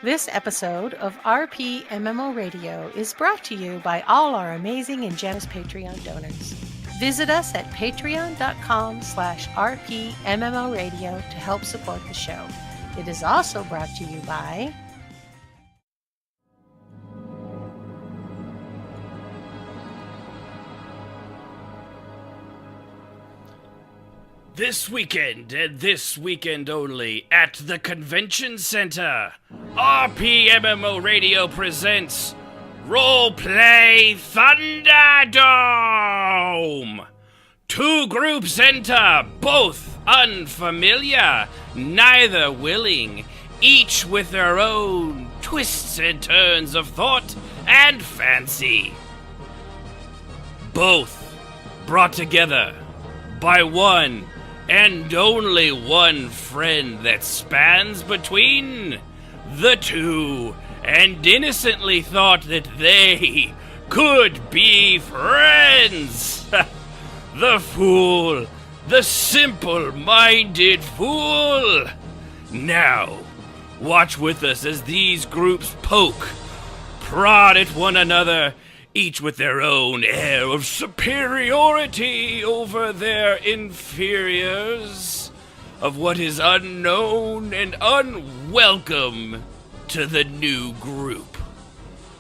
This episode of RP MMO Radio is brought to you by all our amazing and generous Patreon donors. Visit us at patreon.com/RPMMO Radio to help support the show. It is also brought to you by This weekend, and this weekend only, at the Convention Center, RPMMO Radio presents Roleplay Thunderdome! Two groups enter, both unfamiliar, neither willing, each with their own twists and turns of thought and fancy. Both brought together by one and only one friend that spans between the two, and innocently thought that they could be friends. The fool, the simple-minded fool. Now, watch with us as these groups poke, prod at one another, each with their own air of superiority over their inferiors, of what is unknown and unwelcome to the new group.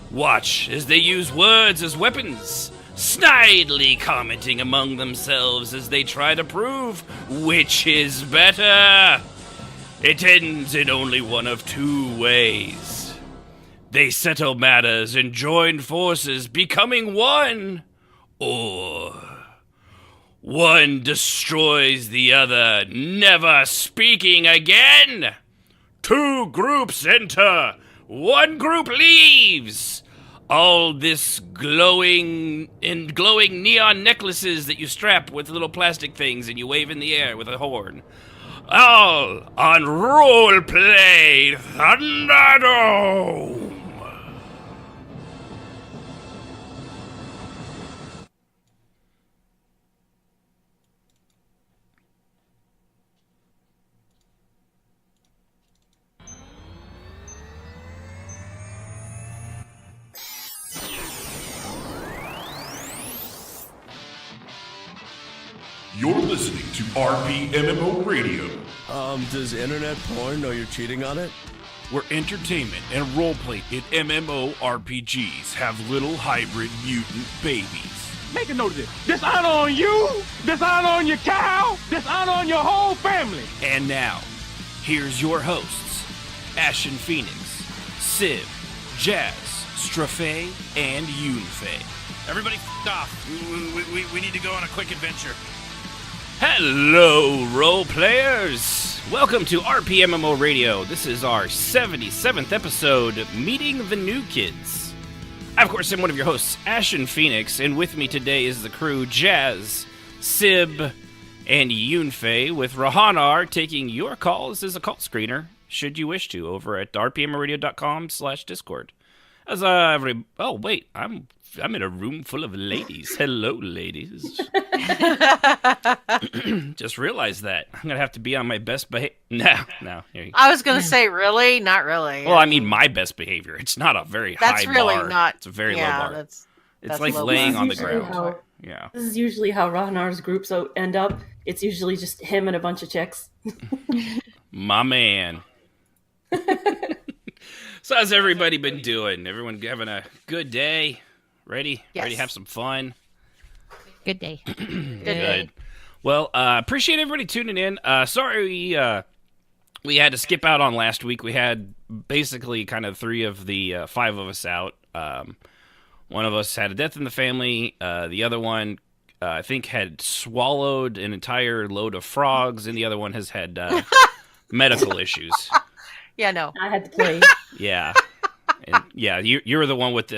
Watch as they use words as weapons, snidely commenting among themselves as they try to prove which is better. It ends in only one of two ways. They settle matters and join forces, becoming one, or one destroys the other, never speaking again. Two groups enter, one group leaves. All this glowing neon necklaces that you strap with little plastic things and you wave in the air with a horn. All on Roleplay Thunderdome. You're listening to RPMMO Radio. Does internet porn know you're cheating on it? Where entertainment and roleplay in MMORPGs have little hybrid mutant babies. Make a note of this. Dishonor on you, dishonor on your cow, dishonor on your whole family. And now, here's your hosts, Ashen Phoenix, Civ, Jazz, Strafe, and Yunfei. Everybody off. We need to go on a quick adventure. Hello, role players! Welcome to RPMMO Radio. This is our 77th episode, Meeting the New Kids. I, of course, am one of your hosts, Ashen Phoenix, and with me today is the crew, Jazz, Sib, and Yunfei, with Rahanar taking your calls as a call screener, should you wish to, over at rpmradio.com/discord. Oh, wait, I'm in a room full of ladies. Hello, ladies. Just realized that. I'm going to have to be on my best behavior. No. I was going to say, really? Not really. Well, I mean, my best behavior. It's not a very high bar. That's really not. It's a very low bar. That's it's like laying on the ground. This is usually how Rahnar's groups end up. It's usually just him and a bunch of chicks. My man. So how's everybody been doing? Everyone having a good day? Ready? Yes. Ready to have some fun? Good day. Good. Well, appreciate everybody tuning in. Sorry we had to skip out on last week. We had basically kind of three of the five of us out. One of us had a death in the family. The other one, I think, had swallowed an entire load of frogs, and the other one has had medical issues. Yeah, no. I had to play. Yeah. And yeah, you're the one with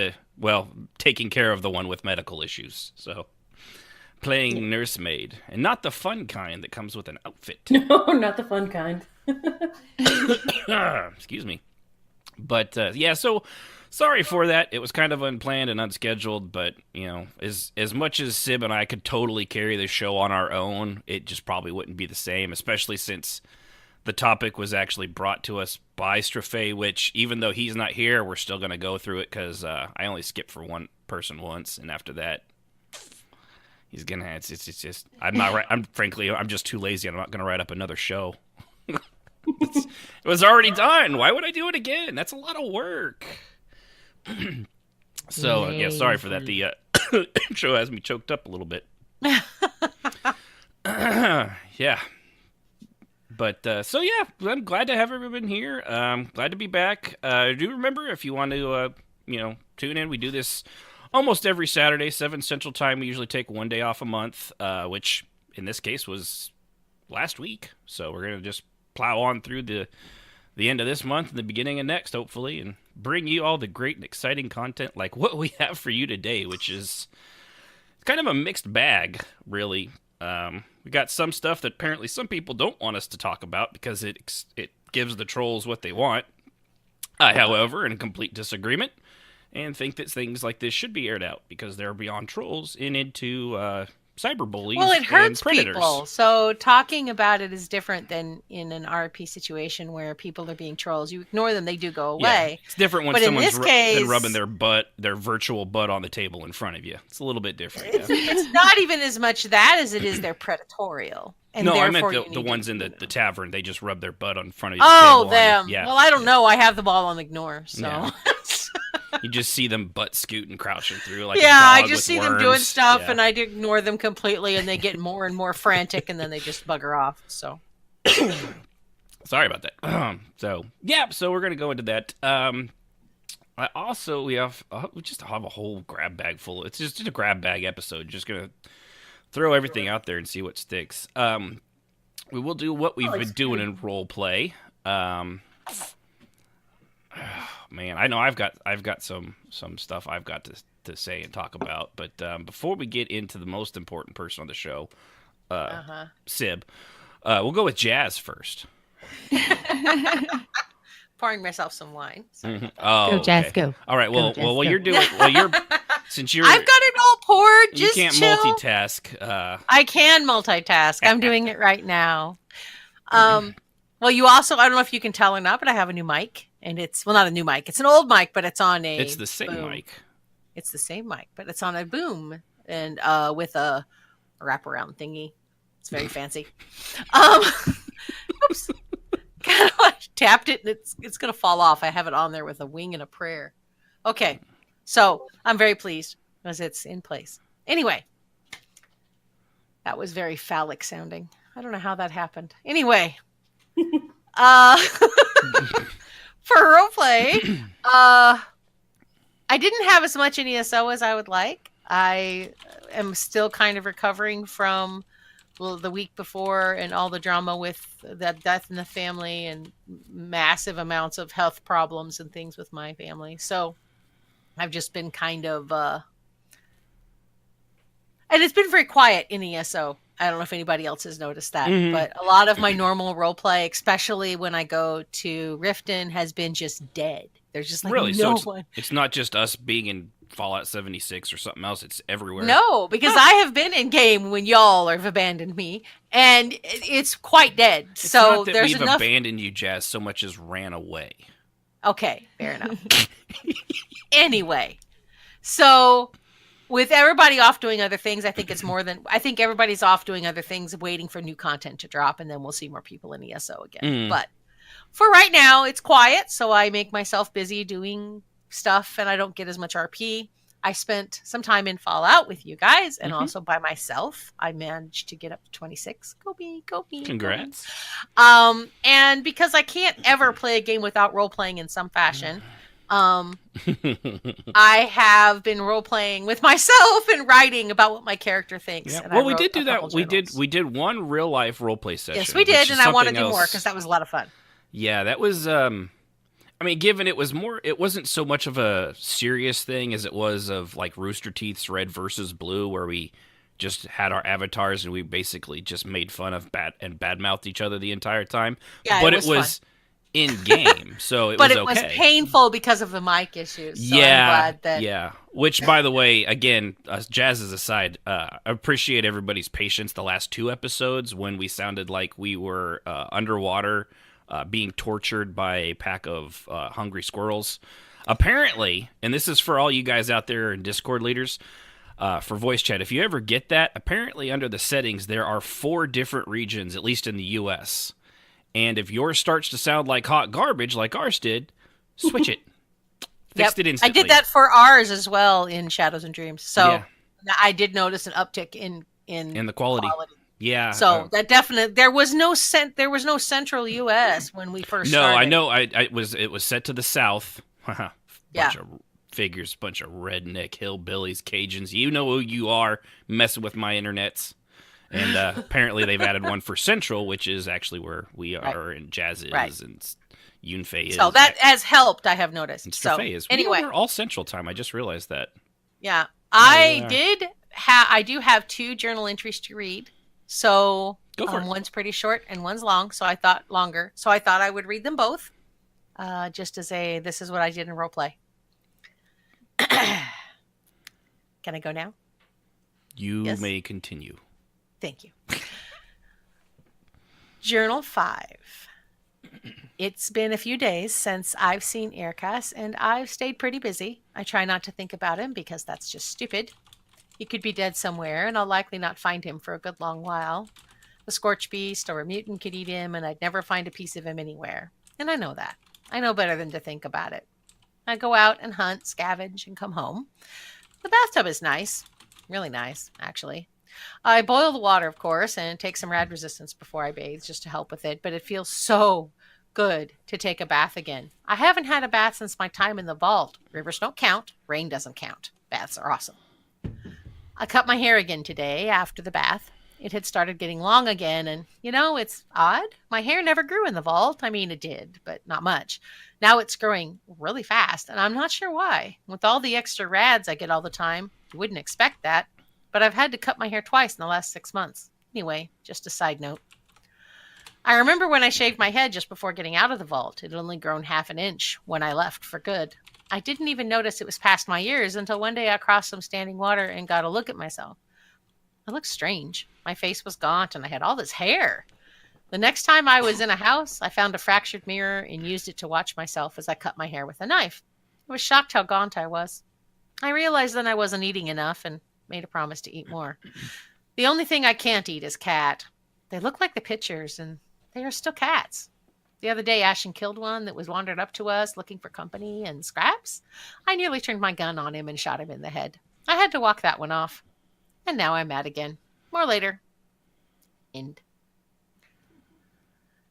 taking care of the one with medical issues. So, playing nursemaid. And not the fun kind that comes with an outfit. No, not the fun kind. Excuse me. But, so sorry for that. It was kind of unplanned and unscheduled, but, as much as Sib and I could totally carry the show on our own, it just probably wouldn't be the same, especially since The topic was actually brought to us by Strafe, which, even though he's not here, we're still going to go through it because I only skipped for one person once, and after that, he's gonna. It's just. I'm not right. I'm just too lazy. I'm not going to write up another show. It was already done. Why would I do it again? That's a lot of work. So yeah, sorry for that. The intro has me choked up a little bit. Yeah. But, so yeah, I'm glad to have everyone here. Glad to be back. Do remember, if you want to, tune in, we do this almost every Saturday, 7 Central Time. We usually take one day off a month, which in this case was last week. So we're going to just plow on through the end of this month and the beginning of next, hopefully, and bring you all the great and exciting content like what we have for you today, which is kind of a mixed bag, really. We got some stuff that apparently some people don't want us to talk about because it gives the trolls what they want. I, however, in complete disagreement, and think that things like this should be aired out because they're beyond trolls and into cyberbullies. Well, it hurts and predators. people. So talking about it is different than in an RP situation where people are being trolls. You ignore them, they do go away. Yeah, it's different when but someone's in this case, been rubbing their virtual butt on the table in front of you. It's a little bit different. It's not even as much that as it is they're predatorial. And no, I therefore meant the ones in the tavern. They just rub their butt on front of you. Oh, them. Yeah. Well, I don't know. I have them all on ignore, so. Yeah. You just see them butt scooting, crouching through like yeah, a dog I just with see worms. them doing stuff, Yeah. and I ignore them completely, and they get more and more frantic, and then they just bugger off. So, sorry about that. So we're gonna go into that. We just have a whole grab bag full. It's just a grab bag episode. Just gonna throw everything out there and see what sticks. We will do what we've been doing in role play. Man, I know I've got some stuff I've got to say and talk about, but before we get into the most important person on the show, Sib, we'll go with Jazz first. pouring myself some wine. So. Mm-hmm. Oh, Go, Jazz, okay. go. All right. Well, Go, Jazz, while go. you're doing, since you're, I've got it all poured. you Just can't chill. multitask. I can multitask. I'm doing it right now. Well, you also, I don't know if you can tell or not, but I have a new mic. And it's, well, not a new mic. It's an old mic, but it's on a It's the same boom. mic. It's the same mic, but it's on a boom and with a wraparound thingy. It's very fancy. Oops. Kind of like tapped it and it's going to fall off. I have it on there with a wing and a prayer. Okay. So I'm very pleased because it's in place. Anyway, that was very phallic sounding. I don't know how that happened. Anyway, for roleplay, I didn't have as much in ESO as I would like. I am still kind of recovering from the week before and all the drama with that death in the family and massive amounts of health problems and things with my family. So I've just been kind of, and it's been very quiet in ESO. I don't know if anybody else has noticed that, but a lot of my normal role play, especially when I go to Riften, has been just dead. There's just like Really? no So one. it's not just us being in Fallout 76 or something else. It's everywhere. No, because I have been in game when y'all have abandoned me, and it's quite dead. It's So not that there's we've enough. abandoned you, Jazz, so much as ran away. Okay, fair enough. Anyway, so with everybody off doing other things, I think everybody's off doing other things, waiting for new content to drop, and then we'll see more people in ESO again. But for right now, it's quiet, so I make myself busy doing stuff, and I don't get as much RP. I spent some time in Fallout with you guys, and also by myself. I managed to get up to 26. Go me, go me. Congrats. Go me. And because I can't ever play a game without role playing in some fashion, I have been role playing with myself and writing about what my character thinks. Yeah. And Well, I we wrote did do a that. couple We journals. did one real life role play session. Yes, we did, which is and I want to something do more else. because that was a lot of fun. Yeah, that was. I mean, given it wasn't so much of a serious thing as it was of like Rooster Teeth's Red versus Blue, where we just had our avatars and we basically just made fun of bad mouthed each other the entire time. Yeah, but it was in game, so it but was it was okay. painful because of the mic issues. So I'm glad that. Yeah. Which, by the way, again, jazzes aside, I appreciate everybody's patience the last 2 episodes when we sounded like we were underwater, being tortured by a pack of hungry squirrels. Apparently, and this is for all you guys out there and Discord leaders, for voice chat, if you ever get that, apparently under the settings there are 4 different regions, at least in the U.S., and if yours starts to sound like hot garbage like ours did, switch it. Fixed it instantly. I did that for ours as well in Shadows and Dreams. So Yeah. I did notice an uptick in the quality. Yeah. So that definitely there was no central US when we first started. No, I know. It was set to the south. Yeah. Bunch of figures, bunch of redneck hillbillies, Cajuns. You know who you are, messing with my internets. And apparently they've added one for Central, which is actually where we are, and Jazz is, and Yunfei is. So that has helped, I have noticed. And So Strafei is. anyway, We're all Central time. I just realized that. Yeah, I do have 2 journal entries to read. So Go for it. One's pretty short and one's long. So I thought I would read them both, just as this is what I did in roleplay. Can I go now? You Yes. may continue. Thank you. Journal 5. It's been a few days since I've seen Aircas, and I've stayed pretty busy. I try not to think about him because that's just stupid. He could be dead somewhere, and I'll likely not find him for a good long while. A scorch beast or a mutant could eat him, and I'd never find a piece of him anywhere. And I know that. I know better than to think about it. I go out and hunt, scavenge, and come home. The bathtub is nice. Really nice, actually. I boil the water, of course, and take some rad resistance before I bathe just to help with it, but it feels so good to take a bath again. I haven't had a bath since my time in the vault. Rivers don't count. Rain doesn't count. Baths are awesome. I cut my hair again today after the bath. It had started getting long again, and, it's odd. My hair never grew in the vault. I mean, it did, but not much. Now it's growing really fast, and I'm not sure why. With all the extra rads I get all the time, you wouldn't expect that. But I've had to cut my hair twice in the last 6 months. Anyway, just a side note. I remember when I shaved my head just before getting out of the vault. It had only grown half an inch when I left for good. I didn't even notice it was past my ears until one day I crossed some standing water and got a look at myself. I looked strange. My face was gaunt and I had all this hair. The next time I was in a house, I found a fractured mirror and used it to watch myself as I cut my hair with a knife. I was shocked how gaunt I was. I realized then I wasn't eating enough and made a promise to eat more. The only thing I can't eat is cat. They look like the pictures, and they are still cats. The other day, Ashen killed one that was wandered up to us looking for company and scraps. I nearly turned my gun on him and shot him in the head. I had to walk that one off. And now I'm mad again. More later. End.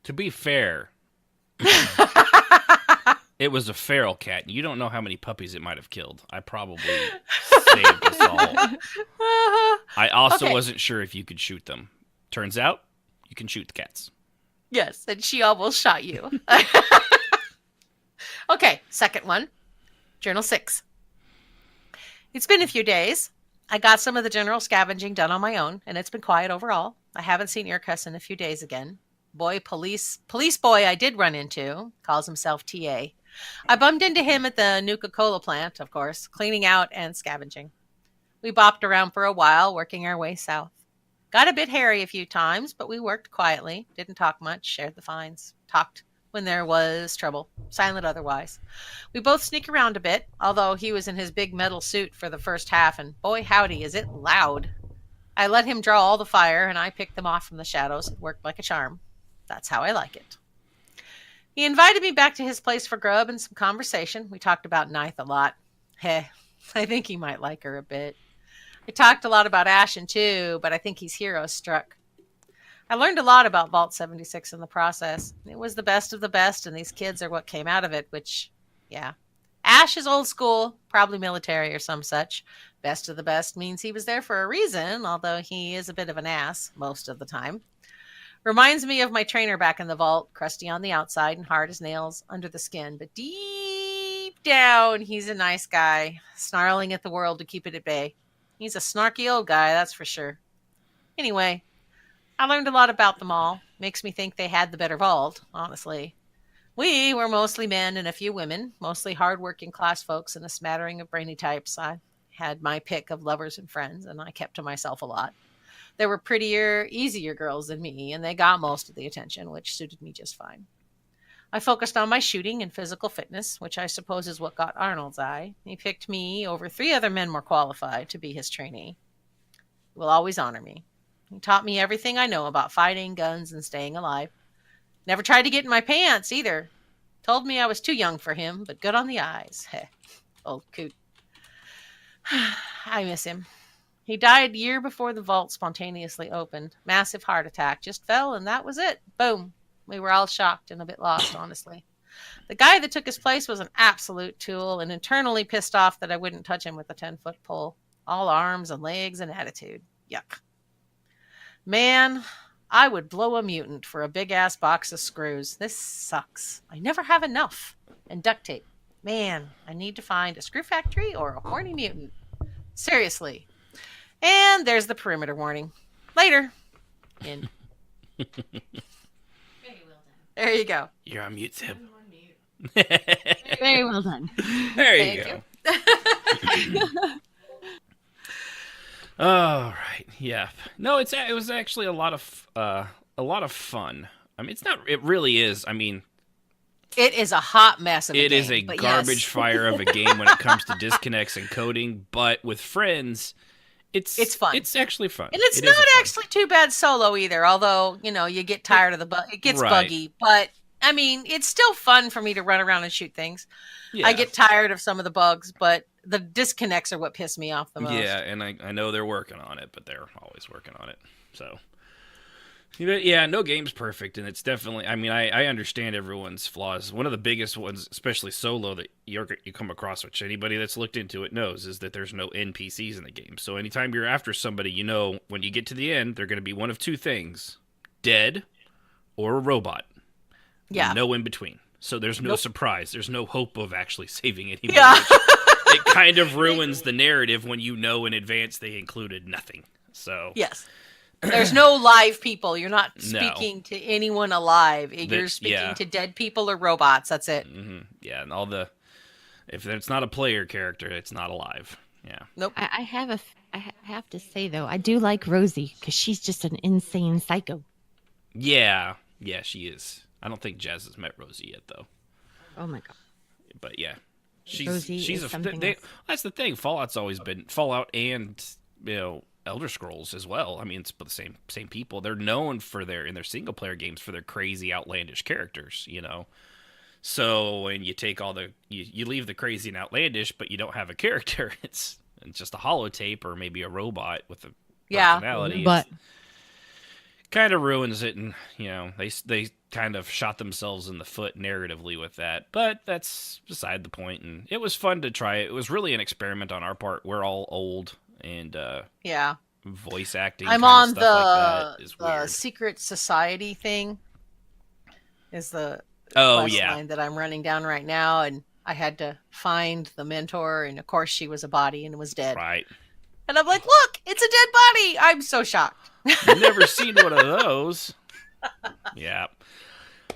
To be fair, it was a feral cat. You don't know how many puppies it might have killed. I probably saved us all. I also wasn't sure if you could shoot them. Turns out, you can shoot the cats. Yes, and she almost shot you. Okay, second one. Journal 6. It's been a few days. I got some of the general scavenging done on my own, and it's been quiet overall. I haven't seen Earcuss in a few days again. Police boy I did run into, calls himself TA. I bumped into him at the Nuka-Cola plant, of course, cleaning out and scavenging. We bopped around for a while, working our way south. Got a bit hairy a few times, but we worked quietly, didn't talk much, shared the finds, talked when there was trouble, silent otherwise. We both sneak around a bit, although he was in his big metal suit for the first half, and boy howdy, is it loud. I let him draw all the fire, and I picked them off from the shadows. It worked like a charm. That's how I like it. He invited me back to his place for grub and some conversation. We talked about Ninth a lot. Heh, I think he might like her a bit. I talked a lot about Ashen too, but I think he's hero struck. I learned a lot about Vault 76 in the process. It was the best of the best, and these kids are what came out of it, which, yeah. Ash is old school, probably military or some such. Best of the best means he was there for a reason, although he is a bit of an ass most of the time. Reminds me of my trainer back in the vault, crusty on the outside and hard as nails under the skin, but deep down, he's a nice guy, snarling at the world to keep it at bay. He's a snarky old guy, that's for sure. Anyway, I learned a lot about them all. Makes me think they had the better vault, honestly. We were mostly men and a few women, mostly hardworking class folks and a smattering of brainy types. I had my pick of lovers and friends, and I kept to myself a lot. There were prettier, easier girls than me, and they got most of the attention, which suited me just fine. I focused on my shooting and physical fitness, which I suppose is what got Arnold's eye. He picked me over 3 other men more qualified to be his trainee. He will always honor me. He taught me everything I know about fighting, guns, and staying alive. Never tried to get in my pants either. Told me I was too young for him, but good on the eyes. Heh, old coot. I miss him. He died year before the vault spontaneously opened. Massive heart attack. Just fell, and that was it. Boom. We were all shocked and a bit lost, honestly. The guy that took his place was an absolute tool and internally pissed off that I wouldn't touch him with a 10-foot pole. All arms and legs and attitude. Yuck. Man, I would blow a mutant for a big-ass box of screws. This sucks. I never have enough. And duct tape. Man, I need to find a screw factory or a horny mutant. Seriously. And there's the perimeter warning. Later. In. There you go. You're on mute, Zib. Very well done. There Thank you go. All right. Yeah. No, it was actually a lot of fun. I mean, it's not. It really is. I mean, It is a hot mess of a it game, is a but garbage yes. fire of a game when it comes to disconnects and coding. But with friends, it's fun. It's actually fun. And it's It is not fun. actually too bad solo either, although, you get tired of the bug. It gets Right. buggy, but I mean, it's still fun for me to run around and shoot things. Yeah. I get tired of some of the bugs, but the disconnects are what piss me off the most. Yeah, and I know they're working on it, but they're always working on it. So, yeah, no game's perfect, and it's definitely. I mean, I understand everyone's flaws. One of the biggest ones, especially solo, that you come across, which anybody that's looked into it knows, is that there's no NPCs in the game. So anytime you're after somebody, when you get to the end, they're going to be one of two things: dead or a robot. Yeah. No in between. So there's no surprise. There's no hope of actually saving anybody. Yeah. It kind of ruins the narrative when you know in advance they included nothing. So Yes. There's no live people. You're not No. speaking to anyone alive. You're speaking yeah. to dead people or robots. That's it. yeah, and if it's not a player character, it's not alive. Yeah. Nope. I have to say though, I do like Rosie because she's just an insane psycho. Yeah, she is. I don't think Jazz has met Rosie yet though. Oh my god. But yeah. Rosie is something else. That's the thing. Fallout's always been Fallout and Elder Scrolls as well. I mean, it's the same people. They're known for in their single player games for their crazy, outlandish characters. So when you take you leave the crazy and outlandish, but you don't have a character. It's just a holotape or maybe a robot with a personality. But Kind of ruins it, and they kind of shot themselves in the foot narratively with that. But that's beside the point. And it was fun to try it. It was really an experiment on our part. We're all old, and Yeah. voice acting. I'm kind on of stuff like that is the weird. secret society thing. Is the Oh quest yeah, line that I'm running down right now, and I had to find the mentor, and of course she was a body and was dead. right. And I'm like, look, it's a dead body. I'm so shocked. Never seen one of those. Yeah.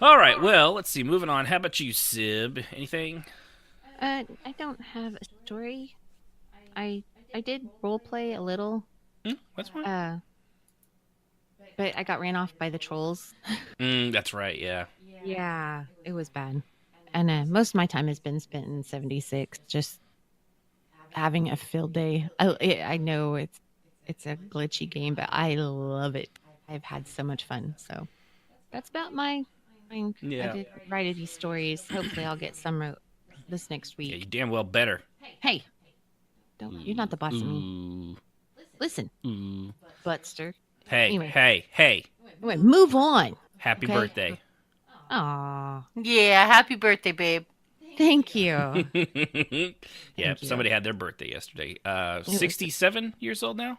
All right. Well, let's see. Moving on. How about you, Sib? Anything? I don't have a story. I did role play a little. That's fine. But I got ran off by the trolls. That's right. Yeah. Yeah, it was bad. And most of my time has been spent in 76, just having a field day. I know it's a glitchy game, but I love it. I've had so much fun. So that's about my. Yeah. I did write these stories. Hopefully, I'll get some this next week. Yeah. You damn well better. Hey, you're not the boss of me. Ooh. Listen, Ooh. Buttster. Hey. Anyway. Hey. Anyway, move on. Happy Okay. birthday. Aw, Yeah, happy birthday, babe. thank you. Yeah. you. Somebody had their birthday yesterday. 67 years old now.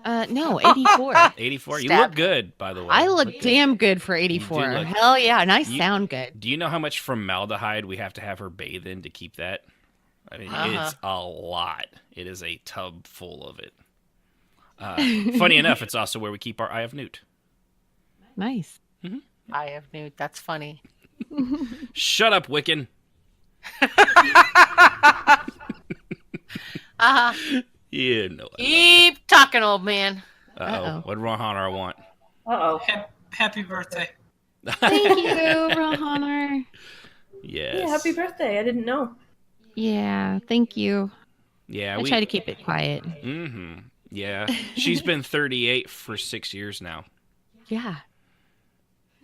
No, 84. 84. You Stab. look good, by the way. I look damn good for 84. look- Hell yeah, and I You- sound good. Do you know how much formaldehyde we have to have her bathe in to keep that? I mean, it's a lot. It is a tub full of it. Funny enough, it's also where we keep our Eye of Newt. Nice. I have Newt. That's funny. Shut up, Wiccan. Yeah, no. Keep talking, old man. Uh-oh. What Ron Honor want? Uh-oh. Happy birthday. Thank you, Ron Honor. Yes. Yeah, happy birthday. I didn't know. Yeah, thank you. Yeah, I try to keep it quiet. Mm-hmm. Yeah. She's been 38 for 6 years now. Yeah.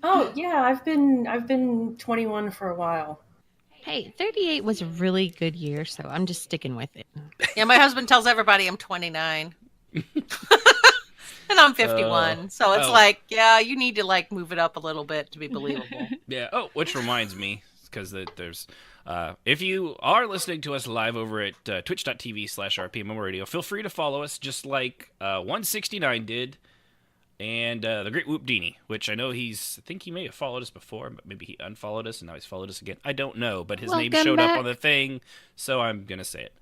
Oh, yeah, I've been 21 for a while. Hey, 38 was a really good year, so I'm just sticking with it. Yeah, my husband tells everybody I'm 29. And I'm 51. So it's like, yeah, you need to like move it up a little bit to be believable. Yeah. Oh, which reminds me, because there's, if you are listening to us live over at twitch.tv/RPMM Radio, feel free to follow us just like 169 did, and the Great Whoopdini, which I know I think he may have followed us before, but maybe he unfollowed us and now he's followed us again. I don't know, but his name showed up on the thing, so I'm going to say it.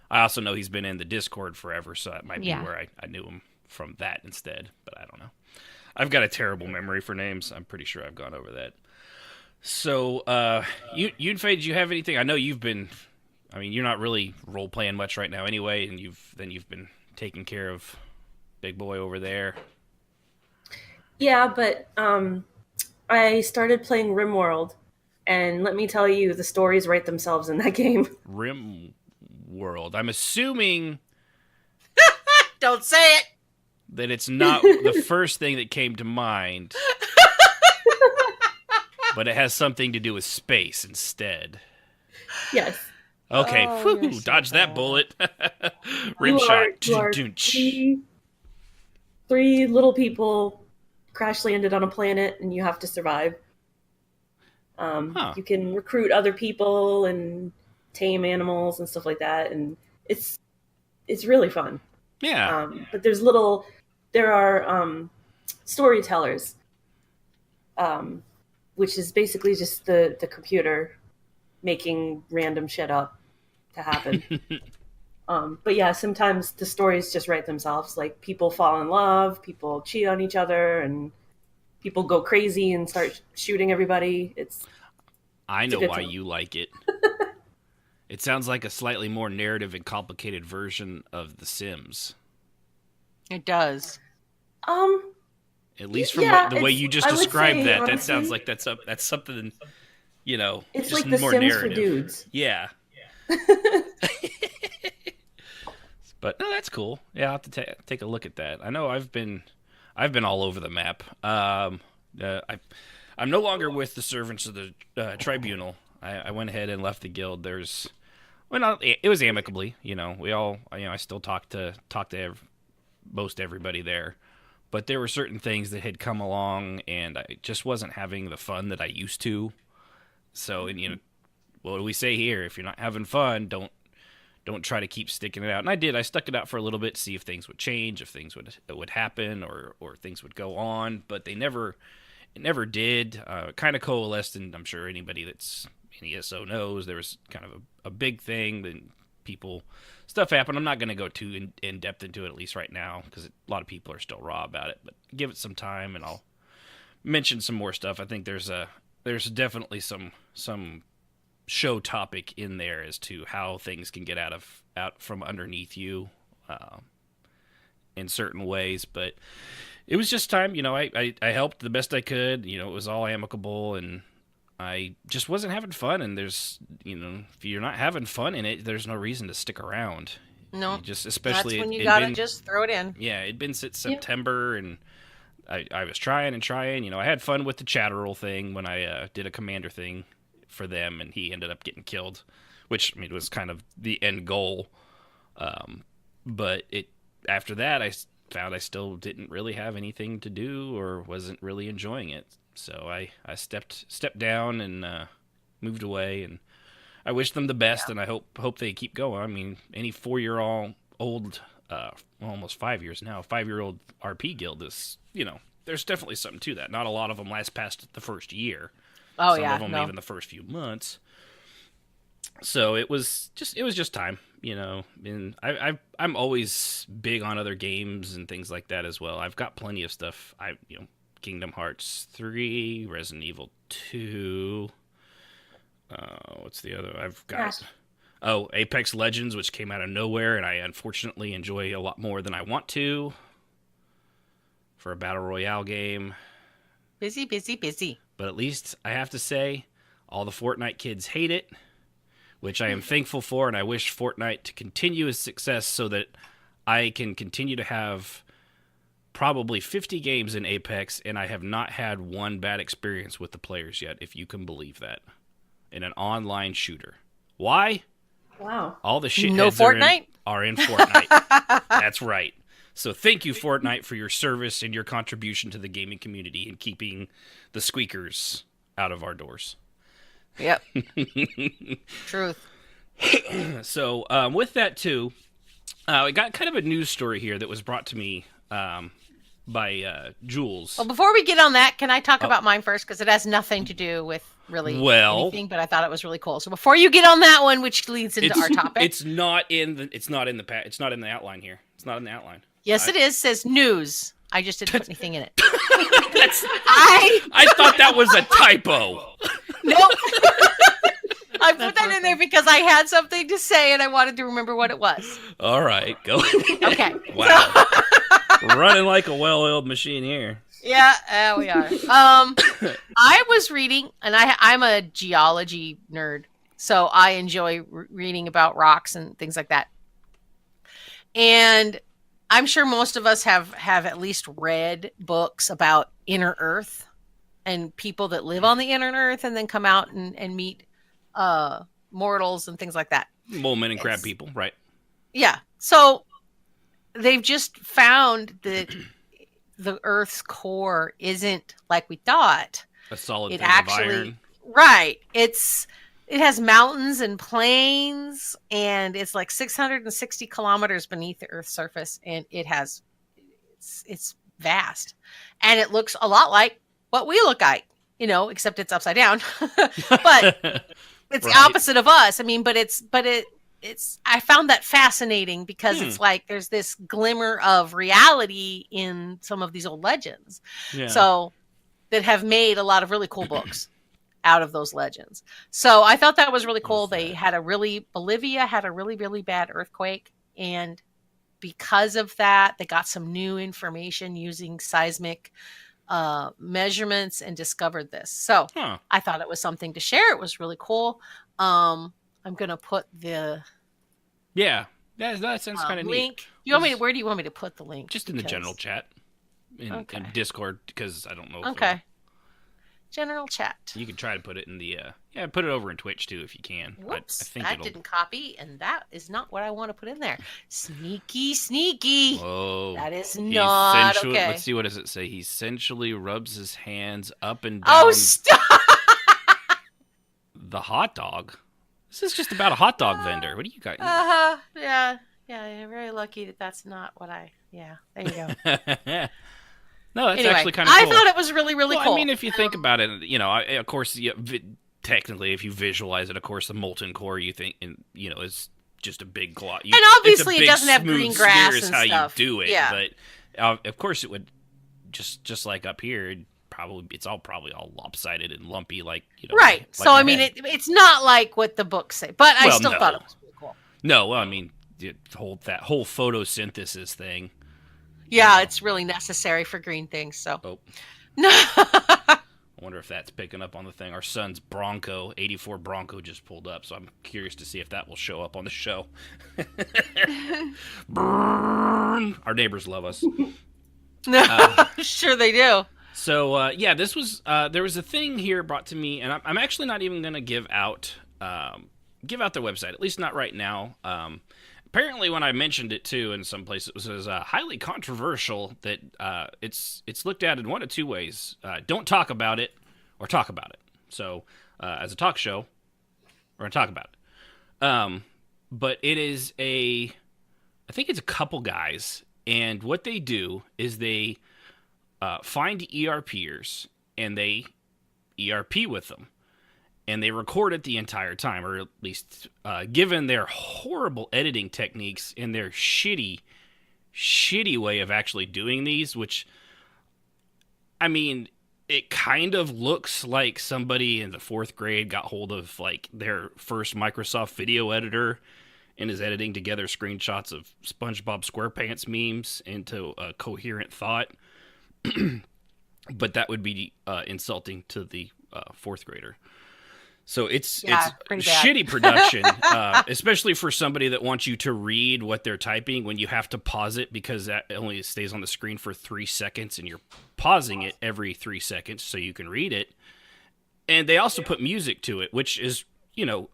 I also know he's been in the Discord forever, so that might be where I knew him from that instead, but I don't know. I've got a terrible memory for names. I'm pretty sure I've gone over that. So, Yunfei, did you have anything? I know you've been, you're not really role-playing much right now anyway, and you've been taking care of Big Boy over there. Yeah, but I started playing RimWorld, and let me tell you, the stories write themselves in that game. RimWorld. I'm assuming... Don't say it! That it's not the first thing that came to mind, but it has something to do with space instead. Yes. Okay, dodge that bullet. Rim shot. You are three little people crash landed on a planet, and you have to survive. You can recruit other people and tame animals and stuff like that, and it's really fun. Yeah. But there are storytellers, which is basically just the computer making random shit up to happen. But yeah, sometimes the stories just write themselves. Like people fall in love, people cheat on each other, and people go crazy and start shooting everybody. I know why you like it. It sounds like a slightly more narrative and complicated version of The Sims. It does. At least from the way you just I would described say, that, honestly, that sounds like that's something, it's just like The more Sims narrative. for dudes. Yeah. But no, that's cool. Yeah, I'll have to take a look at that. I know I've been all over the map. I'm no longer with the Servants of the Tribunal. I went ahead and left the guild. It was amicably. We all. I still talk to most everybody there, but there were certain things that had come along, and I just wasn't having the fun that I used to. So, and what do we say here? If you're not having fun, don't try to keep sticking it out. And I did. I stuck it out for a little bit to see if things would change, if things would happen, or things would go on. But it never did. Kind of coalesced, and I'm sure anybody that's in ESO knows there was kind of a big thing. Then stuff happened. I'm not going to go too in depth into it, at least right now, because a lot of people are still raw about it. But give it some time, and I'll mention some more stuff. I think there's definitely some show topic in there as to how things can get out from underneath you in certain ways. But it was just time. I helped the best I could. It was all amicable, and I just wasn't having fun. And there's, if you're not having fun in it, there's no reason to stick around. No, especially that's when you gotta just throw it in. Yeah, it'd been since September, and I was trying and trying. I had fun with the Chatterall thing when I did a commander thing for them, and he ended up getting killed, which was kind of the end goal. But after that, I found I still didn't really have anything to do, or wasn't really enjoying it. So I stepped down and moved away, and I wish them the best, and I hope they keep going. Any 4-year-old, almost 5 years now, 5-year-old RP guild is, there's definitely something to that. Not a lot of them last past the first year. Oh, Some of them even the first few months. So it was just time, And I'm always big on other games and things like that as well. I've got plenty of stuff. Kingdom Hearts 3, Resident Evil 2. What's the other? I've got. Gosh. Oh, Apex Legends, which came out of nowhere, and I unfortunately enjoy a lot more than I want to for a battle royale game. Busy, busy, busy. But at least I have to say, all the Fortnite kids hate it, which I am thankful for, and I wish Fortnite to continue its success so that I can continue to have probably 50 games in Apex, and I have not had one bad experience with the players yet, if you can believe that, in an online shooter. Why? Wow. All the shitheads No Fortnite? are in Fortnite. That's right. So thank you, Fortnite, for your service and your contribution to the gaming community and keeping the squeakers out of our doors. Yep. Truth. So with that, too, I got kind of a news story here that was brought to me by Jules. Well, before we get on that, can I talk about mine first? Because it has nothing to do with really anything, but I thought it was really cool. So before you get on that one, which leads into our topic. It's not in the outline here. It's not in the outline. Yes, it is. It says news. I just didn't put anything in it. I thought that was a typo. Nope. I put that in there because I had something to say and I wanted to remember what it was. All right, go. Okay. Wow. Running like a well-oiled machine here. Yeah, we are. I was reading, and I'm a geology nerd, so I enjoy reading about rocks and things like that. And I'm sure most of us have at least read books about inner Earth and people that live on the inner Earth and then come out and meet mortals and things like that. Mole men and crab people, right? Yeah. So they've just found that the Earth's core isn't like we thought. A solid It thing actually, of iron. right. It has mountains and plains, and it's like 660 kilometers beneath the Earth's surface, and it's vast, and it looks a lot like what we look like, except it's upside down. But it's the opposite of us. I mean, but it's I found that fascinating because it's like there's this glimmer of reality in some of these old legends. Yeah. So that have made a lot of really cool books out of those legends. So I thought that was really cool. Bolivia had a really, really bad earthquake. And because of that, they got some new information using seismic measurements and discovered this. So I thought it was something to share. It was really cool. I'm going to put the that sounds kind of link. neat. Where do you want me to put the link? Just in the general chat in Discord, because I don't know. Okay. General chat. You can try to put it in the put it over in Twitch too if you can. Whoops, I think that didn't copy, and that is not what I want to put in there. Sneaky. Whoa. That is not okay. Let's see, what does it say? He sensually rubs his hands up and down. Oh, stop! The hot dog? This is just about a hot dog vendor. What do you got? Yeah, you're very lucky that that's not what there you go. No, that's anyway, actually kind of cool. I thought it was really, really cool. I mean, if you think about it, of course, technically, if you visualize it, of course, the molten core, you think, is just a big glob. And obviously, it doesn't have green grass and how stuff. You do it, yeah. But of course, it would just like up here. It's probably all lopsided and lumpy, like Right. Like so I mean, it's not like what the books say, but I still thought it was pretty cool. No, well, I mean, that whole photosynthesis thing. Yeah, it's really necessary for green things. So. Oh. No. I wonder if that's picking up on the thing. Our son's 84 Bronco just pulled up, so I'm curious to see if that will show up on the show. Burn! Our neighbors love us. Sure they do. So, this was, there was a thing here brought to me, and I'm actually not even going to give out their website, at least not right now. Apparently, when I mentioned it, too, in some places, it was highly controversial that it's looked at in one of two ways. Don't talk about it, or talk about it. So, as a talk show, we're going to talk about it. But it is I think it's a couple guys, and what they do is they find ERPers, and they ERP with them. And they record it the entire time, or at least given their horrible editing techniques and their shitty way of actually doing these, which, I mean, it kind of looks like somebody in the 4th grade got hold of like their first Microsoft video editor and is editing together screenshots of SpongeBob SquarePants memes into a coherent thought. But that would be insulting to the 4th grader. So it's pretty bad. shitty production, especially for somebody that wants you to read what they're typing when you have to pause it because that only stays on the screen for 3 seconds and you're pausing it every 3 seconds so you can read it. And they also put music to it, which is,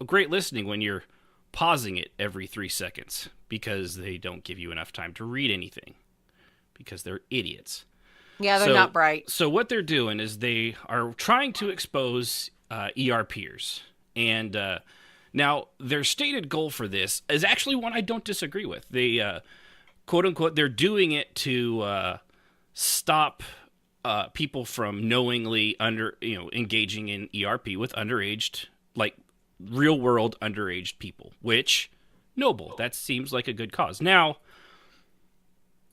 great listening when you're pausing it every 3 seconds because they don't give you enough time to read anything because they're idiots. Yeah, they're not bright. So what they're doing is they are trying to expose ERPers. And now their stated goal for this is actually one I don't disagree with. They, quote unquote, they're doing it to stop people from knowingly engaging in ERP with underaged, like real world underaged people, which noble. That seems like a good cause. Now,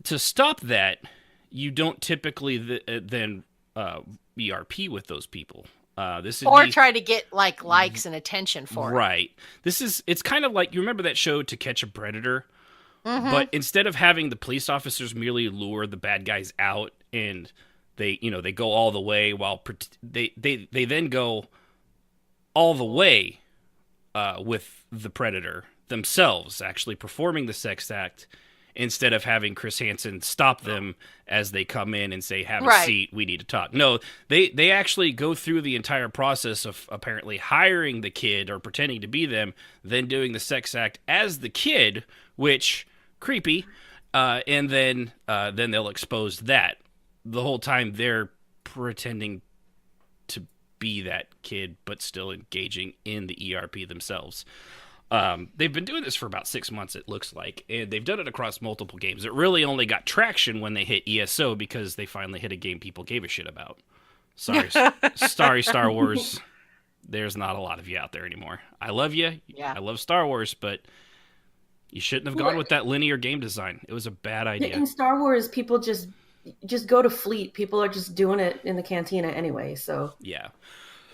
to stop that, you don't typically then ERP with those people. Try to get likes and attention for it. Right. It's kind of like, you remember that show To Catch a Predator? Mm-hmm. But instead of having the police officers merely lure the bad guys out and they go all the way while they then go all the way with the predator themselves actually performing the sex act instead of having Chris Hansen stop them as they come in and say, have a seat, we need to talk. No, they actually go through the entire process of apparently hiring the kid or pretending to be them, then doing the sex act as the kid, which, creepy, and then they'll expose that. The whole time they're pretending to be that kid, but still engaging in the ERP themselves. They've been doing this for about 6 months, it looks like, and they've done it across multiple games. It really only got traction when they hit ESO because they finally hit a game people gave a shit about. Sorry, Star Wars. There's not a lot of you out there anymore. I love you. Yeah. I love Star Wars, but you shouldn't have gone with that linear game design. It was a bad idea. In Star Wars, people just go to Fleet. People are just doing it in the cantina anyway, so... Yeah.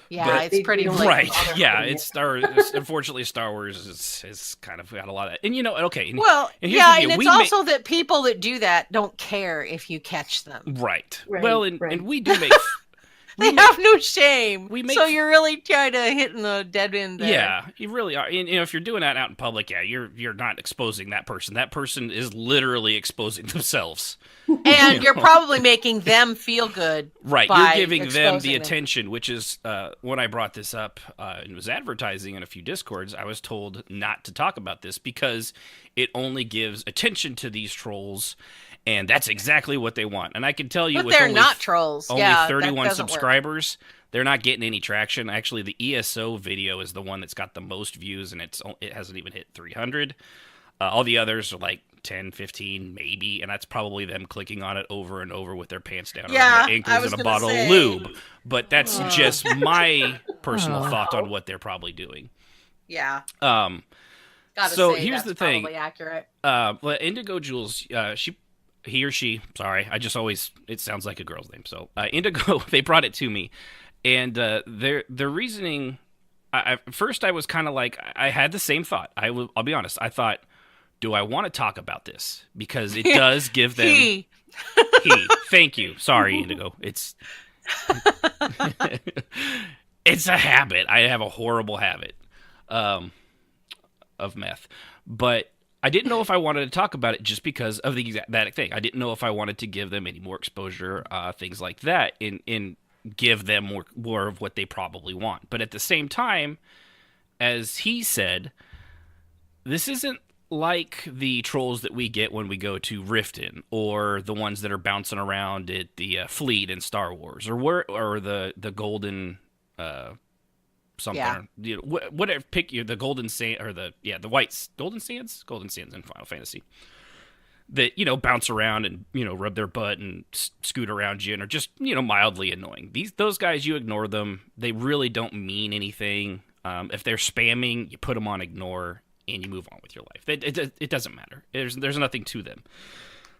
Yeah, but it's pretty right. Yeah, unfortunately, Star Wars is kind of got a lot of that. And okay. Well, and it's also that people that do that don't care if you catch them. Right. Well, and we do make. They have no shame. So you're really trying to hit in the dead end there. Yeah, you really are. And, if you're doing that out in public, you're not exposing that person. That person is literally exposing themselves. And you're probably making them feel good. Right, you're giving them the attention, which is when I brought this up and was advertising in a few Discords, I was told not to talk about this because it only gives attention to these trolls. And that's exactly what they want. And I can tell you, but with they're not trolls. Only 31 subscribers, they're not getting any traction. Actually, the ESO video is the one that's got the most views, and it hasn't even hit 300. All the others are like 10, 15, maybe, and that's probably them clicking on it over and over with their pants down around their ankles and a bottle of lube. But that's just my personal thought on what they're probably doing. Yeah. So here's the thing. Probably accurate. Indigo Jules, he or she, sorry, it sounds like a girl's name. So Indigo, they brought it to me, and their reasoning. First, I was kind of like, I had the same thought. I'll be honest. I thought, do I want to talk about this? Because it does give them. He. Thank you. Sorry, Indigo. It's a habit. I have a horrible habit of meth, but I didn't know if I wanted to talk about it just because of that thing. I didn't know if I wanted to give them any more exposure, things like that, and give them more of what they probably want. But at the same time, as he said, this isn't like the trolls that we get when we go to Riften, or the ones that are bouncing around at the Fleet in Star Wars, or the Golden something. Yeah. Whatever, pick the Golden Sand or the white Golden Sands in Final Fantasy that bounce around and rub their butt and scoot around you and are just mildly annoying. Those guys, you ignore them. They really don't mean anything. If they're spamming, you put them on ignore and you move on with your life. It doesn't matter. There's nothing to them.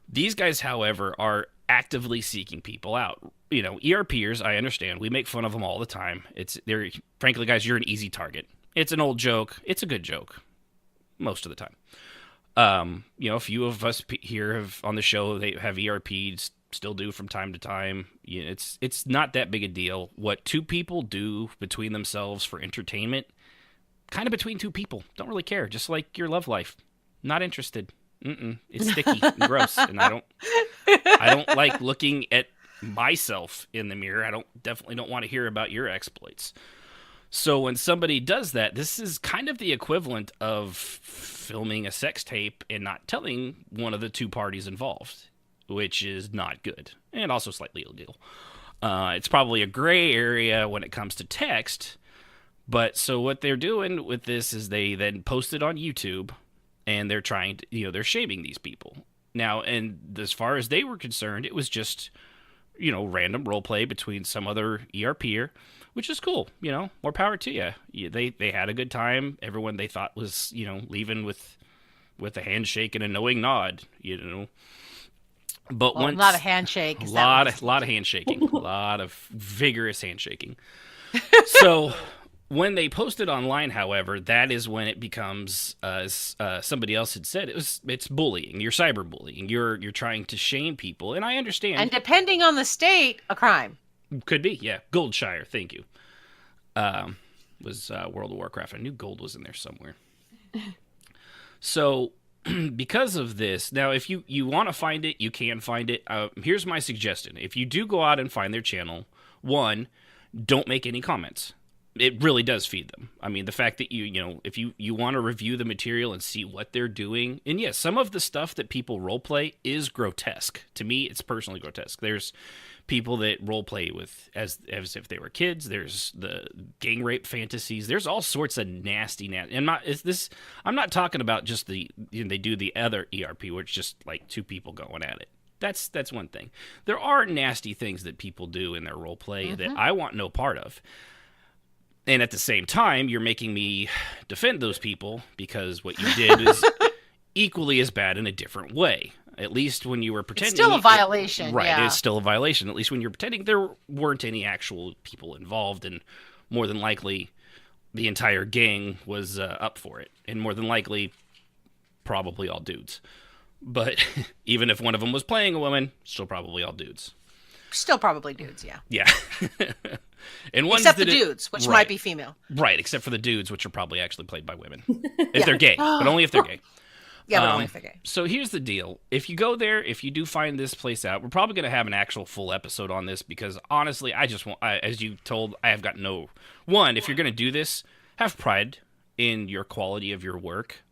These guys, however, are actively seeking people out. You know, ERPers, I understand. We make fun of them all the time. They're frankly, guys, you're an easy target. It's an old joke. It's a good joke most of the time. You know, a few of us here have on the show, they have ERPs, still do from time to time. You know, it's not that big a deal. What two people do between themselves for entertainment, kind of between two people, don't really care. Just like your love life, not interested. It's sticky and gross, and I don't like looking at myself in the mirror. Definitely don't want to hear about your exploits. So when somebody does that, this is kind of the equivalent of filming a sex tape and not telling one of the two parties involved, which is not good and also slightly illegal. It's probably a gray area when it comes to text, but so what they're doing with this is they then post it on YouTube, and they're trying to, they're shaming these people. Now, and as far as they were concerned, it was just, random role play between some other ERPer, which is cool. More power to you. They had a good time. Everyone they thought was, leaving with a handshake and a knowing nod, But once, not a handshake. A lot of handshaking, a lot of vigorous handshaking. So when they post it online, however, that is when it becomes, as somebody else had said, it's bullying. You're cyberbullying. You're trying to shame people, and I understand. And depending on the state, a crime. Could be, yeah. Goldshire, thank you. Was World of Warcraft. I knew gold was in there somewhere. So because of this, now if you want to find it, you can find it. Here's my suggestion. If you do go out and find their channel, one, don't make any comments. It really does feed them. I mean, the fact that if you want to review the material and see what they're doing, and yes, some of the stuff that people roleplay is grotesque. To me, it's personally grotesque. There's people that roleplay with as if they were kids. There's the gang rape fantasies. There's all sorts of nasty. I'm not talking about just they do the other ERP where it's just like two people going at it. That's one thing. There are nasty things that people do in their roleplay that I want no part of. And at the same time, you're making me defend those people because what you did is equally as bad in a different way. At least when you were pretending. It's still a violation. Right, yeah. It's still a violation. At least when you're pretending, there weren't any actual people involved, and more than likely, the entire gang was up for it. And more than likely, probably all dudes. But even if one of them was playing a woman, still probably all dudes. Still probably dudes, yeah. Yeah. And except the dudes, which might be female. Right, except for the dudes, which are probably actually played by women. If they're gay, but only if they're gay. Yeah, but only if they're gay. So here's the deal. If you go there, if you do find this place out, we're probably going to have an actual full episode on this because, honestly, as you told, I have got no... One, if you're going to do this, have pride in your quality of your work.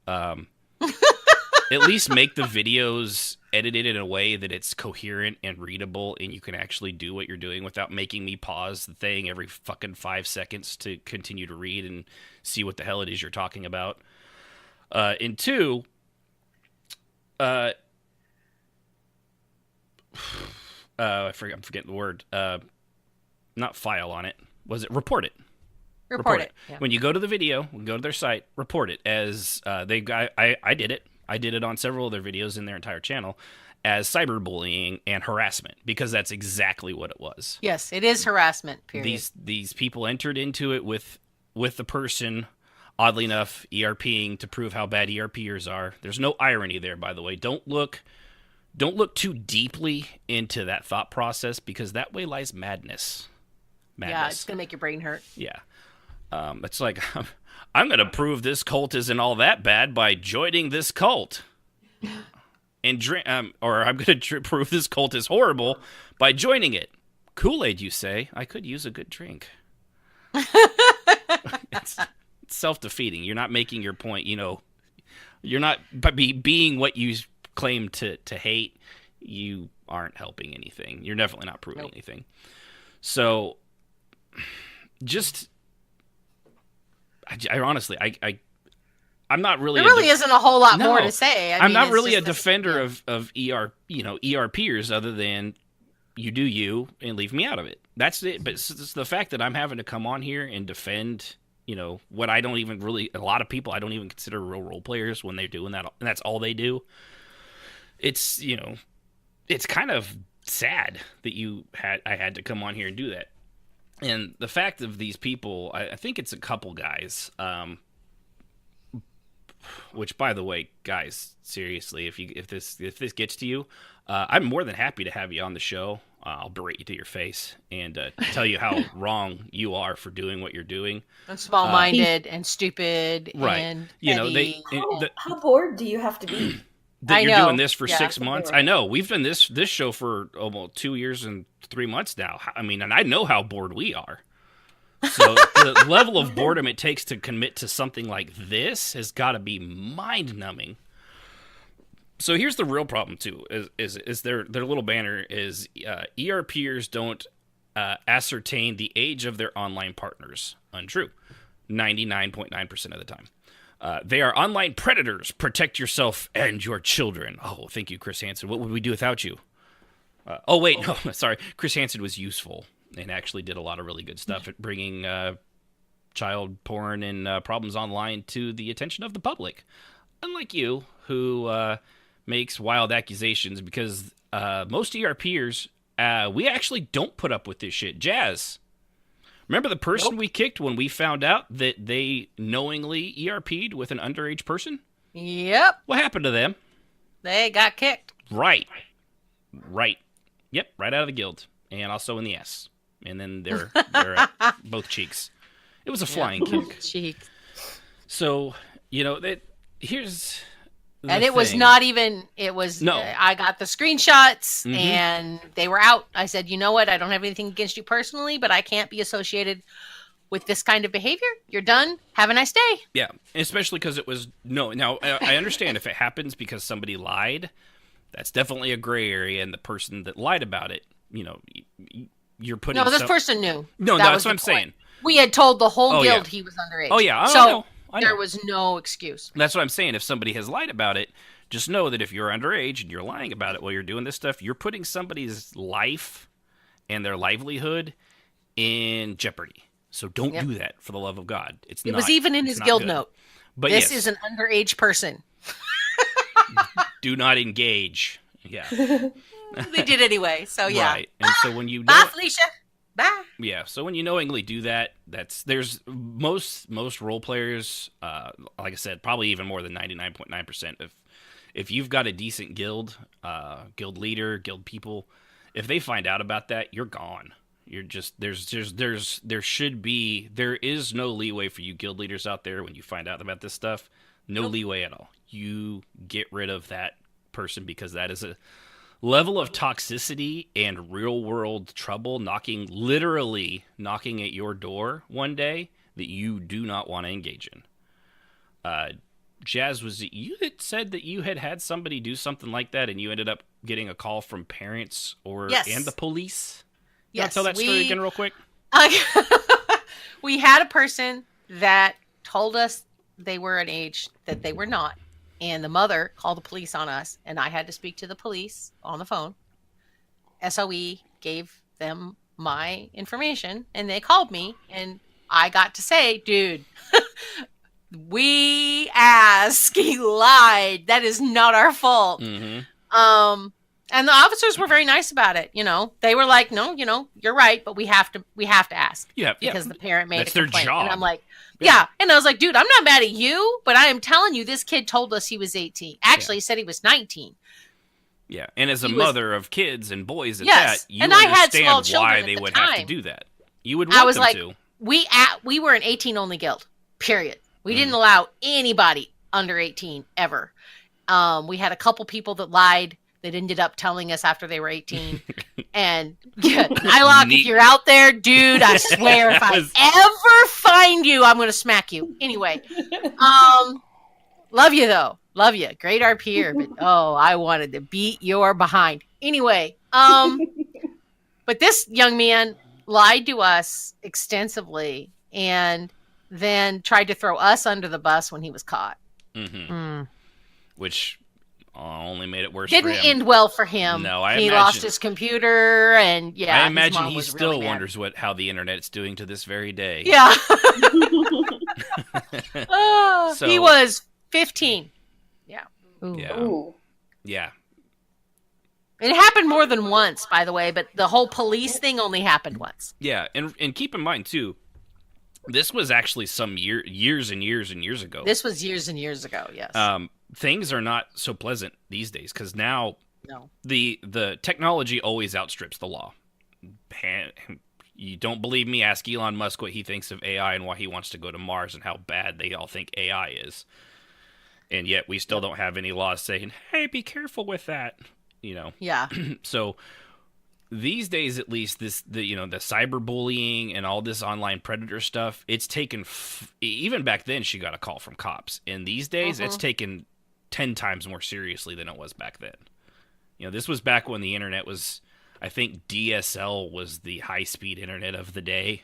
At least make the videos edited in a way that it's coherent and readable and you can actually do what you're doing without making me pause the thing every fucking 5 seconds to continue to read and see what the hell it is you're talking about. And two, I'm forgetting the word. Not file on it. Was it report it? Report it. Yeah. When you go to the video, go to their site, report it as I did it. I did it on several of their videos in their entire channel as cyberbullying and harassment because that's exactly what it was. Yes, it is harassment, period. These people entered into it with the person, oddly enough, ERPing to prove how bad ERPers are. There's no irony there, by the way. Don't look too deeply into that thought process because that way lies madness. Yeah, it's going to make your brain hurt. Yeah. It's like, I'm going to prove this cult isn't all that bad by joining this cult. And or I'm going to prove this cult is horrible by joining it. Kool-Aid, you say? I could use a good drink. It's self-defeating. You're not making your point, You're not, being what you claim to hate, you aren't helping anything. You're definitely not proving anything. So, just... I honestly, I'm not really. There really isn't a whole lot more to say. I'm not really a defender of ERPers, other than you do you and leave me out of it. That's it. But it's the fact that I'm having to come on here and defend, what I don't even really. A lot of people I don't even consider real role players when they're doing that, and that's all they do. It's it's kind of sad that I had to come on here and do that. And the fact of these people, I think it's a couple guys. Which, by the way, guys, seriously, if this gets to you, I'm more than happy to have you on the show. I'll berate you to your face and tell you how wrong you are for doing what you're doing. And small-minded and stupid, right? And you know, how bored do you have to be? That you're doing this for 6 Yeah, months. right. I know we've done this show for almost 2 years and 3 months now. I mean, and I know how bored we are. So the level of boredom it takes to commit to something like this has got to be mind-numbing. So here's the real problem too: is their little banner is ERPers don't ascertain the age of their online partners. Untrue, 99.9% of the time. They are online predators. Protect yourself and your children. Oh, thank you, Chris Hansen. What would we do without you? No, sorry. Chris Hansen was useful and actually did a lot of really good stuff at bringing child porn and problems online to the attention of the public. Unlike you, who makes wild accusations, because most ERPers, we actually don't put up with this shit. Jazz, remember the person we kicked when we found out that they knowingly ERP'd with an underage person? Yep. What happened to them? They got kicked. Right. Yep, right out of the guild. And also in the ass. And then they're at both cheeks. It was a flying kick. Cheeks. So, here's the And it was thing. not even, it was, No. I got the screenshots Mhm. and they were out. I said, you know what? I don't have anything against you personally, but I can't be associated with this kind of behavior. You're done. Have a nice day. Yeah, especially because it was no. Now I understand if it happens because somebody lied, that's definitely a gray area, and the person that lied about it, you're putting. No, this person knew. No, That that's was what the I'm point. saying. We had told the whole Oh, guild yeah. he was underage. Oh yeah, So I know. there was no excuse. That's what I'm saying. If somebody has lied about it, just know that if you're underage and you're lying about it while you're doing this stuff, you're putting somebody's life and their livelihood in jeopardy. So don't do that, for the love of God. It was even in his guild note. But This yes, is an underage person. do not engage. Yeah. They did anyway. So yeah. Right. And so when you Bye, Felicia. Bye. Yeah, so when you knowingly do that, there's most role players, like I said, probably even more than 99.9%. If you've got a decent guild, guild leader, guild people, if they find out about that, you're gone. You're just there is no leeway for you guild leaders out there when you find out about this stuff. No leeway at all. You get rid of that person, because that is a level of toxicity and real world trouble literally knocking at your door one day that you do not want to engage in. Jazz, was it you that said that you had somebody do something like that and you ended up getting a call from parents and the police? You want to tell that story again real quick? We had a person that told us they were an age that they were not. And the mother called the police on us, and I had to speak to the police on the phone. SOE gave them my information, and they called me, and I got to say, dude, we asked, he lied. That is not our fault. Mm-hmm. And the officers were very nice about it. They were like, no, you're right, but we have to ask. Yeah, because the parent made That's a their complaint. job. And I'm like, yeah. And I was like, dude, I'm not mad at you, but I am telling you, this kid told us he was 18. Actually, he said he was 19. Yeah, and as a He was- mother of kids and boys at Yes, that, you and I had small understand children why at they the would have to time. do that. You would want I was them like, to. we were an 18 only guild, period. We didn't allow anybody under 18 ever. We had a couple people that lied that ended up telling us after they were 18. And yeah, Nylock, Neat. if you're out there, dude, I swear if I ever find you, I'm going to smack you. Anyway, love you though. Love you. Great RPer, but I wanted to beat your behind. Anyway, but this young man lied to us extensively and then tried to throw us under the bus when he was caught. Mm-hmm. Which only made it worse for Didn't him. end well for him. No, I he imagine- lost his computer, and I his imagine mom he was still really mad. wonders how the internet's doing to this very day. Yeah. So- He was 15. Yeah. Ooh. Yeah. Ooh. Yeah. It happened more than once, by the way, but the whole police thing only happened once. Yeah, and keep in mind too, this was actually some years and years and years ago. This was years and years ago, yes. Things are not so pleasant these days because now No. the technology always outstrips the law. You don't believe me? Ask Elon Musk what he thinks of AI and why he wants to go to Mars and how bad they all think AI is. And yet we still don't have any laws saying, hey, be careful with that. Yeah. So these days, at least, the cyberbullying and all this online predator stuff, it's taken, even back then, she got a call from cops. And these days, it's taken 10 times more seriously than it was back then. This was back when the internet was, I think DSL was the high-speed internet of the day.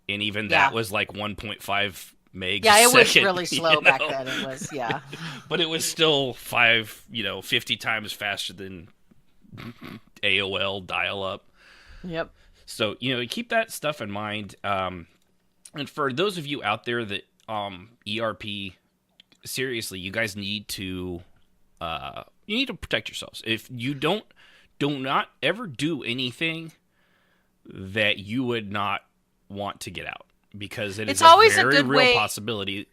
And even that was like 1.5 megs. Yeah, it was second, really slow back then. It was, yeah. But it was still 50 times faster than AOL dial-up. Yep. So, keep that stuff in mind. And for those of you out there that ERP, seriously, you guys need to protect yourselves. If you do not ever do anything that you would not want to get out, because it's always a very real way, possibility.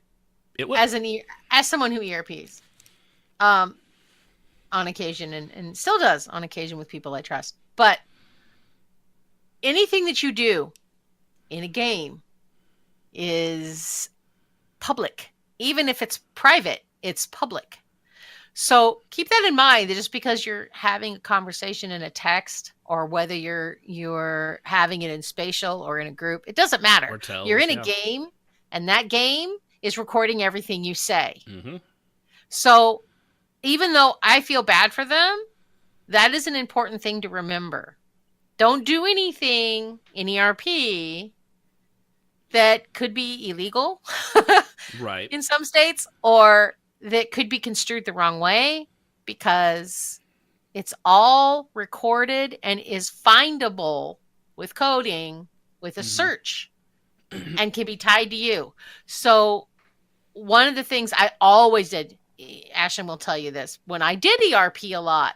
It will. As someone who ERPs, on occasion, and still does on occasion with people I trust, but anything that you do in a game is public. Even if it's private, it's public. So keep that in mind, that just because you're having a conversation in a text, or whether you're having it in spatial or in a group, it doesn't matter. You're in a game, and that game is recording everything you say. Mm-hmm. So even though I feel bad for them, that is an important thing to remember. Don't do anything in ERP that could be illegal, right, in some states, or that could be construed the wrong way, because it's all recorded and is findable with coding, with a search, and can be tied to you. So one of the things I always did, Ashton will tell you this, when I did ERP a lot,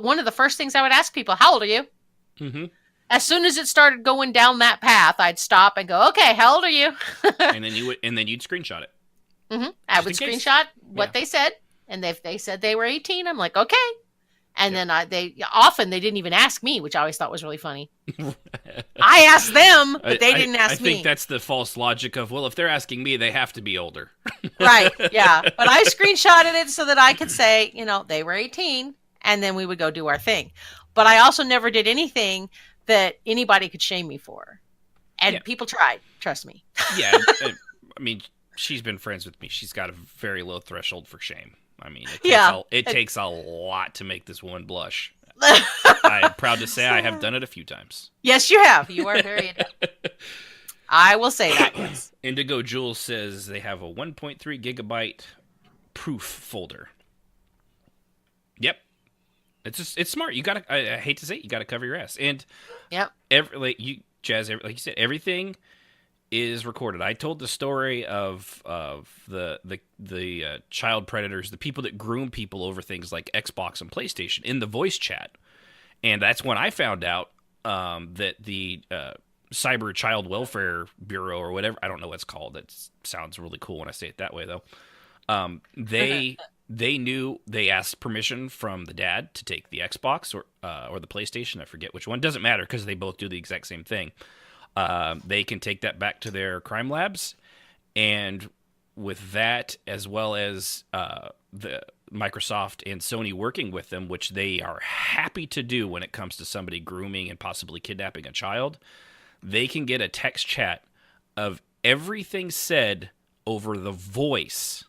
one of the first things I would ask people, how old are you? Mm-hmm. As soon as it started going down that path, I'd stop and go, okay, how old are you? and then you'd screenshot it. Mm-hmm. I would screenshot what they said, and if they said they were 18, I'm like, okay. And then they didn't even ask me, which I always thought was really funny. I asked them, but they didn't ask me. I think that's the false logic of, well, if they're asking me, they have to be older. Right, yeah. But I screenshotted it so that I could say, they were 18, and then we would go do our thing. But I also never did anything that anybody could shame me for. And people tried, trust me. Yeah, I mean, she's been friends with me. She's got a very low threshold for shame. I mean, it takes a lot to make this woman blush. I'm proud to say I have done it a few times. Yes, you have. You are very adept. I will say that, yes. Indigo Jules says they have a 1.3 gigabyte proof folder. Yep. It's smart. You gotta. I hate to say it, you gotta cover your ass. And yep. Like you said, everything is recorded. I told the story of the child predators, the people that groom people over things like Xbox and PlayStation in the voice chat, and that's when I found out that the Cyber Child Welfare Bureau or whatever, I don't know what it's called. That sounds really cool when I say it that way, though. They knew, they asked permission from the dad to take the Xbox or the PlayStation. I forget which one. Doesn't matter because they both do the exact same thing. They can take that back to their crime labs, and with that, as well as the Microsoft and Sony working with them, which they are happy to do when it comes to somebody grooming and possibly kidnapping a child, they can get a text chat of everything said over the voice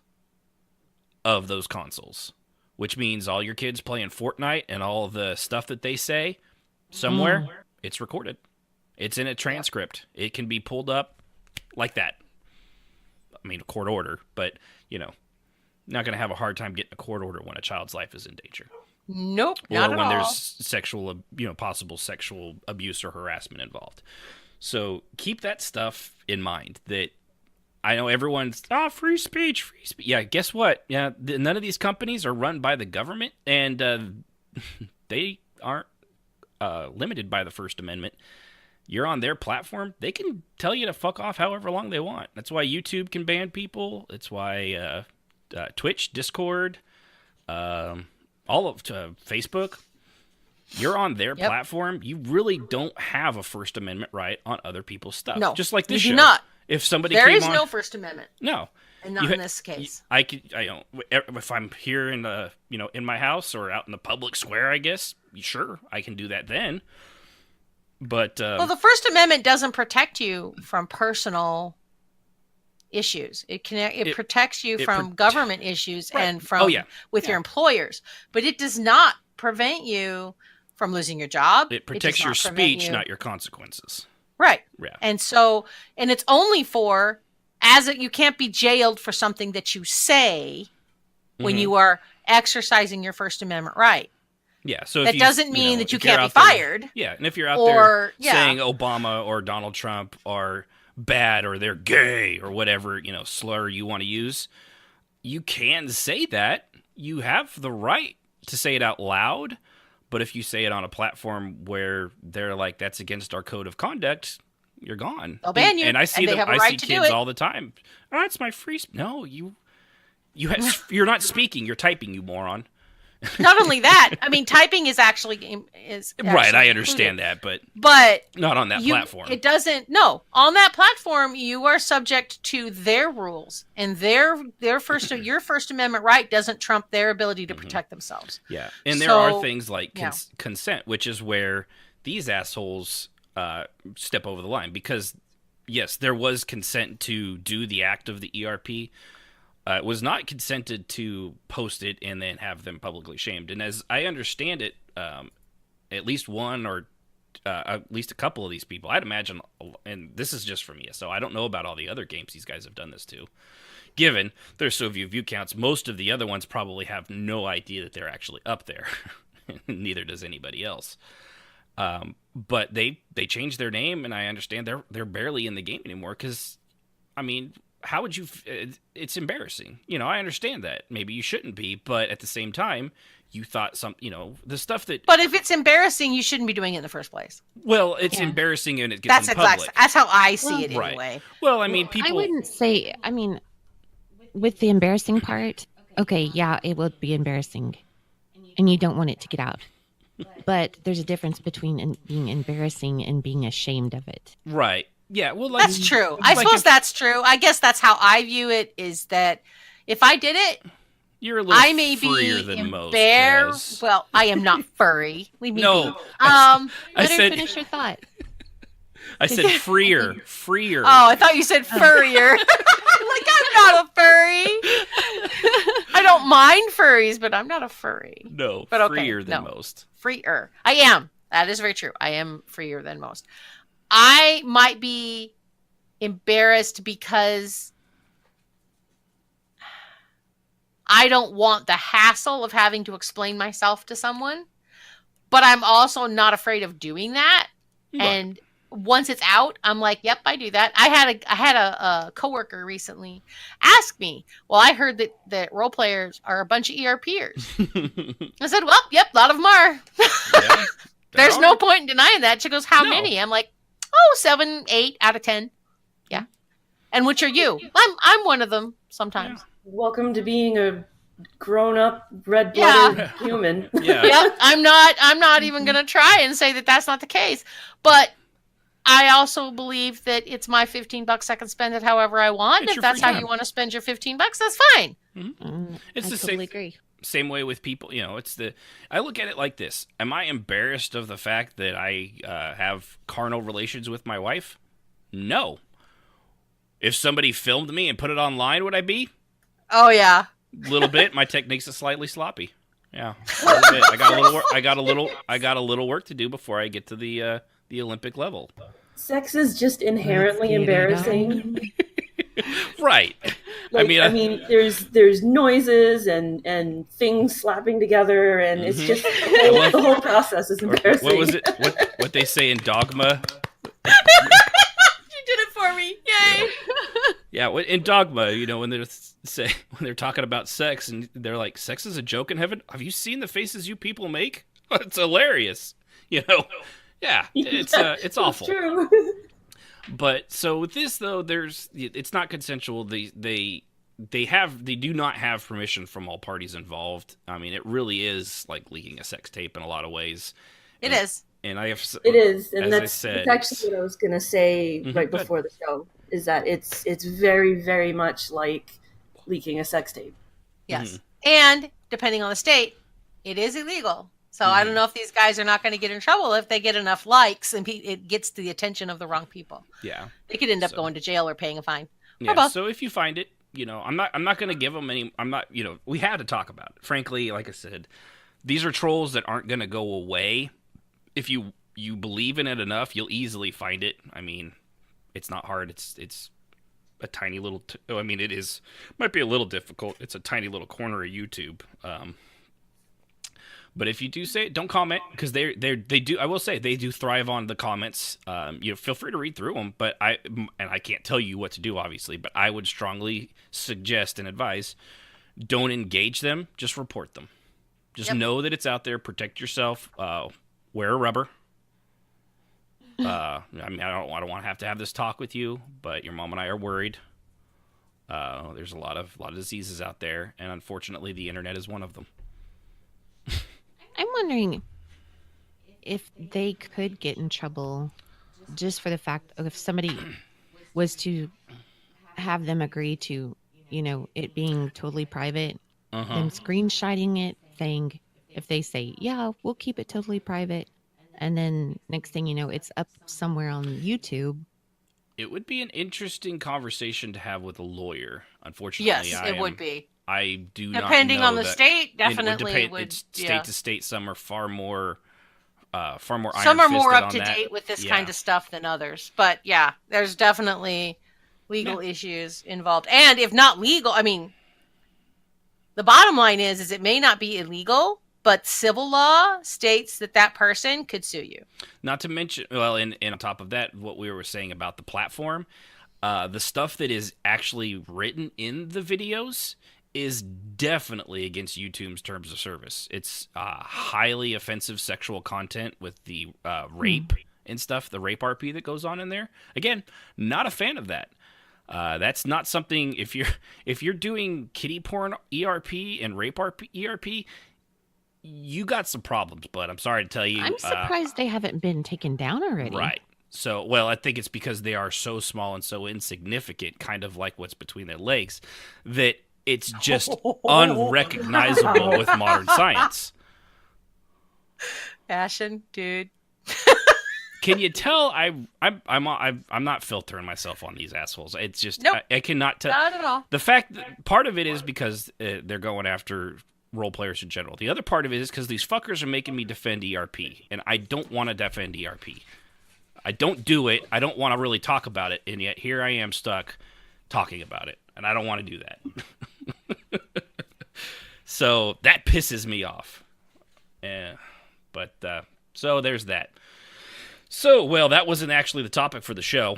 of those consoles, which means all your kids playing Fortnite and all the stuff that they say somewhere, it's recorded. It's in a transcript. It can be pulled up like that. I mean, a court order, but, not going to have a hard time getting a court order when a child's life is in danger. Nope, not at all. Or when there's possible sexual abuse or harassment involved. So keep that stuff in mind. That I know everyone's, free speech. Yeah, guess what? Yeah, none of these companies are run by the government, and they aren't limited by the First Amendment. You're on their platform. They can tell you to fuck off however long they want. That's why YouTube can ban people. It's why Twitch, Discord, all of Facebook. You're on their platform. You really don't have a First Amendment right on other people's stuff. No, just like this you show. do not. If somebody There came is on, no First Amendment. no, And not in this case. I don't. If I'm here in the, in my house or out in the public square, I guess, sure, I can do that then. But Well, the First Amendment doesn't protect you from personal issues. It protects you from government issues and from with your employers, but it does not prevent you from losing your job. It protects your speech, not your consequences. Right. Yeah. And it's only for you can't be jailed for something that you say when you are exercising your First Amendment right. Yeah, so that doesn't mean that you can't be fired. Yeah, and if you're out there saying Obama or Donald Trump are bad or they're gay or whatever, slur you want to use, you can say that. You have the right to say it out loud, but if you say it on a platform where they're like, that's against our code of conduct, you're gone. They'll ban you. And I see kids all the time. Oh, it's my free No, you're not speaking, you're typing, you moron. Not only that, I mean, typing is actually right. I understand included. that, but not on that platform. It doesn't. No, on that platform, you are subject to their rules, and your First Amendment right doesn't trump their ability to protect themselves. Yeah, and there are things like consent, which is where these assholes step over the line, because yes, there was consent to do the act of the ERP. It was not consented to post it and then have them publicly shamed. And as I understand it, at least one or at least a couple of these people, I'd imagine, and this is just from ESO, I don't know about all the other games these guys have done this to. Given there's so few view counts, most of the other ones probably have no idea that they're actually up there. Neither does anybody else. But they changed their name, and I understand they're barely in the game anymore because, I mean, how would you? It's embarrassing. I understand that. Maybe you shouldn't be, but at the same time, you thought the stuff that. But if it's embarrassing, you shouldn't be doing it in the first place. Well, it's embarrassing and it gets in public. That's how I see it anyway. Well, I mean, people. I wouldn't say. I mean, with the embarrassing part, okay, yeah, it would be embarrassing, and you don't want it to get out. But there's a difference between being embarrassing and being ashamed of it. Right. Yeah, well, that's true. I suppose that's true. I guess that's how I view it, is that if I did it, you're a little I may freer be than most. Well, I am not furry. Leave me no, be. I said, finish your thought. I said freer. Oh, I thought you said furrier. Like, I'm not a furry. I don't mind furries, but I'm not a furry. No, but freer than most. Freer. I am. That is very true. I am freer than most. I might be embarrassed because I don't want the hassle of having to explain myself to someone, but I'm also not afraid of doing that. Right. And once it's out, I'm like, yep, I do that. I had a coworker recently ask me, well, I heard that role players are a bunch of ERPers. I said, well, yep, a lot of them are. Yeah, there's no point in denying that. She goes, how many? I'm like, 7, 8 out of 10. Yeah. And which are you? I'm one of them sometimes. Yeah. Welcome to being a grown-up, red-blooded human. Yeah. Yep. I'm not even going to try and say that that's not the case. But I also believe that it's my $15. I can spend it however I want. If that's how you want to spend your $15, that's fine. Mm-hmm. It's the totally agree. Same way with people, I look at it like this. Am I embarrassed of the fact that I have carnal relations with my wife? No. If somebody filmed me and put it online, would I be? Oh, yeah. A little bit. My techniques are slightly sloppy. Yeah. A little bit. I got a little work to do before I get to the Olympic level. Sex is just inherently embarrassing. Right. Like, I mean, there's noises and things slapping together, and it's just the whole process is embarrassing. What was it? What they say in Dogma? You did it for me! Yay! Yeah, in Dogma, when they're talking about sex, and they're like, "Sex is a joke in heaven." Have you seen the faces you people make? It's hilarious. Yeah, it's awful. True. But so with this though, it's not consensual. They do not have permission from all parties involved. I mean, it really is like leaking a sex tape in a lot of ways. It is. And I have. It is, and that's actually what I was gonna say right before the show is that it's very, very much like leaking a sex tape. Yes, and depending on the state, it is illegal. So I don't know if these guys are not going to get in trouble if they get enough likes and it gets the attention of the wrong people. Yeah, they could end up going to jail or paying a fine. Yeah. So if you find it, I'm not going to give them any. I'm not. We had to talk about it. Frankly, like I said, these are trolls that aren't going to go away. If you believe in it enough, you'll easily find it. I mean, it's not hard. It's a tiny little. It is might be a little difficult. It's a tiny little corner of YouTube. But if you do say it, don't comment because they do. I will say they do thrive on the comments. Feel free to read through them. But I can't tell you what to do, obviously. But I would strongly suggest and advise: don't engage them. Just report them. Just know that it's out there. Protect yourself. Wear a rubber. I don't want to have this talk with you, but your mom and I are worried. There's a lot of diseases out there, and unfortunately, the internet is one of them. I'm wondering if they could get in trouble just for the fact of if somebody was to have them agree to, it being totally private, them screenshotting it, saying, if they say, yeah, we'll keep it totally private, and then next thing you know, it's up somewhere on YouTube. It would be an interesting conversation to have with a lawyer. Unfortunately, yes, it would be. I do not know. Depending on the state, definitely it would. It's state to state. Some are far more Some are more up to date with this kind of stuff than others. But yeah, there's definitely legal issues involved. And if not legal, the bottom line is it may not be illegal, but civil law states that person could sue you. Not to mention, and on top of that, what we were saying about the platform, the stuff that is actually written in the videos is definitely against YouTube's terms of service. It's highly offensive sexual content with the rape and stuff, the rape RP that goes on in there. Again, not a fan of that. That's not something, if you're doing kiddie porn ERP and rape ERP, you got some problems, but I'm sorry to tell you. I'm surprised they haven't been taken down already. Right. So, I think it's because they are so small and so insignificant, kind of like what's between their legs, that it's just unrecognizable with modern science. Ashen, dude. Can you tell I'm not filtering myself on these assholes? It's just nope. I cannot tell. Not at all. The fact that part of it is because they're going after role players in general. The other part of it is because these fuckers are making me defend ERP, and I don't want to defend ERP. I don't do it. I don't want to really talk about it, and yet here I am stuck talking about it, and I don't want to do that. So that pisses me off. So there's that. So, that wasn't actually the topic for the show.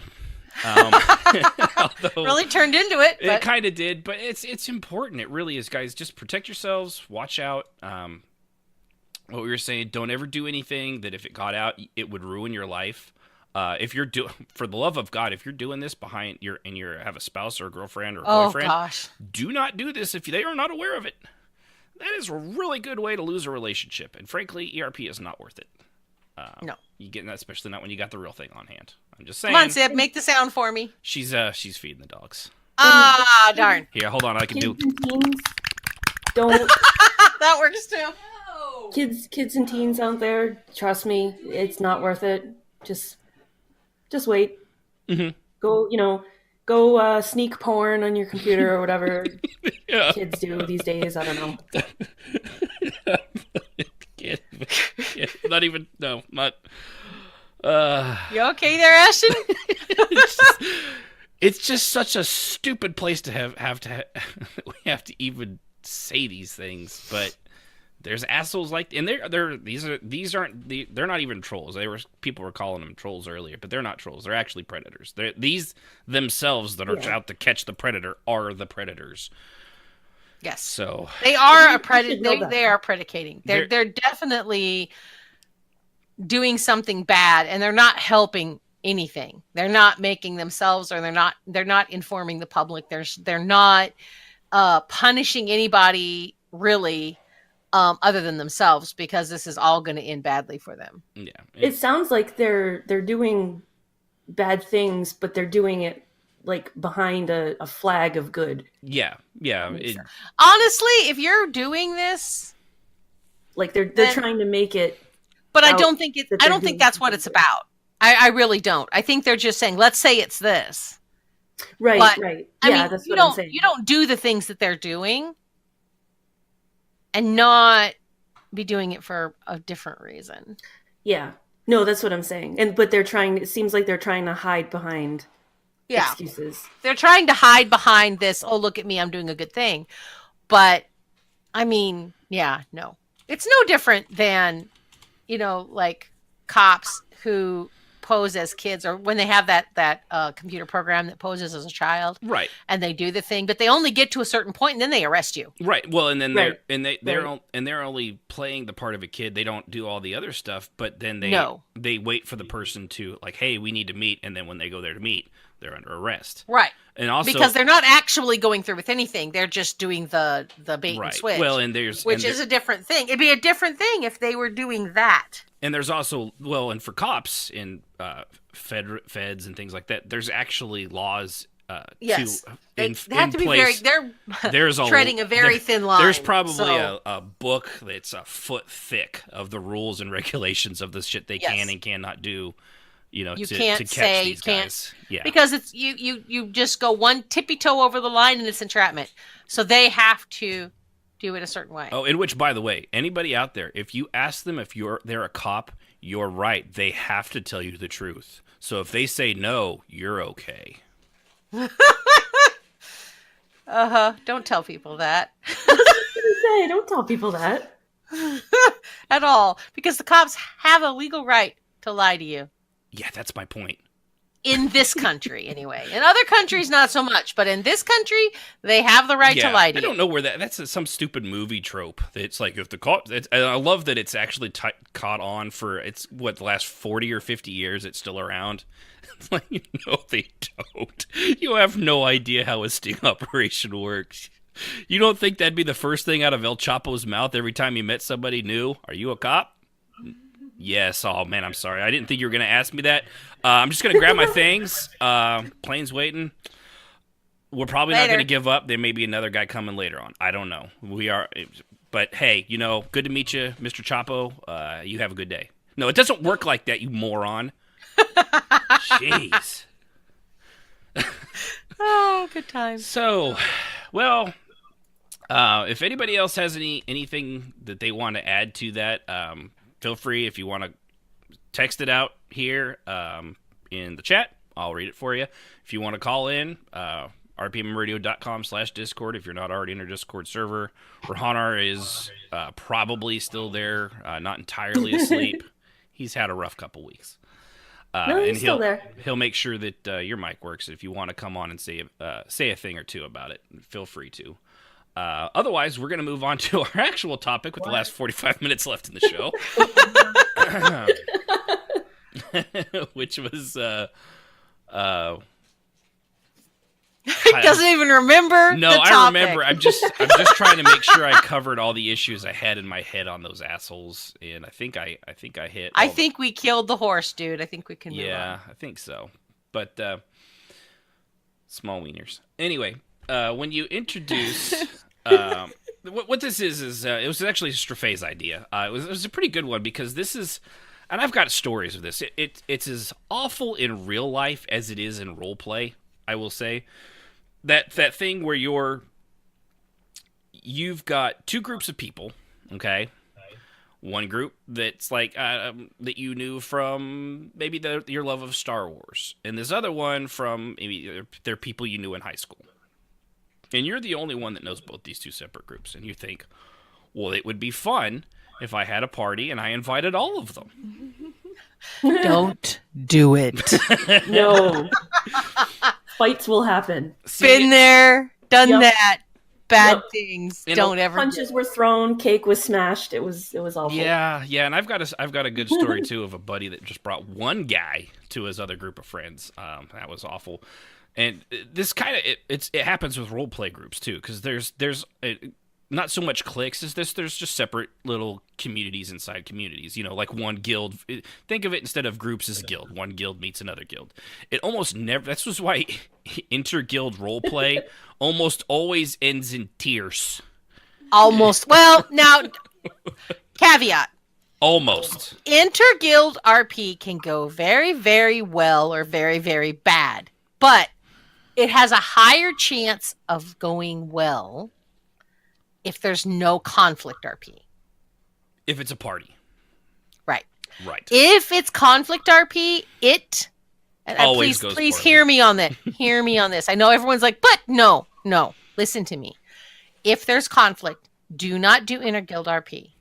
Really turned into it. But... It kind of did, but it's important. It really is, guys. Just protect yourselves. Watch out. What we were saying, don't ever do anything that if it got out, it would ruin your life. If you're for the love of God, if you're doing this behind you have a spouse or a girlfriend or a boyfriend, gosh, do not do this if they are not aware of it. That is a really good way to lose a relationship, and frankly, ERP is not worth it. No, you get that, especially not when you got the real thing on hand. I'm just saying. Come on, Sib, make the sound for me. She's feeding the dogs. Ah, darn. Here, hold on, I can do. Don't. That works too. Kids and teens out there, trust me, it's not worth it. Just wait. Mm-hmm. Go sneak porn on your computer or whatever kids do these days. I don't know. Not even. No, not. You okay there, Ashton? It's just such a stupid place to have to. We have to even say these things, but there's assholes and they're not even trolls. People were calling them trolls earlier, but they're not trolls. They're actually predators. These themselves that are out to catch the predator are the predators. Yes. So they are should know that. they are predicating. They're definitely doing something bad, and they're not helping anything. They're not making themselves, or they're not informing the public. They're not punishing anybody really, other than themselves, because this is all going to end badly for them. yeah, It sounds like they're doing bad things, but they're doing it like behind a flag of good. yeah. Honestly, if you're doing this, Like they're Then- trying to make it. but I out don't think that I they're don't doing think that's what something it's good. about. I really don't. I think they're just saying, let's say it's this. Right, But, right. I Yeah, mean, that's you what I'm don't saying. you don't do the things that they're doing and not be doing it for a different reason. Yeah. No, that's what I'm saying. But they're trying. It seems like they're trying to hide behind Yeah. excuses. They're trying to hide behind this, oh, look at me, I'm doing a good thing. But I mean, yeah, no. It's no different than, like cops who pose as kids, or when they have that computer program that poses as a child, Right. and they do the thing, but they only get to a certain point and then they arrest you. Right. Well, and then Right. they're only playing the part of a kid. They don't do all the other stuff. But then they wait for the person to like, hey, we need to meet. And then when they go there to meet, they're under arrest. Right. And also Because they're not actually going through with anything. They're just doing the bait right. and switch. Well, which is a different thing. It'd be a different thing if they were doing that. and there's also and for cops in feds and things like that, there's actually laws. Yes. They in have to be place. they're There's treading a very thin line. There's probably so- a book that's a foot thick of the rules and regulations of the shit they can and cannot do. You can't to catch say, these you can't, guys. Yeah. because it's you just go one tippy toe over the line and it's entrapment. So they have to do it a certain way. Oh, in which, by the way, anybody out there, if you ask them if they're a cop, you're right. They have to tell you the truth. So if they say no, you're okay. Don't tell people that Say, don't tell people that. at all, because the cops have a legal right to lie to you. Yeah, that's my point. In this country, anyway. In other countries, not so much. But in this country, they have the right to lie to I you. don't know where that's some stupid movie trope. It's like if the cop. And I love that it's actually caught on for the last 40 or 50 years. It's still around. It's like, no, they don't. You have no idea how a sting operation works. You don't think that'd be the first thing out of El Chapo's mouth every time he met somebody new? Are you a cop? Yes. Oh, man, I'm sorry. I didn't think you were going to ask me that. I'm just going to grab my things. Plane's waiting. We're probably not going to give up. There may be another guy coming later on. I don't know. We are. But, hey, good to meet you, Mr. Chapo. You have a good day. No, it doesn't work like that, you moron. Jeez. Oh, good times. So, well, if anybody else has anything that they want to add to that, feel free. If you want to text it out here in the chat, I'll read it for you. If you want to call in, rpmradio.com/discord if you're not already in our Discord server. Rahanar is probably still there, not entirely asleep. He's had a rough couple weeks. No, he's still there. He'll make sure that your mic works. If you want to come on and say a thing or two about it, feel free to. Otherwise, we're going to move on to our actual topic with the last 45 minutes left in the show. Which was... He doesn't even remember. No, the I topic. remember. I'm just trying to make sure I covered all the issues I had in my head on those assholes, and I think I hit. I think we killed the horse, dude. I think we can move Yeah, on. I think so. But small wieners. Anyway, when you introduce what this is it was actually Strafe's idea. It was a pretty good one because this is, and I've got stories of this. It's as awful in real life as it is in role play. I will say. That thing where you've got two groups of people, okay? One group that's like that you knew from maybe your love of Star Wars, and this other one from maybe they're people you knew in high school. And you're the only one that knows both these two separate groups, and you think, well, it would be fun if I had a party and I invited all of them. Don't do it. No. Fights will happen. Been there, done Yep. that. bad Yep. things. You know, Don't ever. Punches were thrown, cake was smashed. It was awful. Yeah, and I've got a good story too of a buddy that just brought one guy to his other group of friends. That was awful. And this kind of it happens with role play groups too, because there's not so much cliques as this. There's just separate little communities inside communities. You know, like one guild. Think of it instead of groups as a guild. One guild meets another guild. It almost never. That's just why inter-guild role play almost always ends in tears. Almost. Well, now, caveat. Almost. Inter-guild RP can go very, very well or very, very bad. But it has a higher chance of going well if there's no conflict RP. If it's a party. Right. Right. If it's conflict RP, Always please goes please poorly. hear me on that. Hear me on this. I know everyone's like, but no. Listen to me. If there's conflict, do not do inter-guild RP.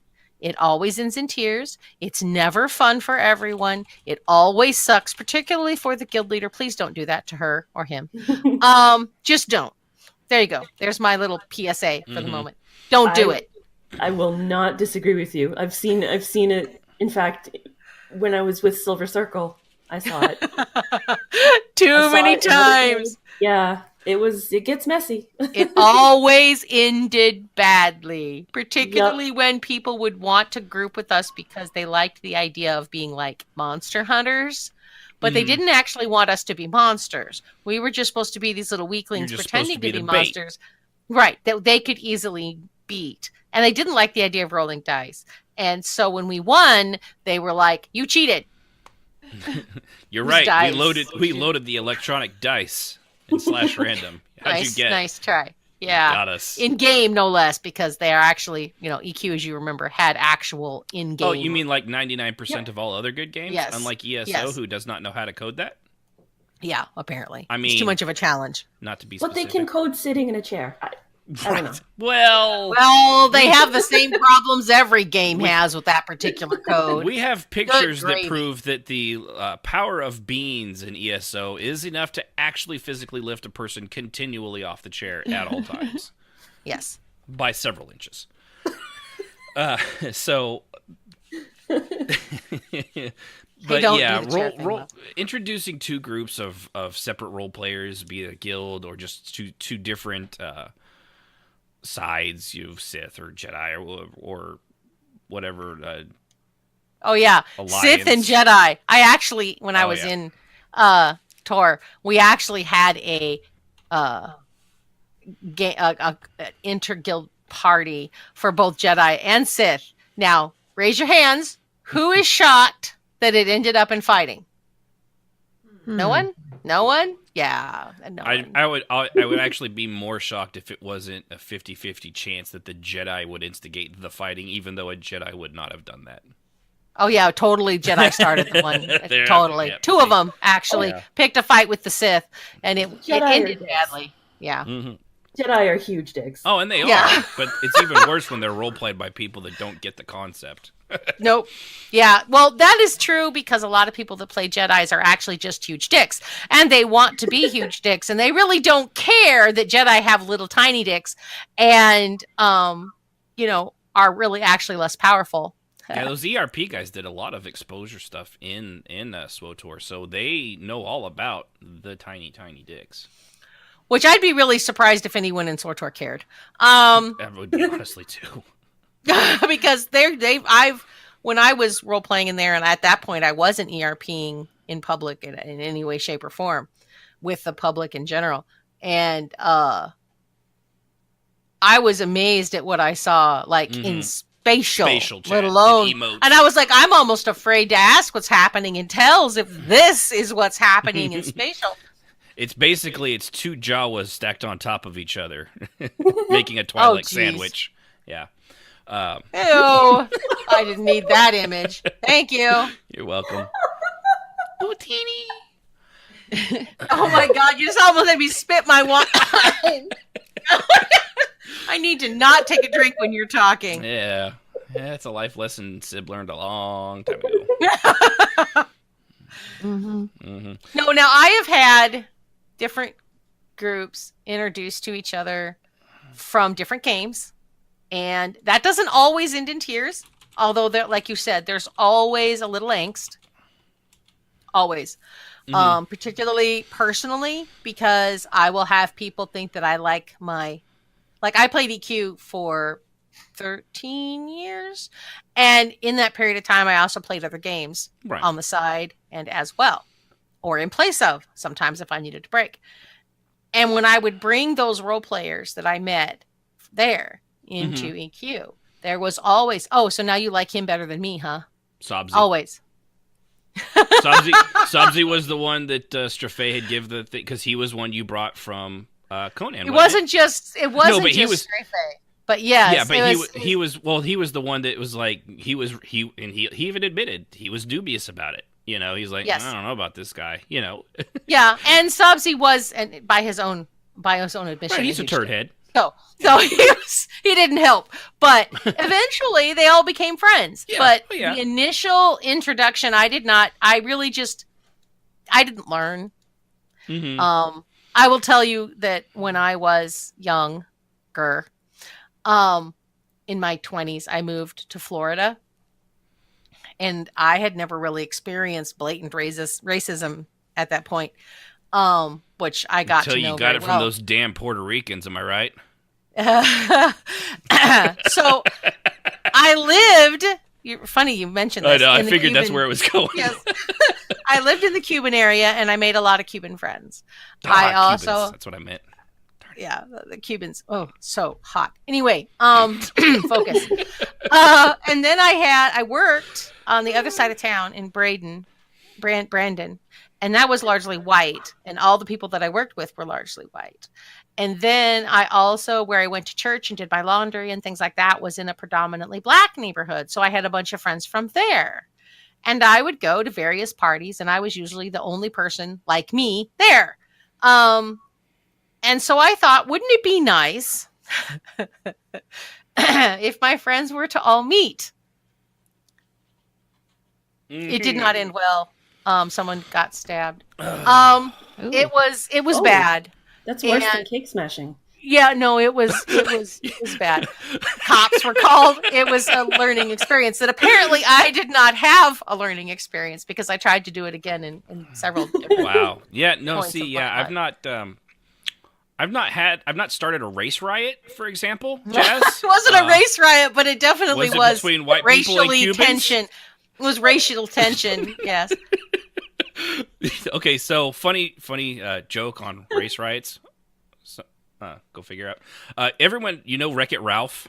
It always ends in tears. It's never fun for everyone. It always sucks, particularly for the guild leader. Please don't do that to her or him. Just don't. There you go. There's my little PSA for the moment. Don't do it. I will not disagree with you. I've seen it. In fact, when I was with Silver Circle, I saw it. Too many times. Yeah, it gets messy. It always ended badly, particularly when people would want to group with us because they liked the idea of being like monster hunters, but they didn't actually want us to be monsters. We were just supposed to be these little weaklings You're just pretending supposed to to be be the bait. monsters. Right, that they could easily beat. And they didn't like the idea of rolling dice. And so when we won, they were like, "You cheated." You're Whose right. dice? We loaded the electronic dice in slash random. How'd you get? Nice try. Yeah. Got us. In game, no less, because they are actually, EQ, as you remember, had actual in game. Oh, you mean like 99% of all other good games? Yes. Unlike ESO, Yes. who does not know how to code that? Yeah, apparently. I It's mean- too much of a challenge. Not to be But specific. they can code sitting in a chair. I don't know. Well, Well, they have the same problems every game has with that particular code. we have pictures that gravy. prove that the power of beans in ESO is enough to actually physically lift a person continually off the chair at all times. Yes. By several inches. So, but don't yeah, do the chair thing well. introducing two groups of separate role players, be it a guild or just two different sides, Sith or Jedi or whatever. Oh, yeah. Alliance. Sith and Jedi. I actually, when I Oh, was yeah. in Tor, we actually had a inter-guild party for both Jedi and Sith. Now, raise your hands. Who is shocked that it ended up in fighting? No one? No one? Yeah. No one. I would actually be more shocked if it wasn't a 50-50 chance that the Jedi would instigate the fighting, even though a Jedi would not have done that. Oh, yeah, totally. Jedi started the one. There, Totally. yeah, Two of them, actually, yeah. picked a fight with the Sith, and it Jedi ended are- badly. Yeah. Mhm. Jedi are huge dicks. Oh, and they Yeah. are, but it's even worse when they're role played by people that don't get the concept. Nope. Yeah. Well, that is true because a lot of people that play Jedis are actually just huge dicks, and they want to be huge dicks, and they really don't care that Jedi have little tiny dicks, and are really actually less powerful. Yeah, those ERP guys did a lot of exposure stuff in SWOTOR, so they know all about the tiny dicks. Which I'd be really surprised if anyone in SWTOR cared. That would be honestly too. Because when I was role playing in there, and at that point I wasn't ERPing in public in any way, shape, or form with the public in general, and I was amazed at what I saw, like in spatial Chat, let alone, and emotes. and I was like, I'm almost afraid to ask what's happening in Tells if this is what's happening in spatial. It's two Jawas stacked on top of each other, making a Twilight geez. sandwich. Yeah. Ew! I didn't need that image. Thank you. You're welcome. Oh, teeny. Oh my God! You just almost made me spit my wine. I need to not take a drink when you're talking. Yeah, it's a life lesson Sib learned a long time ago. No, now I have had different groups introduced to each other from different games. And that doesn't always end in tears, although, like you said, there's always a little angst. Always. Particularly personally, because I will have people think that I like I played EQ for 13 years. And in that period of time, I also played other games on the side and as well, or in place of sometimes if I needed to break. And when I would bring those role players that I met there into EQ, there was always, oh, so now you like him better than me, huh? Sobsy. Always. Sobsy was the one that Strafe had give the thing, because he was one you brought from Conan. It wasn't just Strafe, but yes, yeah, but he was the one that was like he even admitted he was dubious about it. You know, he's like, I don't know about this guy. You know. Yeah, and Sobsy was, and by his own admission, right, he's a turd head. So he didn't help, but eventually they all became friends. Yeah. But the initial introduction, I didn't learn. I will tell you that when I was younger, in my 20s, I moved to Florida, and I had never really experienced blatant racism at that point. Which I got until to know you got it from well. those damn Puerto Ricans. Am I right? So I lived. Funny you mentioned this. I know. I figured that's where it was going. Yes, I lived in the Cuban area, and I made a lot of Cuban friends. Cubans, that's what I meant. Yeah, the Cubans. Oh, so hot. Anyway, focus. And then I worked on the other side of town in Brandon. And that was largely white. And all the people that I worked with were largely white. And then I also, where I went to church and did my laundry and things like that, was in a predominantly black neighborhood. So I had a bunch of friends from there. And I would go to various parties, and I was usually the only person like me there. And so I thought, wouldn't it be nice if my friends were to all meet? It did not end well. Someone got stabbed. It was bad. That's worse than cake smashing. Yeah, no, it was bad. Cops were called. It was a learning experience that apparently I did not have a learning experience, because I tried to do it again in several different Wow. Yeah, no, see, yeah, I've not started a race riot, for example, Jazz. It wasn't a race riot, but it definitely was between white people and Cubans? tension. It was racial tension, yes. Okay, so funny joke on race riots. So, go figure out. Everyone, Wreck-It Ralph.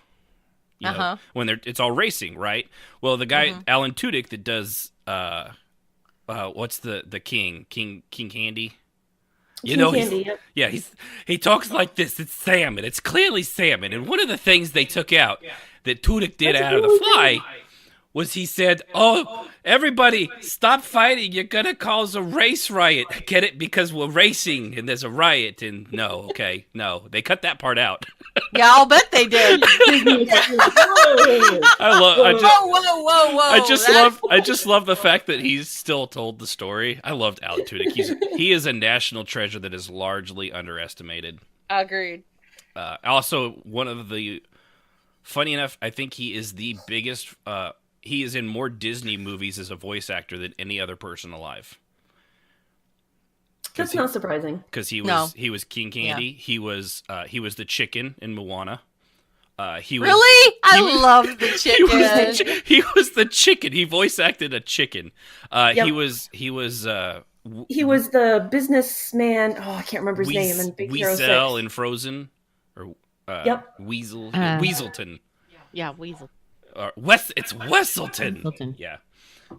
When it's all racing, right? Well, the guy Alan Tudyk that does what's the King Candy? Candy, yep. Yeah, he talks like this. It's salmon. It's clearly salmon. And one of the things they took out that Tudyk did out of the fly was he said, "Oh, everybody, stop fighting. You're going to cause a race riot. Get it? Because we're racing and there's a riot." And no, they cut that part out. Yeah, I'll bet they did. Whoa. I just love the fact that he's still told the story. I loved Alan Tudyk. He is a national treasure that is largely underestimated. Agreed. Also, one of the funny enough, I think he is the biggest. He is in more Disney movies as a voice actor than any other person alive. That's not surprising. Because he was King Candy. Yeah. He was the chicken in Moana. Really? I love the chicken. He was the chicken. He voice acted a chicken. Yep. He was the businessman. Oh, I can't remember his name. In Big Hero 6. Weasel in Frozen. Or Weasel. Weaselton. Yeah, Weasel. It's Wesselton. Yeah.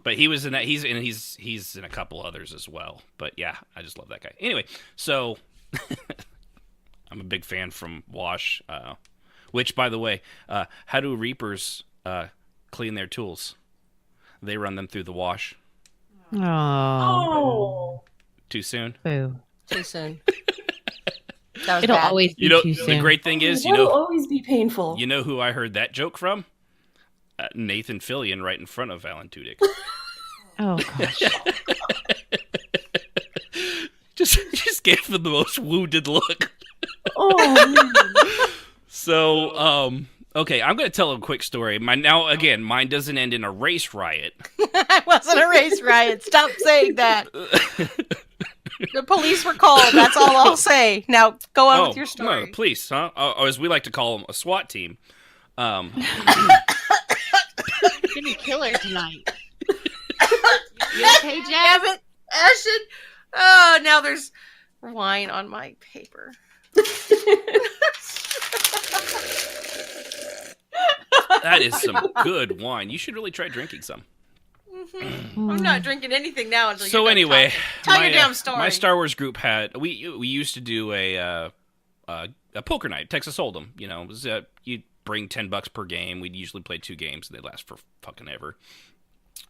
But he was in that. He's in a couple others as well. But yeah, I just love that guy. Anyway, so I'm a big fan from Wash. Which, by the way, how do Reapers clean their tools? They run them through the wash. Oh. Too soon? Boo. Too soon. That was It'll bad. always be too soon. The great thing is, It'll always be painful. You know who I heard that joke from? Nathan Fillion, right in front of Alan Tudyk. Oh gosh. just gave him the most wounded look. Oh man. So, okay, I'm going to tell a quick story. Mine doesn't end in a race riot. It wasn't a race riot. Stop saying that. The police were called. That's all I'll say. Now go on with your story. No, police, huh? Or as we like to call them, a SWAT team. Gonna kill her tonight. You okay, Jazz? Damn it, Ashton. Oh, now there's wine on my paper. That is some good wine. You should really try drinking some. I'm not drinking anything now until So you're done anyway, talking. Tell your damn story. My Star Wars group had we used to do a poker night, Texas Hold'em. You know, it was, you'd bring $10 per game. We'd usually play 2 games. They'd last for fucking ever.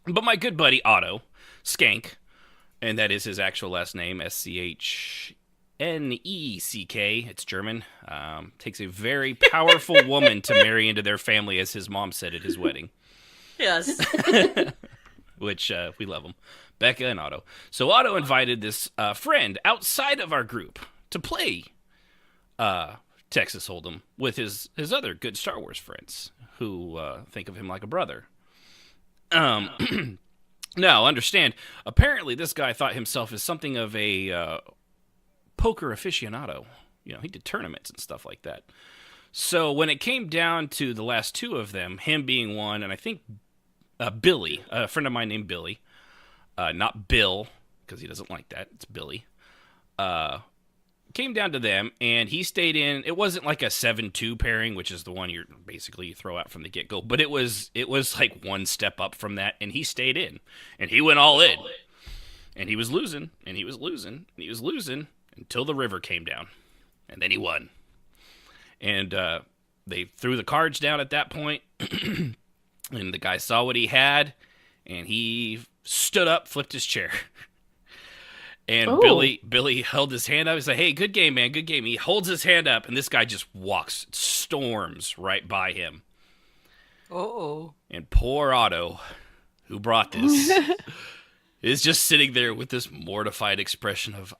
But my good buddy Otto Skank, and that is his actual last name, SCHNECK. It's German. Takes a very powerful woman to marry into their family, as his mom said at his wedding. Yes. Which we love them, Becca and Otto. So Otto invited this friend outside of our group to play Texas Hold'em with his other good Star Wars friends who think of him like a brother. Now, understand, apparently this guy thought himself as something of a poker aficionado. You know, he did tournaments and stuff like that. So when it came down to the last 2 of them, him being one, and I think Billy, a friend of mine named Billy, not Bill, because he doesn't like that, it's Billy, came down to them, and he stayed in. It wasn't like a 7-2 pairing, which is the one you throw out from the get-go, but it was like one step up from that, and he stayed in, and he went all in, and he was losing, and he was losing, and he was losing, until the river came down, and then he won. And they threw the cards down at that point, and the guy saw what he had, and he stood up, flipped his chair. And Billy held his hand up. He's like, "Hey, good game, man, good game." He holds his hand up, and this guy just storms right by him. Uh-oh. And poor Otto, who brought this, is just sitting there with this mortified expression of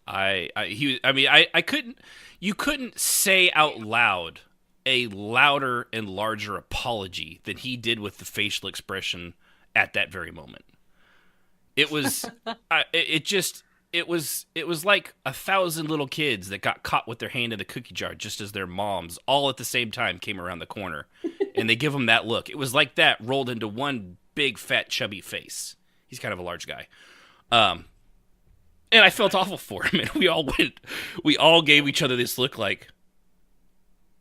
you couldn't say out loud a louder and larger apology than he did with the facial expression at that very moment. It was it was like 1,000 little kids that got caught with their hand in the cookie jar just as their moms all at the same time came around the corner, and they give them that look. It was like that rolled into one big fat chubby face. He's kind of a large guy. And I felt awful for him, and we all gave each other this look like,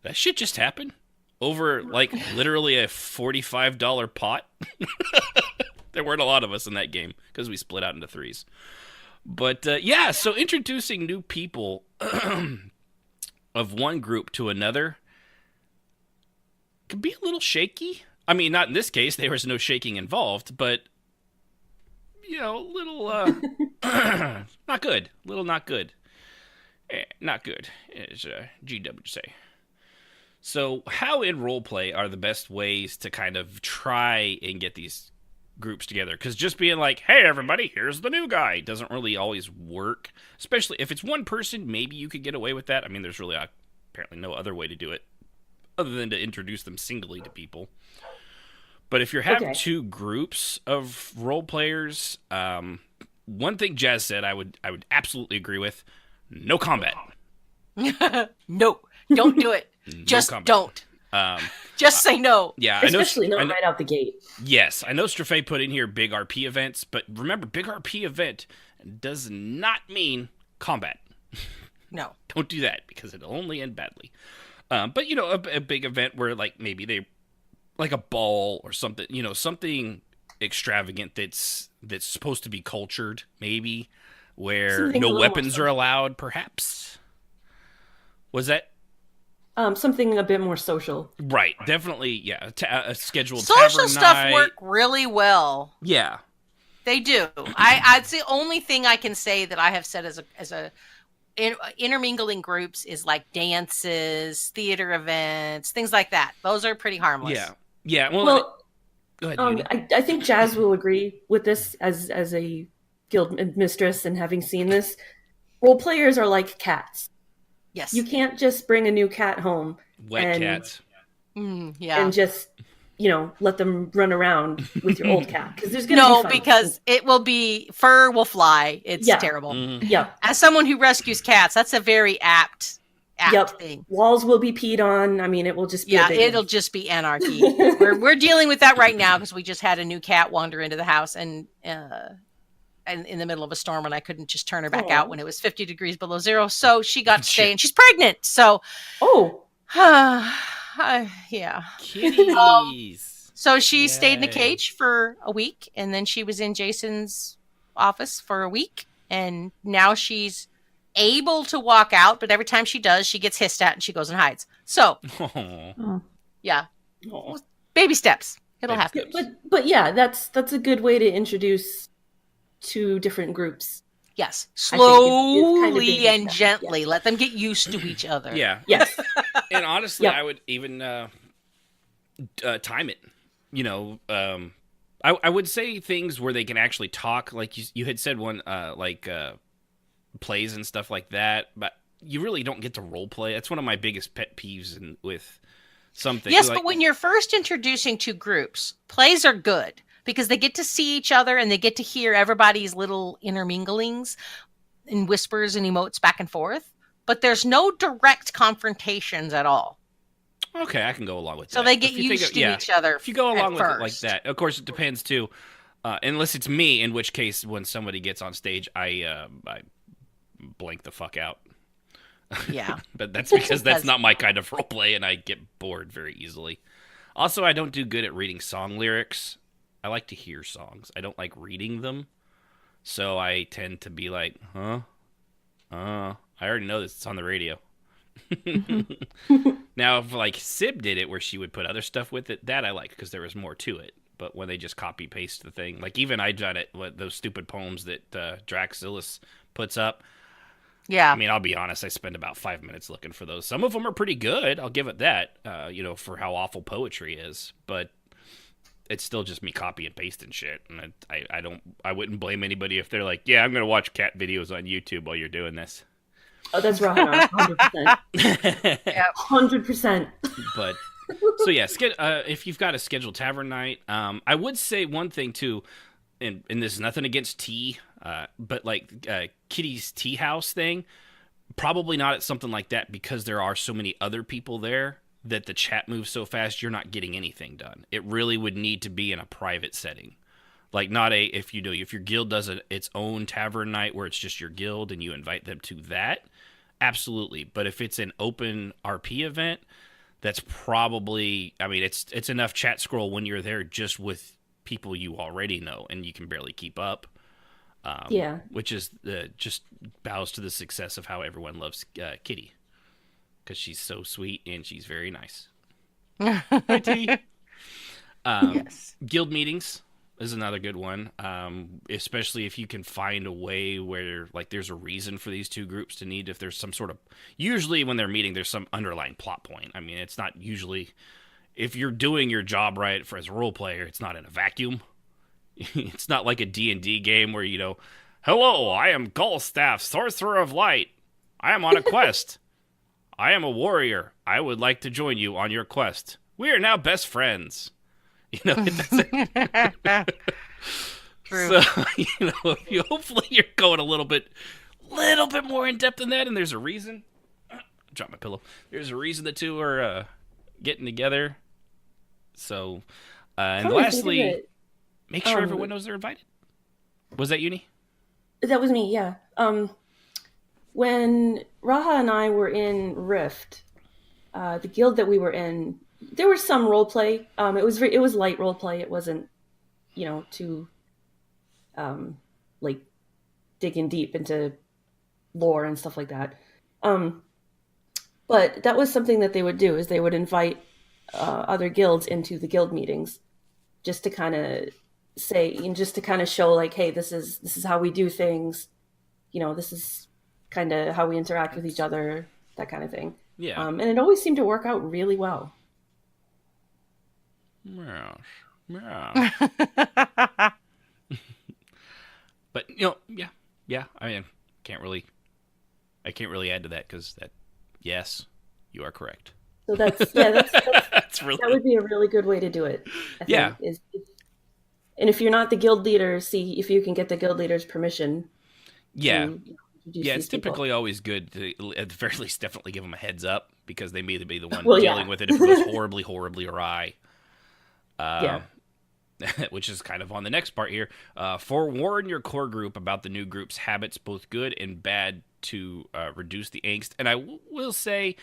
that shit just happened over like literally a $45 pot. There weren't a lot of us in that game because we split out into 3s. But yeah, so introducing new people of one group to another can be a little shaky. I mean, not in this case, there was no shaking involved, but you know, a little not good. A little not good. Not good, as GW would say. So how in roleplay are the best ways to kind of try and get these groups together? Because just being like, "Hey everybody, here's the new guy," doesn't really always work. Especially if it's one person, maybe you could get away with that. I mean, there's really apparently no other way to do it other than to introduce them singly to people. But if you're having 2 groups of role players, one thing Jazz said I would absolutely agree with: no combat. No, don't do it. Just don't. Just say no. Yeah, especially not right out the gate. Yes, I know Straffe put in here big RP events, but remember, big RP event does not mean combat. No. Don't do that, because it'll only end badly. But, you know, a big event where, like, maybe they, like a ball or something, you know, something extravagant that's supposed to be cultured, maybe, where something no weapons are allowed, perhaps. Was that? Something a bit more social. Right, definitely, yeah. A scheduled social tavern stuff night. Work really well. Yeah. They do. It's the only thing I can say that I have said as a intermingling groups is like dances, theater events, things like that. Those are pretty harmless. Yeah. Yeah. Well, go ahead. I think Jazz will agree with this as a guild mistress and having seen this. Role players are like cats. Yes. You can't just bring a new cat home Wet and cats. Yeah. and just let them run around with your old cat, because there's gonna be No, fights. because fur will fly. It's Yeah. terrible. Yep. As someone who rescues cats, that's a very apt Yep. thing. Walls will be peed on. I mean, it will just be a big It'll mess. just be anarchy. we're dealing with that right now because we just had a new cat wander into the house and in the middle of a storm, and I couldn't just turn her back out when it was 50 degrees below zero. So she got to stay, and she's pregnant. So, yeah. Kitties. So she stayed in a cage for a week, and then she was in Jason's office for a week, and now she's able to walk out, but every time she does, she gets hissed at and she goes and hides. So, yeah, baby steps. It'll happen. But yeah, that's a good way to introduce two different groups. Yes, it's kind of slowly baby and steps. gently. Yeah. Let them get used to each other. Yeah. Yes. And honestly, Yep. I would even time it. I would say things where they can actually talk, like you had said one, plays and stuff like that, but you really don't get to role play. That's one of my biggest pet peeves with something. Yes, but when you're first introducing two groups, plays are good because they get to see each other and they get to hear everybody's little interminglings and whispers and emotes back and forth, but there's no direct confrontations at all. Okay, I can go along with that. So they get used to each other. If you go along with first. it like that, of course, it depends too. Unless it's me, in which case, when somebody gets on stage, I blank the fuck out. Yeah, but that's because that's not my kind of role play, and I get bored very easily. Also, I don't do good at reading song lyrics. I like to hear songs. I don't like reading them, so I tend to be like, "Huh? I already know this. It's on the radio." Now, if like Sib did it, where she would put other stuff with it, that I like because there was more to it. But when they just copy paste the thing, like even I done it, those stupid poems that Draxilis puts up. Yeah. I mean, I'll be honest, I spend about 5 minutes looking for those. Some of them are pretty good. I'll give it that, for how awful poetry is. But it's still just me copy and pasting shit. And I wouldn't blame anybody if they're like, yeah, I'm going to watch cat videos on YouTube while you're doing this. Oh, that's right. 100%. 100%. But so yeah, if you've got a scheduled tavern night, I would say one thing too, and this is nothing against tea, but like Kitty's tea house thing, probably not at something like that because there are so many other people there that the chat moves so fast you're not getting anything done. It really would need to be in a private setting. Like if your guild does its own tavern night where it's just your guild and you invite them to that, absolutely. But if it's an open RP event, that's probably, I mean, it's enough chat scroll when you're there just with people you already know and you can barely keep up. Yeah. Which is just bows to the success of how everyone loves Kitty. Because she's so sweet and she's very nice. Hi, T. Yes. Guild meetings is another good one, especially if you can find a way where like there's a reason for these two groups to need. If there's some sort of, usually when they're meeting, there's some underlying plot point. I mean, it's not usually, if you're doing your job right as a role player, it's not in a vacuum. It's not like a D&D game where, hello, I am Gullstaff, Sorcerer of Light. I am on a quest. I am a warrior. I would like to join you on your quest. We are now best friends. True. So, hopefully you're going a little bit more in depth than that, and there's a reason. Drop my pillow. There's a reason the two are getting together. So, and lastly, make sure everyone knows they're invited. Was that Uni? That was me, yeah. When Raha and I were in Rift, the guild that we were in, there was some role play. It was light role play. It wasn't, too like digging deep into lore and stuff like that. But that was something that they would do, is they would invite other guilds into the guild meetings, just to kind of say, and just to kind of show, like, hey, this is how we do things. This is kind of how we interact with each other, that kind of thing. Yeah. And it always seemed to work out really well. Yeah. But yeah. I mean, I can't really add to that because yes, you are correct. So that's That's really that would be a really good way to do it. I think, Yeah. And if you're not the guild leader, see if you can get the guild leader's permission. yeah. To, introduce Yeah, these it's typically people. always good to, at the very least, definitely give them a heads up because they may be the one Well, dealing yeah. with it if it goes horribly, horribly awry. Yeah. Which is kind of on the next part here. Forewarn your core group about the new group's habits, both good and bad, to reduce the angst. And I will say,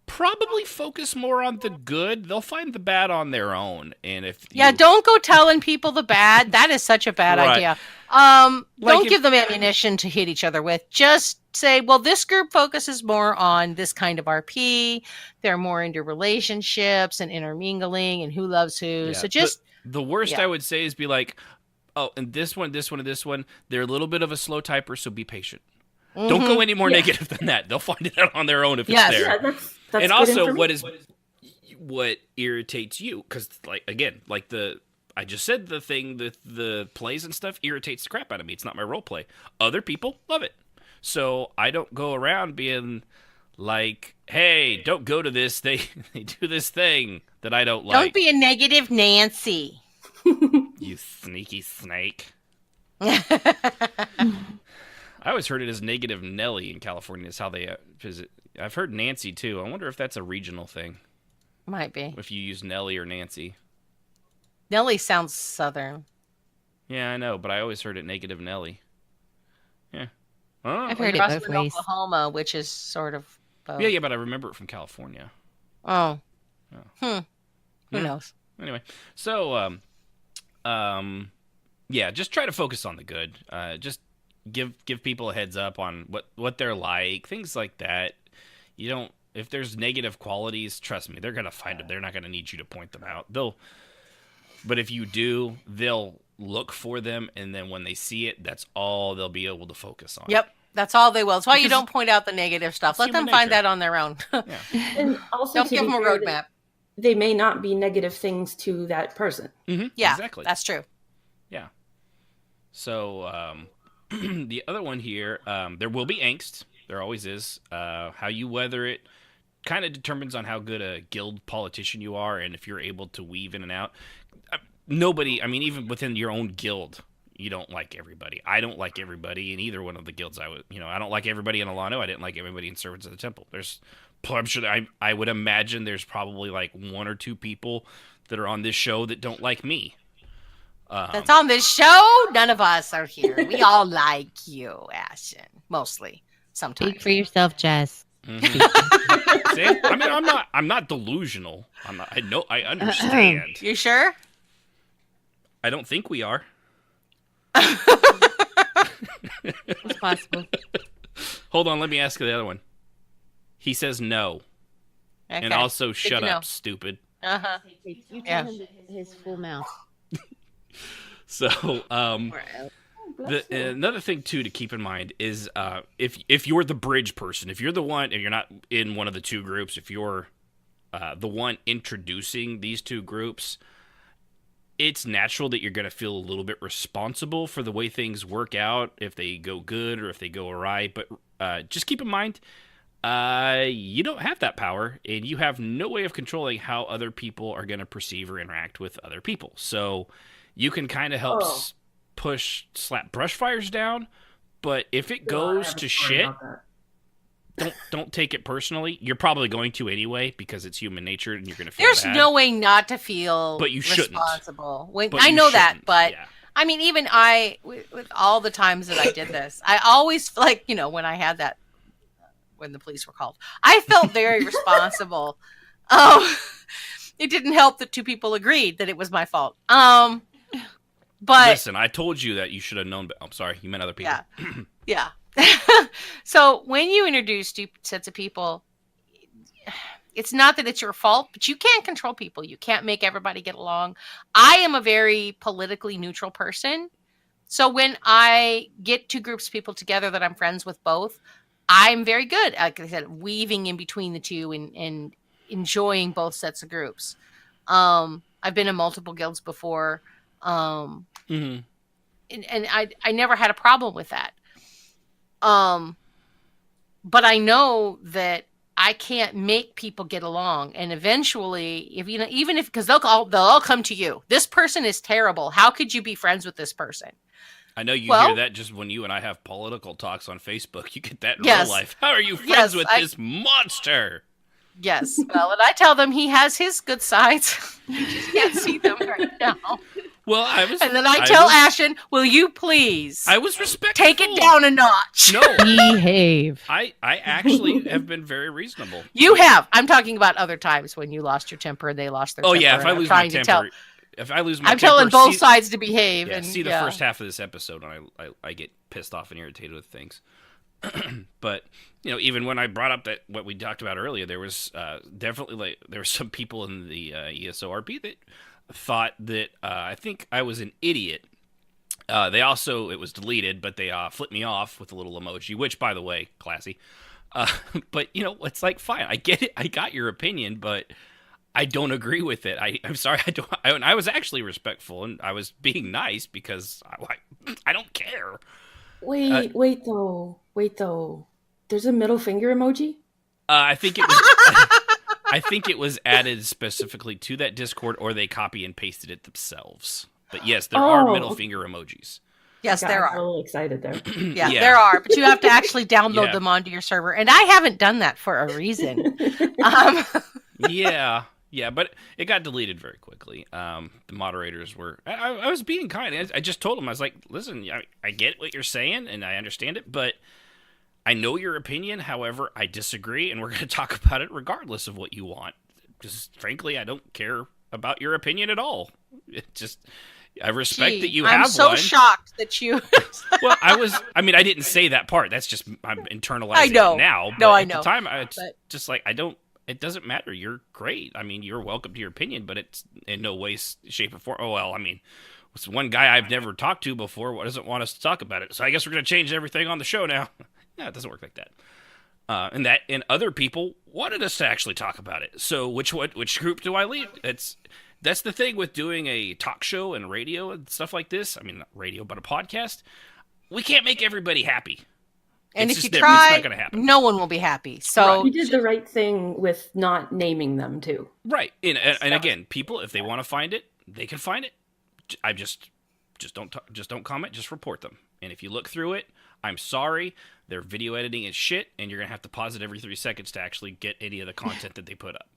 probably focus more on the good. They'll find the bad on their own. And if don't go telling people the bad. That is such a bad Right. idea. Like Don't if- give them ammunition to hit each other with. Just say, well, this group focuses more on this kind of RP. They're more into relationships and intermingling and who loves who. Yeah, So just the worst yeah. I would say is be like, oh, and this one, and this one, they're a little bit of a slow typer, so be patient. Don't go any more negative than that. They'll find it out on their own if Yes. it's there. Yeah, that's And good also, information. what irritates you? Because I just said the thing that the plays and stuff irritates the crap out of me. It's not my role play. Other people love it, so I don't go around being like, "Hey, don't go to this. They do this thing that I don't like." don't be a negative Nancy. You sneaky snake. I always heard it as negative Nelly in California. Is how they visit. I've heard Nancy too. I wonder if that's a regional thing. Might be. If you use Nelly or Nancy. Nelly sounds southern. Yeah, I know, but I always heard it negative Nelly. Yeah. Oh, I've heard it Also both in ways. Oklahoma, which is sort of both. yeah, but I remember it from California. Oh. Oh. Who Hmm. knows? Anyway, so yeah, just try to focus on the good. Just give people a heads up on what they're like, things like that. You don't if there's negative qualities, trust me, they're gonna find them. They're not gonna need you to point them out. But if you do, they'll look for them, and then when they see it, that's all they'll be able to focus on. Yep. That's all they will. That's why you Because don't point out the negative stuff. it's Let them human find nature. that on their own. Yeah. And also, Don't to give be them a fair, roadmap. they may not be negative things to that person. Mm-hmm. Yeah, Exactly. that's true. Yeah. So the other one here, there will be angst. There always is. How you weather it kind of determines on how good a guild politician you are, and if you're able to weave in and out. Nobody, I mean, even within your own guild, you don't like everybody. I don't like everybody in either one of the guilds. I don't like everybody in Alano. I didn't like everybody in Servants of the Temple. I'm sure I would imagine there's probably like one or two people that are on this show that don't like me. That's on this show. None of us are here. We all like you, Ashton. Mostly. Sometimes. Speak for yourself, Jess. Mhm. See, I mean, I'm not delusional. I understand. You sure? I don't think we are. It's possible. Hold on, let me ask you the other one. He says no, Okay. and also shut to up, know. stupid. Uh-huh. You Yeah. tell him his full mouth. So, another thing too to keep in mind is if you're the bridge person, if you're the one, if you're not in one of the two groups, if you're the one introducing these two groups, it's natural that you're going to feel a little bit responsible for the way things work out, if they go good or if they go awry. But just keep in mind, you don't have that power, and you have no way of controlling how other people are going to perceive or interact with other people. So you can kind of help slap brush fires down, but if it goes to shit, don't take it personally. You're probably going to anyway because it's human nature, and you're going to feel There's bad. no way not to feel But you shouldn't. responsible. But I you know that, shouldn't, but yeah. I mean, even with all the times that I did this, I always, like, when I had that, when the police were called, I felt very responsible. It didn't help that two people agreed that it was my fault. But Listen, I told you that you should have known. But I'm sorry, you meant other people. yeah. So when you introduce two sets of people, it's not that it's your fault, but you can't control people. You can't make everybody get along. I am a very politically neutral person. So when I get two groups of people together that I'm friends with both, I'm very good, like I said, weaving in between the two and enjoying both sets of groups. I've been in multiple guilds before. Mm-hmm. And I never had a problem with that. But I know that I can't make people get along. And eventually, even if because they'll all come to you. This person is terrible. How could you be friends with this person? I know you hear that just when you and I have political talks on Facebook. You get that in real life. How are you friends with this monster? Yes. Well, and I tell them he has his good sides. You just can't see them right now. Well, and then I tell Ashen, will you please? I was respectful. Take it down a notch. No. Behave. I actually have been very reasonable. You have. I'm talking about other times when you lost your temper and they lost their temper. Oh, yeah. If I lose my temper. If I lose my temper, telling both sides to behave. Yeah, see the first half of this episode, and I get pissed off and irritated with things. But even when I brought up that what we talked about earlier, there was definitely there were some people in the ESORP that thought that I think I was an idiot. They also, it was deleted, but they flipped me off with a little emoji, which, by the way, classy. But it's like, fine, I get it, I got your opinion, but I don't agree with it. I'm sorry, I was actually respectful, and I was being nice because I don't care. Wait though. There's a middle finger emoji? I think it was I think it was added specifically to that Discord, or they copy and pasted it themselves. But yes, there are middle finger emojis. Yes, there are. I'm a little excited there. Yeah, there are, but you have to actually download them onto your server, and I haven't done that for a reason. Yeah, but it got deleted very quickly. The moderators were... I was being kind. I just told them, I was like, listen, I get what you're saying, and I understand it, but I know your opinion. However, I disagree, and we're going to talk about it regardless of what you want. Just, frankly, I don't care about your opinion at all. It just... I respect that you have one. I'm so shocked that you... Well, I didn't say that part. That's just... I'm internalizing it now. No, I know. At the time, just like, I don't... It doesn't matter. You're great. I mean, you're welcome to your opinion, but it's in no way, shape, or form. Oh, well, I mean, it's one guy I've never talked to before doesn't want us to talk about it. So I guess we're going to change everything on the show now. No, it doesn't work like that. And other people wanted us to actually talk about it. So which group do I leave? That's the thing with doing a talk show and radio and stuff like this. I mean, not radio, but a podcast. We can't make everybody happy. And if you try, no one will be happy. So you did the right thing with not naming them too. Right. And again, people, if they want to find it, they can find it. I just don't comment. Just report them. And if you look through it, I'm sorry. Their video editing is shit, and you're gonna have to pause it every 3 seconds to actually get any of the content that they put up.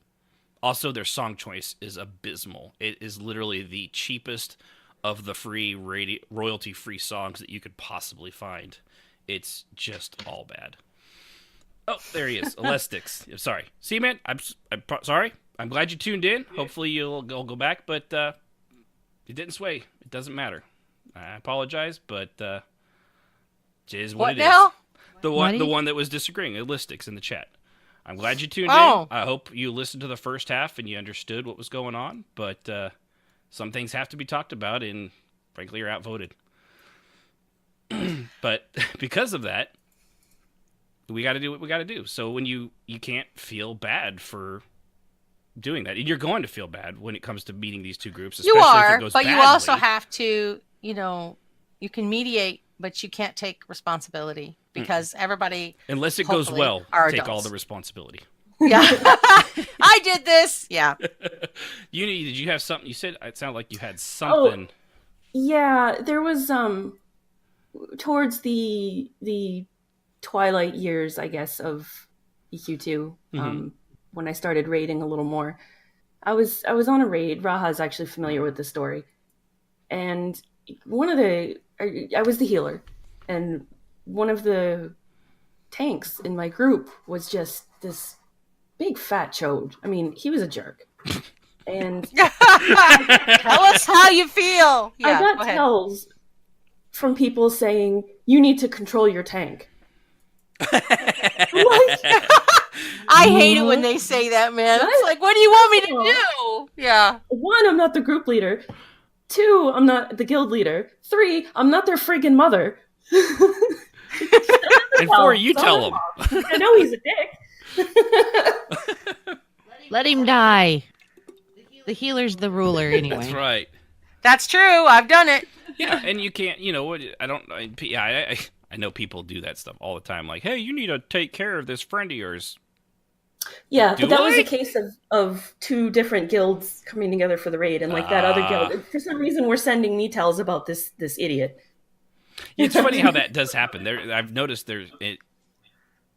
Also, their song choice is abysmal. It is literally the cheapest of the free royalty-free songs that you could possibly find. It's just all bad. Oh, there he is. Elastics. Sorry. See, man, I'm sorry. I'm glad you tuned in. Hopefully you'll go back, but it didn't sway. It doesn't matter. I apologize, but it is what it now? Is. The one that was disagreeing. Elastics in the chat. I'm glad you tuned in. I hope you listened to the first half and you understood what was going on, but some things have to be talked about, and frankly, you're outvoted. But because of that, we got to do what we got to do. So when you can't feel bad for doing that, and you're going to feel bad when it comes to meeting these two groups. Especially you are, if it goes but badly. You also have to, you can mediate, but you can't take responsibility because everybody, unless it goes well, take adults. all the responsibility. Yeah, I did this. Yeah. Did you have something? You said it sounded like you had something. Oh, yeah, there was towards the twilight years, I guess, of EQ2, when I started raiding a little more. I was on a raid. Raha's actually familiar with the story. And I was the healer. And one of the tanks in my group was just this big fat chode. I mean, he was a jerk. And tell us how you feel. Yeah, I got tells from people saying, you need to control your tank. I hate it when they say that, man. It's like, what do you want me to do? Yeah. 1, I'm not the group leader. 2, I'm not the guild leader. 3, I'm not their friggin' mother. And 4, you tell them. I know he's a dick. Let him die. The healer's the ruler anyway. That's right. That's true. I've done it. Yeah, and you can't, I know people do that stuff all the time. Like, hey, you need to take care of this friend of yours. Yeah, Do but that was a I? case of two different guilds coming together for the raid, and like that other guild, for some reason, we're sending me tells about this idiot. It's funny how that does happen. I've noticed there's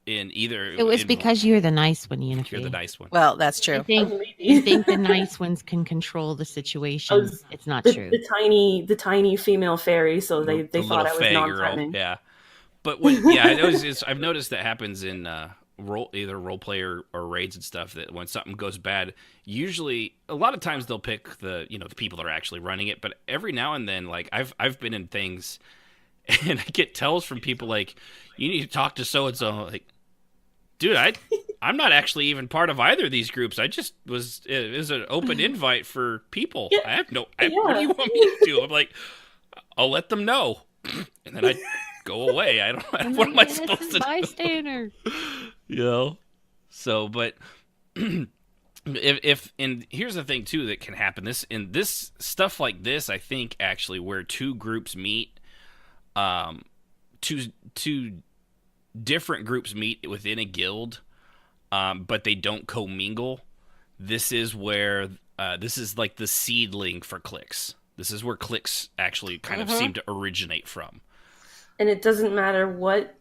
in either It was because you're the nice one, you're Yennefer. the nice one. Well, that's You true. think, you think the nice ones can control the situation. It's not true. The tiny female fairy, so they The thought little I was fey non-threatening. girl, yeah. But I've noticed that happens in either role play or raids and stuff. That when something goes bad, usually a lot of times they'll pick the people that are actually running it. But every now and then, like I've been in things, and I get tells from people like, you need to talk to so and so. Like, dude, I'm not actually even part of either of these groups. I just was. It was an open invite for people. Yeah. I have no. What do you want me to do? I'm like, I'll let them know, and then I go away. I don't. What am I supposed to do? Bystander. So, but if and here's the thing too that can happen. This stuff like this, I think actually where two groups meet, two different groups meet within a guild, but they don't commingle. This is where this is like the seedling for cliques. This is where cliques actually kind of seem to originate from. And it doesn't matter what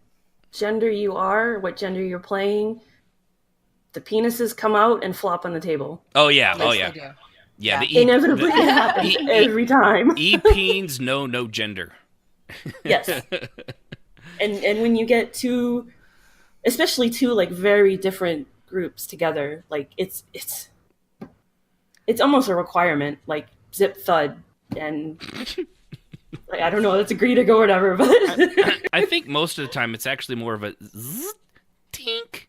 gender you are, what gender you're playing. The penises come out and flop on the table. Oh yeah, Yes, they do. yeah. Inevitably, it happens every time. ERPings know no gender. Yes. And when you get two, especially two like very different groups together, like it's almost a requirement, like zip thud and like, I don't know, that's agreed to go or whatever, but I think most of the time it's actually more of a tink.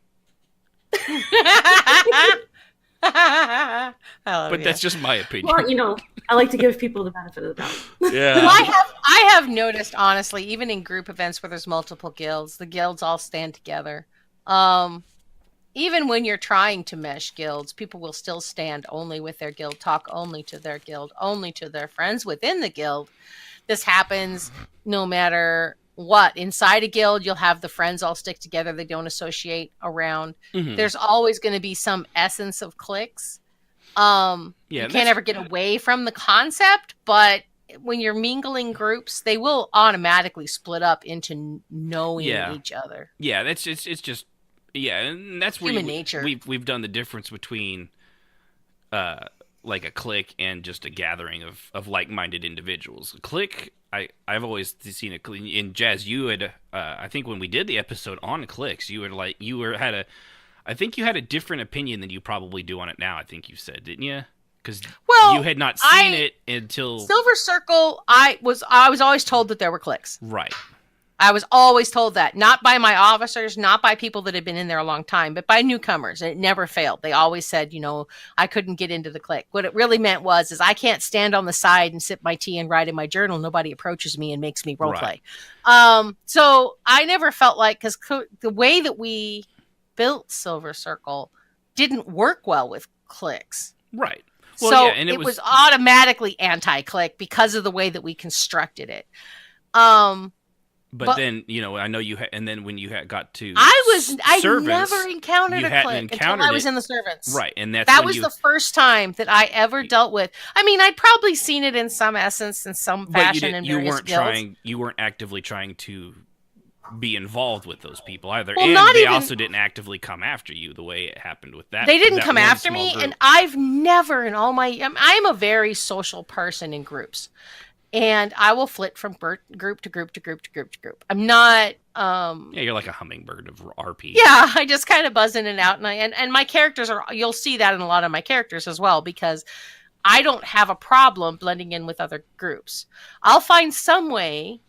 I love But you. that's just my opinion. well, I like to give people the benefit of the doubt. Yeah. Well, I have noticed, honestly, even in group events where there's multiple guilds, the guilds all stand together. Even when you're trying to mesh guilds, people will still stand only with their guild, talk only to their guild, only to their friends within the guild. This happens no matter what. Inside a guild, you'll have the friends all stick together. They don't associate around. Mhm. There's always going to be some essence of cliques. Yeah, You can't ever get away from the concept, but when you're mingling groups, they will automatically split up into knowing each other. Yeah, it's just and that's where Human nature. We've done the difference between like a clique and just a gathering of like-minded individuals. A clique, I've always seen a clique. In Jazz, you had I think when we did the episode on cliques, I think you had a different opinion than you probably do on it now. I think you said, didn't you? Because you had not seen it until Silver Circle. I was always told that there were cliques. right. I was always told that, not by my officers, not by people that had been in there a long time, but by newcomers. It never failed. They always said, I couldn't get into the clique. What it really meant was I can't stand on the side and sip my tea and write in my journal. Nobody approaches me and makes me role play. So I never felt like, because the way that we built Silver Circle didn't work well with cliques. Right. Well, So yeah, and it was automatically anti-clique because of the way that we constructed it. But then, I know you had, and then when you got to I servants, never encountered you a hadn't clique encountered until I was it. in the servants. Right, and that was the first time that I ever dealt with. I mean, I'd probably seen it in some essence, in some fashion, in various guilds. You weren't actively trying to be involved with those people either, Well, and they also didn't actively come after you the way it happened with that. They didn't that come one after small me, group. and I've never in all my. I'm a very social person in groups. And I will flit from group to group to group to group to group. I'm not. Yeah, you're like a hummingbird of RP. Yeah, I just kind of buzz in and out, and my characters are. You'll see that in a lot of my characters as well, because I don't have a problem blending in with other groups. I'll find some way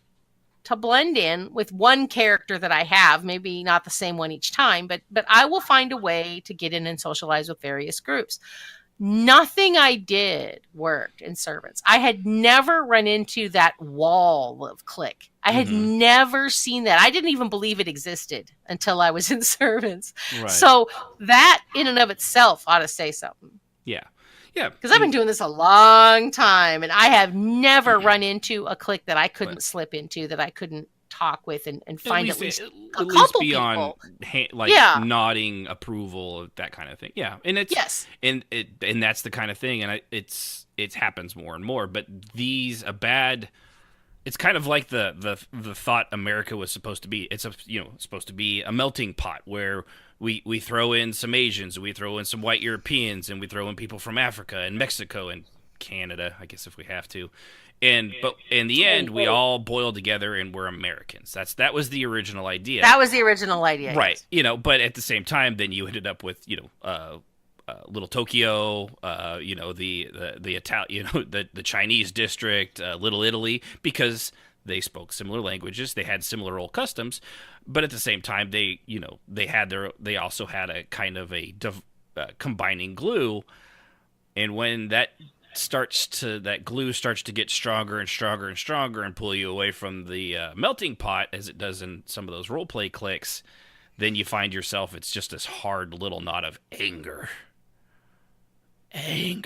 to blend in with one character that I have, maybe not the same one each time, but I will find a way to get in and socialize with various groups. Nothing I did worked in servants. I had never run into that wall of clique. I had never seen that. I didn't even believe it existed until I was in servants. Right. So that in and of itself ought to say something. Yeah. Yeah. Because I've been doing this a long time, and I have never run into a clique that I couldn't slip into, that I couldn't talk with and At find least, a at least couple beyond people. Yeah. nodding approval, that kind of thing. Yeah, and it's Yes. and that's the kind of thing, and it happens more and more. But it's kind of like the thought America was supposed to be. It's supposed to be a melting pot where we throw in some Asians, we throw in some white Europeans, and we throw in people from Africa and Mexico and Canada, I guess, if we have to. But in the end, we all boil together and we're Americans. That was the original idea. That was the original idea. Right. But at the same time, then you ended up with Little Tokyo, the Italian, the Chinese district, Little Italy, because they spoke similar languages, they had similar old customs, but at the same time, they also had a kind of a combining glue, and when that glue starts to get stronger and stronger and stronger and pull you away from the melting pot, as it does in some of those roleplay clicks, then you find yourself, it's just this hard little knot of anger. And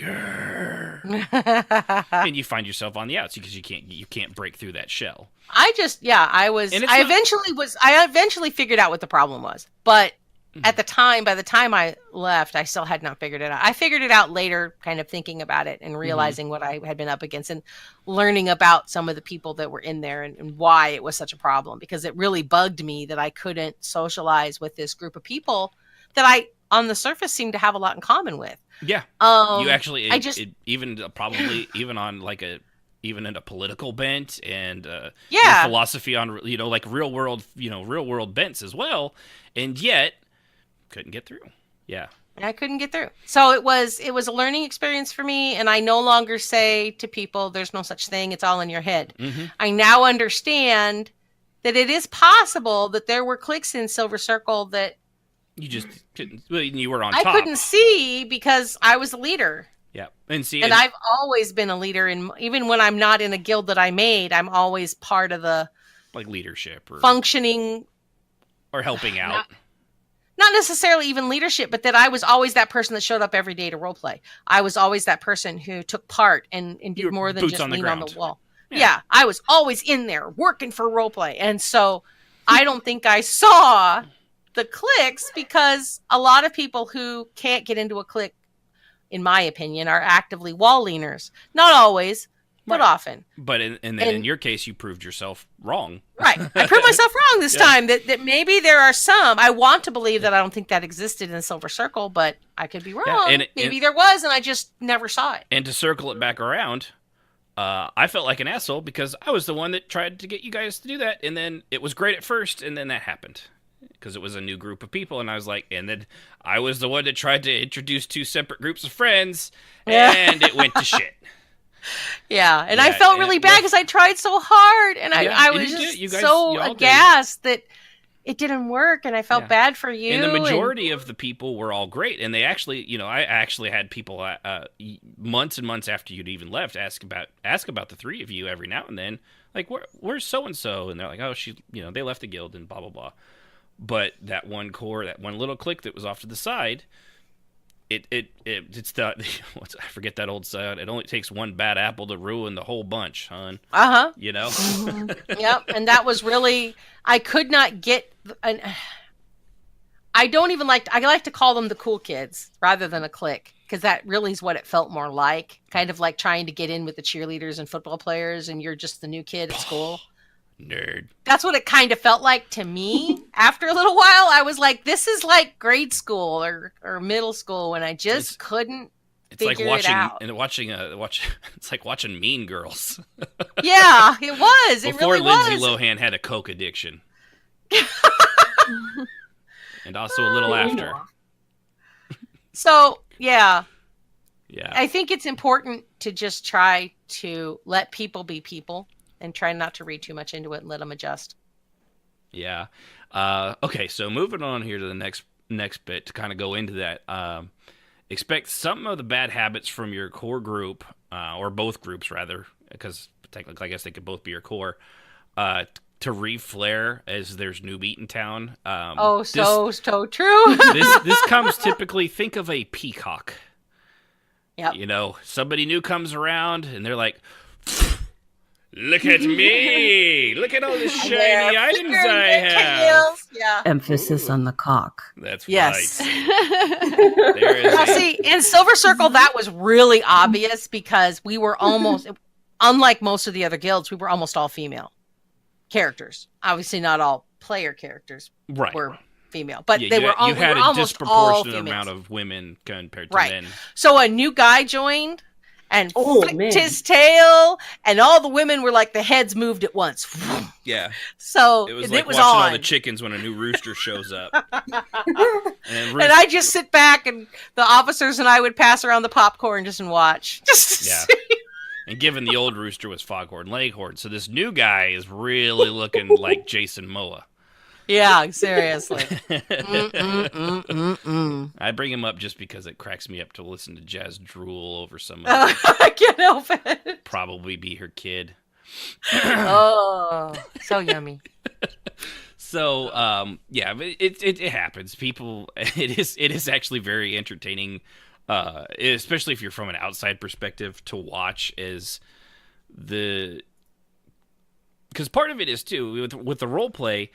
you find yourself on the outs because you can't break through that shell. I eventually figured out what the problem was, but by the time I left, I still had not figured it out. I figured it out later, kind of thinking about it and realizing what I had been up against and learning about some of the people that were in there and why it was such a problem, because it really bugged me that I couldn't socialize with this group of people that I, on the surface, seemed to have a lot in common with. Yeah. You actually, even on even in a political bent and your philosophy on like real world bents as well, and yet couldn't get through. Yeah. I couldn't get through. So it was a learning experience for me, and I no longer say to people, there's no such thing, it's all in your head. Mm-hmm. I now understand that it is possible that there were cliques in Silver Circle that you just couldn't, you were on top. I couldn't see because I was a leader. Yeah. And I've always been a leader, and even when I'm not in a guild that I made, I'm always part of the like leadership or functioning or helping out. Not necessarily even leadership, but that I was always that person that showed up every day to roleplay. I was always that person who took part and did more than just lean on the wall. Yeah, I was always in there working for roleplay. And so I don't think I saw the cliques, because a lot of people who can't get into a clique, in my opinion, are actively wall leaners. Not always, but often. But in your case, you proved yourself wrong. Right. I proved myself wrong this time, that maybe there are some. I want to believe that I don't think that existed in the Silver Circle, but I could be wrong. Yeah, maybe there was, and I just never saw it. And to circle it back around, I felt like an asshole because I was the one that tried to get you guys to do that, and then it was great at first, and then that happened. Because it was a new group of people, and I was like, and then I was the one that tried to introduce two separate groups of friends, and it went to shit. Yeah, and I felt really bad because I tried so hard, and I was just so aghast that it didn't work, and I felt bad for you. And the majority of the people were all great, and they actually, I actually had people months and months after you'd even left ask about the three of you every now and then, like, where's so and so, and they're like, oh, they left the guild and blah blah blah. But that one little clique that was off to the side, it's the I forget that old saying. It only takes one bad apple to ruin the whole bunch, hon. Yep, and that was really, I could not get. I like to call them the cool kids rather than a clique, because that really is what it felt more like. Kind of like trying to get in with the cheerleaders and football players, and you're just the new kid at school. Nerd. That's what it kind of felt like to me. After a little while, I was like, this is like grade school or middle school when I just couldn't figure it out. It's like watching Mean Girls. Yeah, it was. Before it really Lindsay was. Lohan had a coke addiction. And also a little after. So, yeah. Yeah. I think it's important to just try to let people be people. And try not to read too much into it and let them adjust. Yeah. Okay, so moving on here to the next bit to kind of go into that. Expect some of the bad habits from your core group, or both groups rather, because technically I guess they could both be your core, to re-flare as there's new meat in town. So true. this comes typically, think of a peacock. Yep. Somebody new comes around and they're like, Look at me! Look at all the shiny items I have! Tails. Yeah. Emphasis on the cock. That's Yes. right. There is Now, a- see, in Silver Circle, that was really obvious because we were almost, unlike most of the other guilds, we were almost all female characters. Obviously, not all player characters right. were female, but Yeah, they were all, you had we were a almost all disproportionate females. amount of women compared to Right. men. So a new guy joined and Oh, flicked man. his tail, and all the women were like the heads moved at once. Yeah. So It was it like was watching on. all the chickens when a new rooster shows up. And I just sit back, and the officers and I would pass around the popcorn just and watch. Just Yeah. And given the old rooster was Foghorn Leghorn, so this new guy is really looking like Jason Momoa. yeah, seriously. I bring him up just because it cracks me up to listen to Jazz drool over some I can't help it. probably be her kid. Oh, so yummy. So, yeah, but it happens. People, it is actually very entertaining, especially if you're from an outside perspective to watch. Because part of it is too with the role play.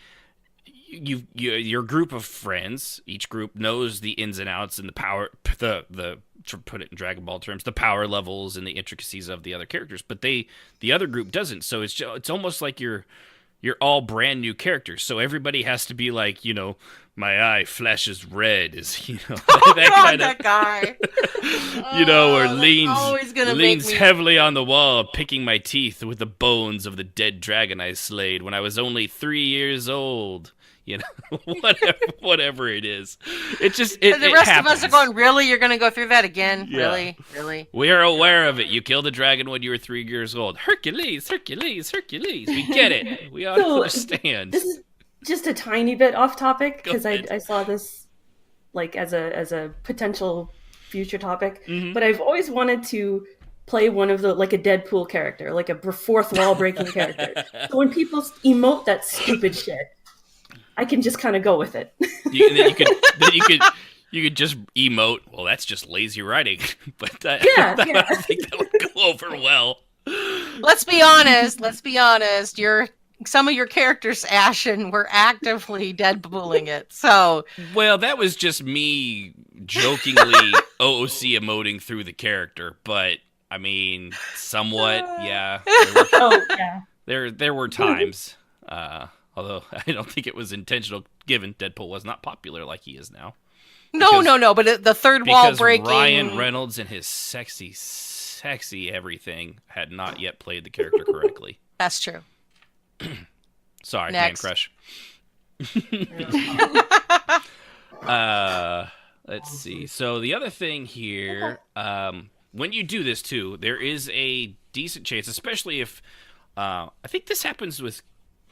Your group of friends, each group knows the ins and outs and the power, the to put it in Dragon Ball terms, the power levels and the intricacies of the other characters. But the other group doesn't. So it's almost like you're all brand new characters. So everybody has to be like, my eye flashes red, is Oh, that God, kind that guy. or that's always gonna make leans me- heavily on the wall, picking my teeth with the bones of the dead dragon I slayed when I was only 3 years old. Whatever it is. It just And the rest happens. of us are going, really? You're going to go through that again? Yeah. Really? We are aware of it. You killed a dragon when you were 3 years old. Hercules. We get it. We understand. This is just a tiny bit off topic Go because ahead. I saw this like as a potential future topic. Mhm. But I've always wanted to play one of the like a Deadpool character, like a fourth wall breaking character. So when people emote that stupid shit, I can just kind of go with it. You could just emote. Well, that's just lazy writing. But I don't think that would go over well. Let's be honest. Some of your characters, Ashen, were actively Deadpooling it. So, Well, that was just me jokingly OOC emoting through the character, but I mean, somewhat, yeah. Oh yeah. There were times, although I don't think it was intentional, given Deadpool was not popular like he is now. no. But the third wall Because breaking. Ryan Reynolds and his sexy everything had not yet played the character correctly. That's true. Sorry, Next. Man Crush. Let's see. So the other thing here, when you do this too, there is a decent chance, especially if I think this happens with,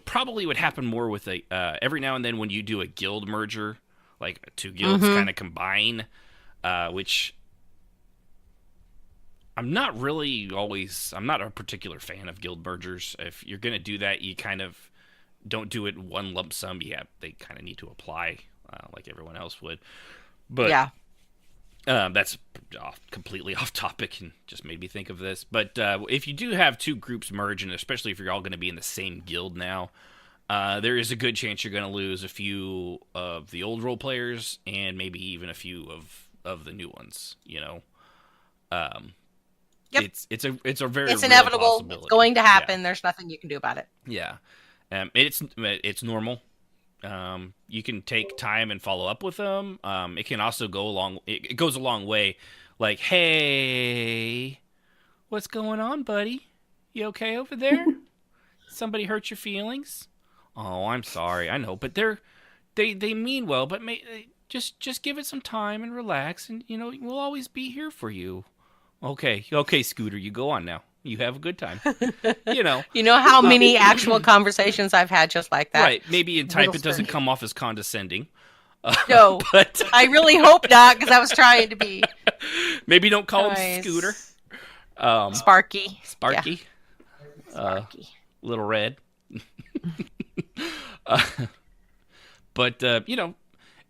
probably would happen more with every now and then when you do a guild merger, like two guilds kind of combine, which I'm not a particular fan of guild mergers. If you're going to do that, you kind of don't do it in one lump sum. They kind of need to apply like everyone else would. But Yeah. That's completely off topic and just made me think of this. But if you do have two groups merge, and especially if you're all going to be in the same guild now, there is a good chance you're going to lose a few of the old role players and maybe even a few of the new ones. Yep. It's a very It's real inevitable. possibility. It's going to Yeah. happen. There's nothing you can do about it. Yeah. It's normal. You can take time and follow up with them. It can also go along. It goes a long way. Like, hey, what's going on, buddy? You okay over there? Somebody hurt your feelings? Oh, I'm sorry. I know, but they mean well. But just give it some time and relax, and we'll always be here for you. Okay, Scooter, you go on now. You have a good time. You know how many actual conversations I've had just like that? Right. Maybe in type Little it doesn't Spur. come off as condescending. No, But I really hope not, because I was trying to be maybe don't call him nice. Scooter. Sparky. Sparky. Sparky. Little Red. But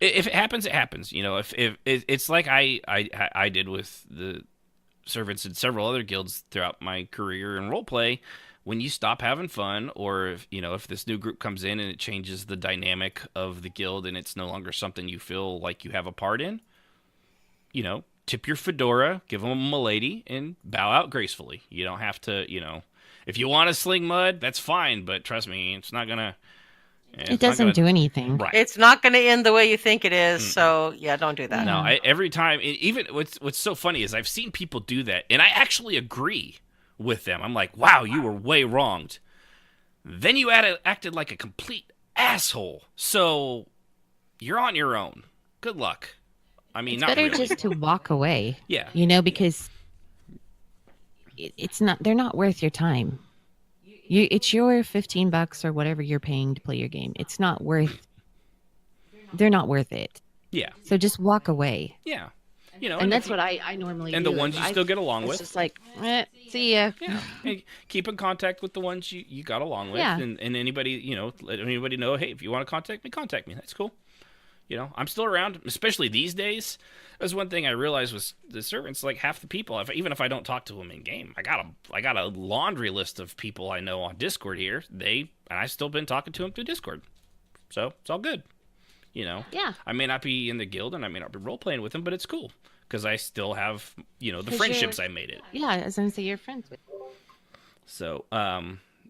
if it happens, it happens. If it's like I did with the servants in several other guilds throughout my career in roleplay, when you stop having fun, or if this new group comes in and it changes the dynamic of the guild and it's no longer something you feel like you have a part in, tip your fedora, give them a milady, and bow out gracefully. You don't have to, if you want to sling mud, that's fine, but trust me, it's not gonna. It doesn't do anything. Right. It's not going to end the way you think it is. So yeah, don't do that. No, every time, even what's so funny is I've seen people do that, and I actually agree with them. I'm like, wow, you were way wronged. Then you acted like a complete asshole. So you're on your own. Good luck. I mean, It's not better really. just to walk away. Yeah. Because it's not. They're not worth your time. It's your $15 or whatever you're paying to play your game. It's not worth. They're not worth it. Yeah. So just walk away. Yeah. And that's what I normally do. And the ones you still get along it's with. just like, see ya. Yeah. Hey, keep in contact with the ones you got along with. Yeah. And anybody, let anybody know, hey, if you want to contact me. That's cool. I'm still around, especially these days. That's one thing I realized was the servants, like half the people, even if I don't talk to them in game, I got a laundry list of people I know on Discord here. And I've still been talking to them through Discord. So it's all good. Yeah. I may not be in the guild and I may not be role playing with them, but it's cool because I still have, the friendships I made it. Yeah, I was going to say you're friends with. So,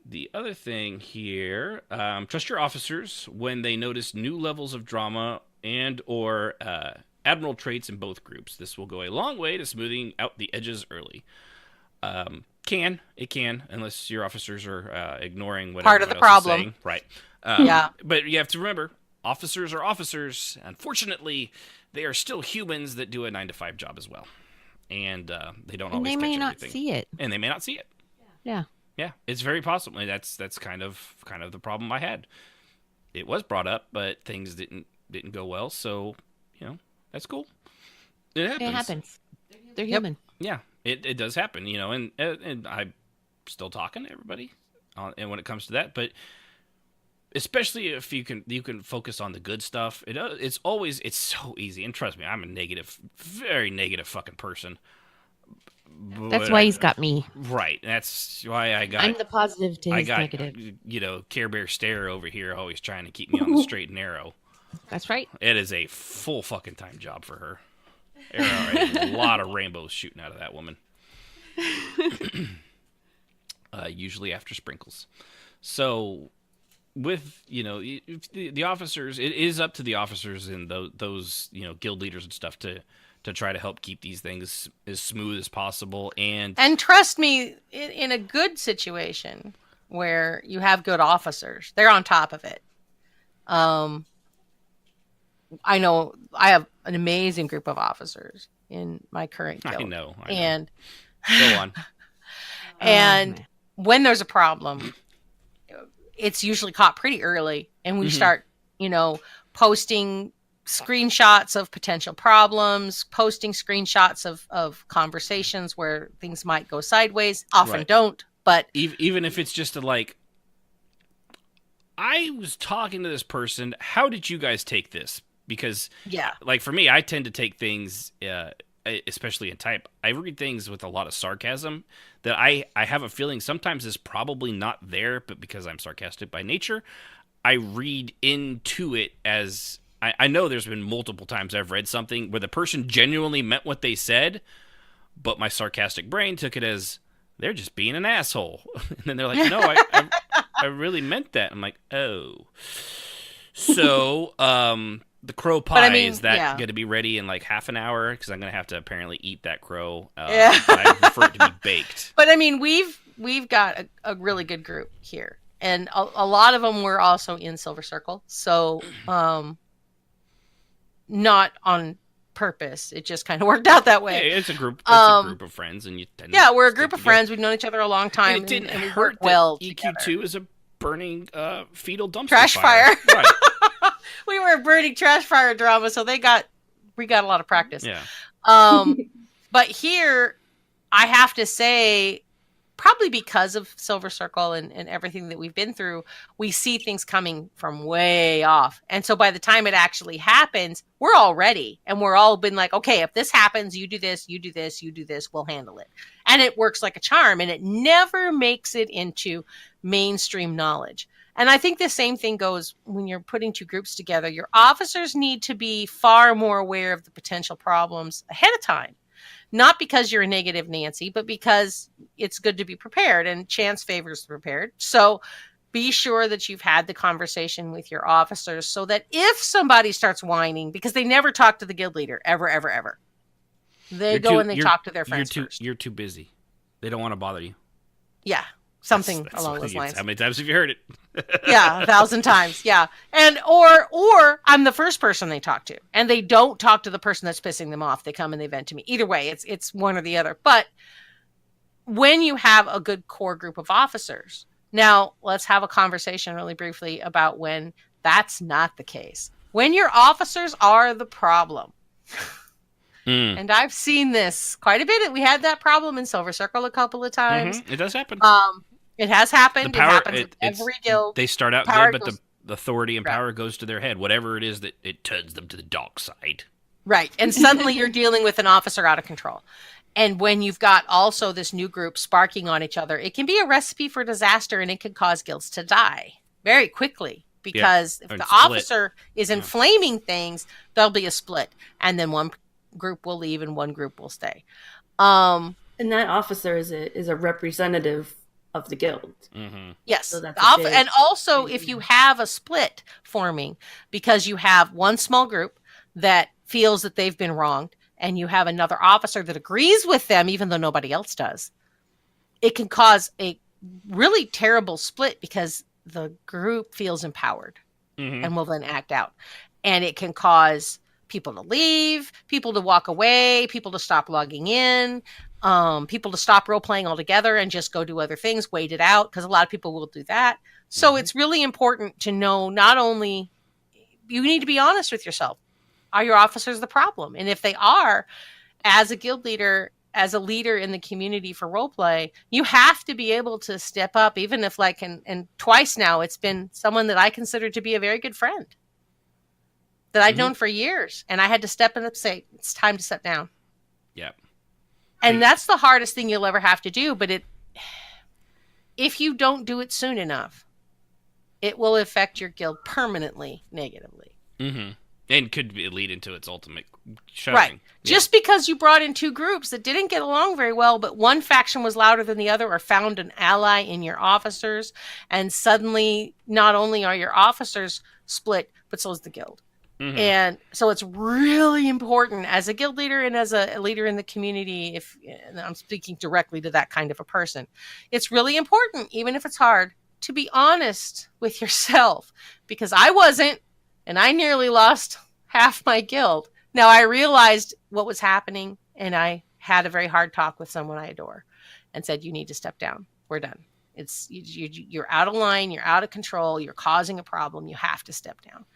the other thing here, trust your officers when they notice new levels of drama and or admiral traits in both groups. This will go a long way to smoothing out the edges early. It can, unless your officers are ignoring what Part of the everyone else is problem. saying. Right. Yeah. But you have to remember, officers are officers. Unfortunately, they are still humans that do a 9-to-5 job as well. And they don't always They catch may not everything. see it. And they may not see it. Yeah. Yeah, it's very possible. That's kind of the problem I had. It was brought up, but things didn't go well. So that's cool. It happens. It happens. They're human. Yeah, it does happen. And I'm still talking to everybody, and when it comes to that, but especially if you can focus on the good stuff. It's so easy. And trust me, I'm a very negative fucking person. That's why he's got me. Right. That's why I'm the positive to his negative. Care Bear Stare over here always trying to keep me on the straight and narrow. That's right. It is a full fucking time job for her. There are a lot of rainbows shooting out of that woman. Usually after sprinkles. So with, the officers, it is up to the officers and those guild leaders and stuff to try to help keep these things as smooth as possible. And trust me, in a good situation where you have good officers, they're on top of it. I know I have an amazing group of officers in my current guild. I know. And go on. And when there's a problem, it's usually caught pretty early, and we start, posting screenshots of potential problems, posting screenshots of conversations where things might go sideways. Often Right. don't, but even if it's just I was talking to this person, how did you guys take this? Because like for me, I tend to take things, especially in type, I read things with a lot of sarcasm that I have a feeling sometimes is probably not there, but because I'm sarcastic by nature, I read into it as I know there's been multiple times I've read something where the person genuinely meant what they said, but my sarcastic brain took it as they're just being an asshole. And then they're like, no, I really meant that. I'm like, oh. So, the crow pie, is that going to be ready in like half an hour? Because I'm going to have to apparently eat that crow. I prefer it to be baked. But I mean, we've got a really good group here, and a lot of them were also in Silver Circle. So, not on purpose. It just kind of worked out that way. Yeah, it's a group of friends, and you tend to we're a stick group of together. friends. We've known each other a long time, And it didn't and we hurt work well that together. EQ2 is a burning fetal dumpster Trash fire. Right. We were burning trash fire drama, so we got a lot of practice. Yeah. But here, I have to say, probably because of Silver Circle and everything that we've been through, we see things coming from way off. And so by the time it actually happens, we're all ready. And we're all been like, okay, if this happens, you do this, you do this, you do this, we'll handle it. And it works like a charm, and it never makes it into mainstream knowledge. And I think the same thing goes when you're putting two groups together. Your officers need to be far more aware of the potential problems ahead of time. Not because you're a negative Nancy, but because it's good to be prepared, and chance favors the prepared. So be sure that you've had the conversation with your officers so that if somebody starts whining, because they never talk to the guild leader, ever, ever, ever. They go and they talk to their friends first. You're too busy. They don't want to bother you. Yeah, something That's along those lines. How many times have you heard it? Yeah, 1,000 times. Yeah. And or I'm the first person they talk to, and they don't talk to the person that's pissing them off. They come and they vent to me. Either way, it's one or the other. But when you have a good core group of officers, now let's have a conversation really briefly about when that's not the case. When your officers are the problem. And I've seen this quite a bit. We had that problem in Silver Circle a couple of times. It does happen. It has happened. The power, it happens with every guild. They start out Power good, but goes, the authority and power goes to their head. Whatever it is that it turns them to the dark side. Right. And suddenly you're dealing with an officer out of control. And when you've got also this new group sparking on each other, it can be a recipe for disaster, and it can cause guilds to die very quickly. Because if the officer is inflaming things, there'll be a split. And then one group will leave and one group will stay. And that officer is a representative of the guild. Yes. So that's and also if you have a split forming because you have one small group that feels that they've been wronged and you have another officer that agrees with them even though nobody else does, it can cause a really terrible split because the group feels empowered and will then act out. And it can cause people to leave, people to walk away, people to stop logging in, people to stop role playing altogether and just go do other things, wait it out, because a lot of people will do that. So it's really important to know not only you need to be honest with yourself. Are your officers the problem? And if they are, as a guild leader, as a leader in the community for role play, you have to be able to step up, even if and twice now it's been someone that I consider to be a very good friend that I'd known for years. And I had to step in and say, it's time to step down. Yeah. And that's the hardest thing you'll ever have to do. But if you don't do it soon enough, it will affect your guild permanently negatively. And could lead into its ultimate shoving. Right. Yeah. Just because you brought in two groups that didn't get along very well, but one faction was louder than the other or found an ally in your officers, and suddenly not only are your officers split, but so is the guild. And so it's really important as a guild leader and as a leader in the community, and I'm speaking directly to that kind of a person, it's really important, even if it's hard, to be honest with yourself, because I wasn't, and I nearly lost half my guild. Now I realized what was happening, and I had a very hard talk with someone I adore and said, you need to step down. We're done. You're out of line. You're out of control. You're causing a problem. You have to step down.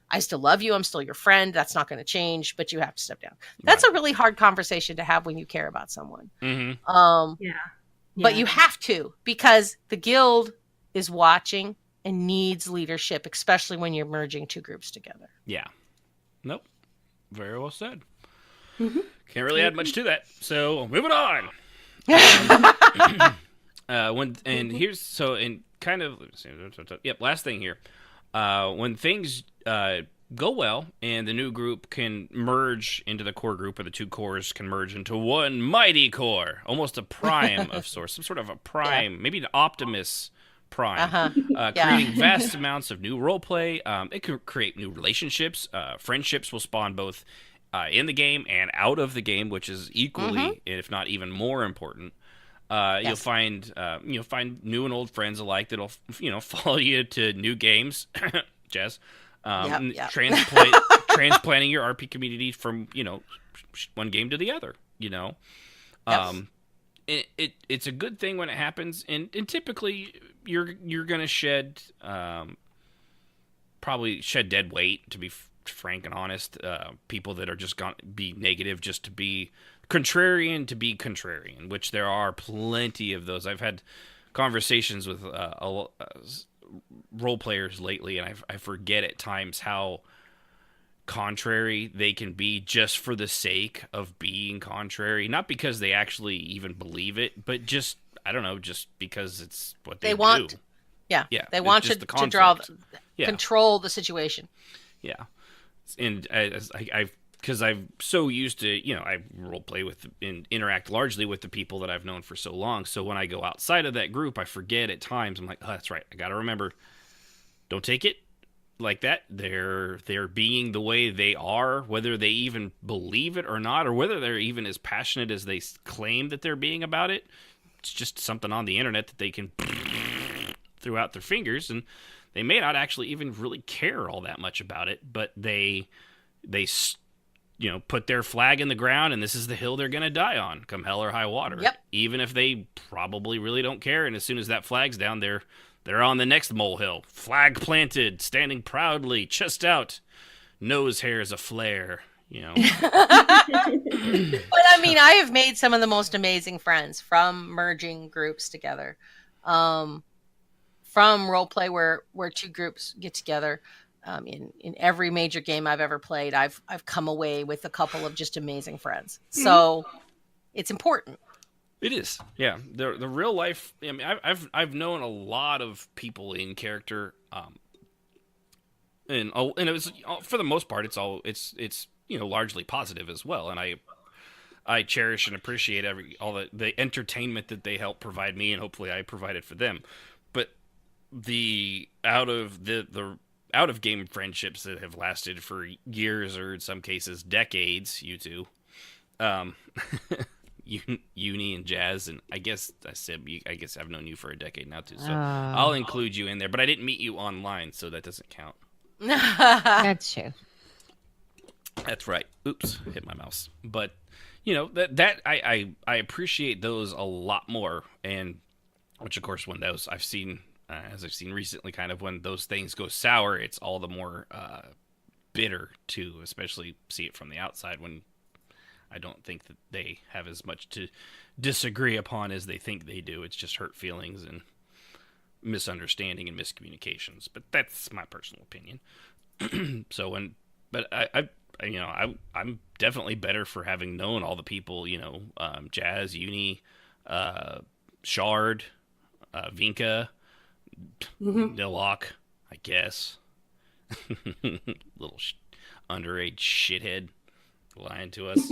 I still love you. I'm still your friend. That's not going to change, but you have to step down. That's a really hard conversation to have when you care about someone. But you have to, because the guild is watching and needs leadership, especially when you're merging two groups together. Yeah. Nope. Very well said. Can't really add much to that. So moving on. Last thing here. When things go well and the new group can merge into the core group, or the two cores can merge into one mighty core, almost a prime of sorts, some sort of a prime, maybe an Optimus Prime, creating vast amounts of new roleplay. It can create new relationships. Friendships will spawn both in the game and out of the game, which is equally, if not even more important. You'll find new and old friends alike that'll follow you to new games, Jess. Transplanting your RP community from one game to the other. It's a good thing when it happens, and typically you're gonna probably shed dead weight, to be frank and honest. People that are just gonna be negative just to be contrarian, which there are plenty of those. I've had conversations with role players lately, and I forget at times how contrary they can be just for the sake of being contrary, not because they actually even believe it, but just, I don't know, just because it's what they want. do. Yeah, Yeah, they it's want just to the draw, Yeah. control the situation. Yeah, and because I'm so used to, I role play with and interact largely with the people that I've known for so long. So when I go outside of that group, I forget at times. I'm like, oh, that's right. I got to remember. Don't take it like that. They're being the way they are, whether they even believe it or not, or whether they're even as passionate as they claim that they're being about it. It's just something on the internet that they can through out their fingers, and they may not actually even really care all that much about it, but they put their flag in the ground, and this is the hill they're going to die on, come hell or high water. Yep. Even if they probably really don't care, and as soon as that flag's down, they're on the next molehill. Flag planted, standing proudly, chest out, nose hairs aflare. But I mean, I have made some of the most amazing friends from merging groups together, from role play where two groups get together. In every major game I've ever played, I've come away with a couple of just amazing friends. So it's important. It is, yeah. The real life. I mean, I've known a lot of people in character, and it was, for the most part, it's largely positive as well. And I cherish and appreciate all the entertainment that they help provide me, and hopefully I provide it for them. But the out of game friendships that have lasted for years, or in some cases decades, you two, Uni and Jazz, and I guess I've known you for a decade now too, so I'll include you in there. But I didn't meet you online, so that doesn't count. That's true. That's right. Oops, hit my mouse. But that I appreciate those a lot more, and which of course when those I've seen recently, kind of when those things go sour, it's all the more bitter to especially see it from the outside, when I don't think that they have as much to disagree upon as they think they do. It's just hurt feelings and misunderstanding and miscommunications. But that's my personal opinion. I'm definitely better for having known all the people, Jazz, Uni, Shard, Vinka, Nilok, I guess. Little underage shithead lying to us.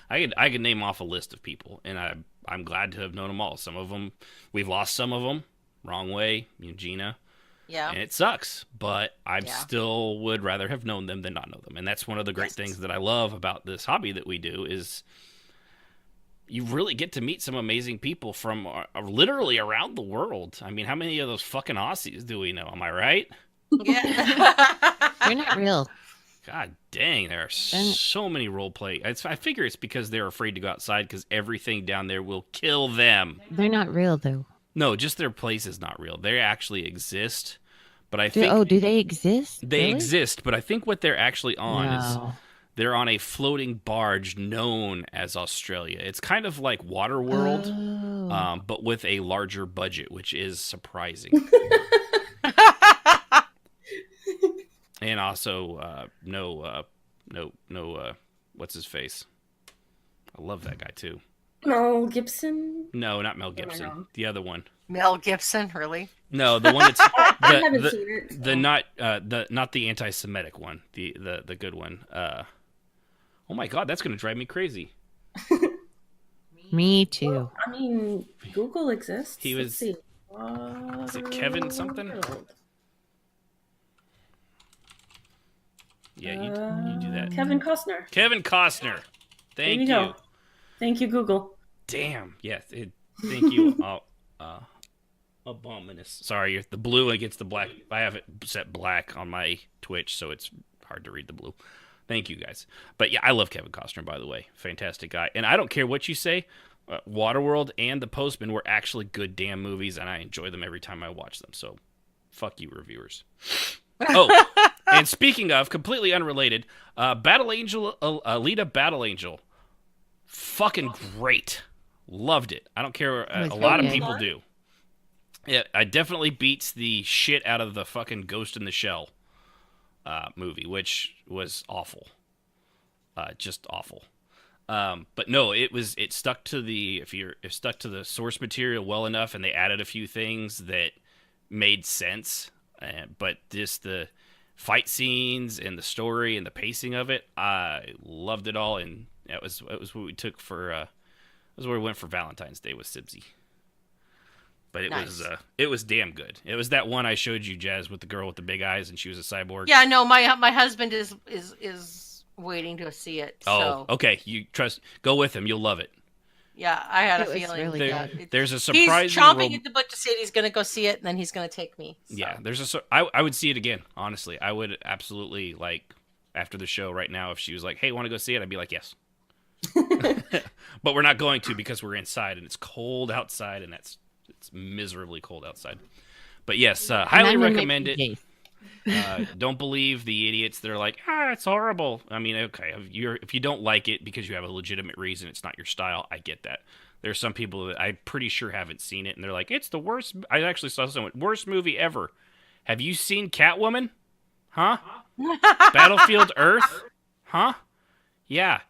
I could name off a list of people, and I'm glad to have known them all. Some of them, we've lost some of them, wrong way, Gina. Yeah. And it sucks, but I still would rather have known them than not know them. And that's one of the great things that I love about this hobby that we do, is you really get to meet some amazing people from literally around the world. I mean, how many of those fucking Aussies do we know? Am I right? Yeah. They're not real. God dang, there are so many role play. I figure it's because they're afraid to go outside because everything down there will kill them. They're not real, though. No, just their place is not real. They actually exist, but I think... Oh, do they exist? They really? exist, but I think what they're actually on is they're on a floating barge known as Australia. It's kind of like Waterworld, but with a larger budget, which is surprising. And also, no, what's his face? I love that guy too. Mel Gibson? No, not Mel Gibson. The other one. Mel Gibson, really? No, the one that's I haven't seen it. the not the anti-Semitic one. The good one. Oh my God, that's gonna drive me crazy. Me too. Well, I mean, Google exists. He was. Let's see. Is it Kevin something? Yeah, you do that. Kevin Costner. Kevin Costner. Thank you. Go. Thank you, Google. Damn. Yes. Thank you. Abominous. Sorry, the blue against the black. I have it set black on my Twitch, so it's hard to read the blue. Thank you, guys. But yeah, I love Kevin Costner, by the way. Fantastic guy. And I don't care what you say. Waterworld and The Postman were actually good damn movies, and I enjoy them every time I watch them. So, fuck you, reviewers. Oh, and speaking of, completely unrelated, Battle Angel, Alita Battle Angel. Fucking great. Loved it. I don't care. A lot of people do. Yeah, it definitely beats the shit out of the fucking Ghost in the Shell. movie, which was awful, just awful. But no, it stuck to it stuck to the source material well enough, and they added a few things that made sense. But just the fight scenes and the story and the pacing of it, I loved it all, and it was what we took for that was where we went for Valentine's Day with Sibsy. But it was damn good. It was that one I showed you, Jazz, with the girl with the big eyes, and she was a cyborg. Yeah, no, my husband is waiting to see it. Oh, So. okay. Go with him. You'll love it. Yeah, I had It a was feeling. really that good. There's a he's surprising. chomping at the bit to say he's going to go see it, and then he's going to take me. So. Yeah, I would see it again. Honestly, I would absolutely after the show right now. If she was like, "Hey, want to go see it?" I'd be like, "Yes." But we're not going to because we're inside and it's cold outside, and it's miserably cold outside. But yes, highly recommend it. Don't believe the idiots that are like, it's horrible. I mean, okay, if you don't like it because you have a legitimate reason, it's not your style, I get that. There's some people that I'm pretty sure haven't seen it, and they're like, it's the worst. I actually saw someone, worst movie ever. Have you seen Catwoman? Huh? Battlefield Earth? Huh? Yeah.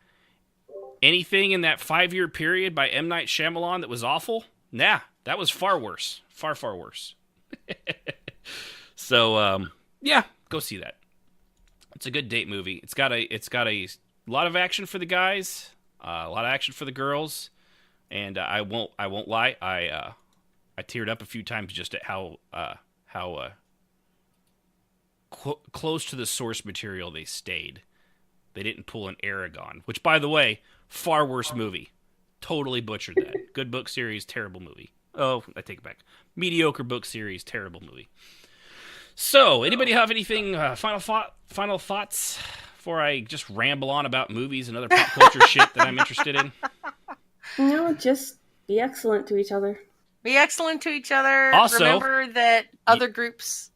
Anything in that 5-year period by M. Night Shyamalan that was awful? Nah, that was far worse. Far, far worse. So, yeah, go see that. It's a good date movie. It's got a lot of action for the guys, a lot of action for the girls, and I won't lie, I teared up a few times just at how close to the source material they stayed. They didn't pull an Aragon, which, by the way, far worse movie. Totally butchered that. Good book series, terrible movie. Oh, I take it back. Mediocre book series, terrible movie. So, anybody have anything, final thoughts before I just ramble on about movies and other pop culture shit that I'm interested in? No, just be excellent to each other. Be excellent to each other. Also, remember that other groups.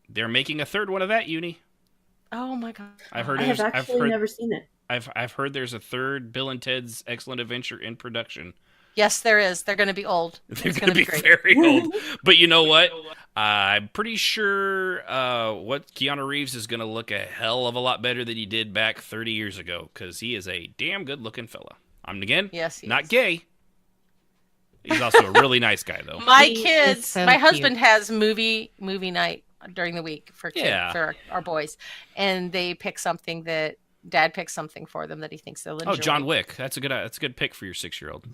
They're making a third one of that, Uni. Oh my god! I have actually never seen it. I've heard there's a third Bill and Ted's Excellent Adventure in production. Yes, there is. They're going to be old. They're going to be very old. But you know what? I'm pretty sure what Keanu Reeves is going to look a hell of a lot better than he did back 30 years ago, because he is a damn good-looking fella. Yes, not gay. He's also a really nice guy, though. My He kids, is so my cute. husband has movie night during the week for our boys, and they pick something that Dad picks something for them that he thinks they'll enjoy. Oh, John Wick. That's a good pick for your 6-year-old.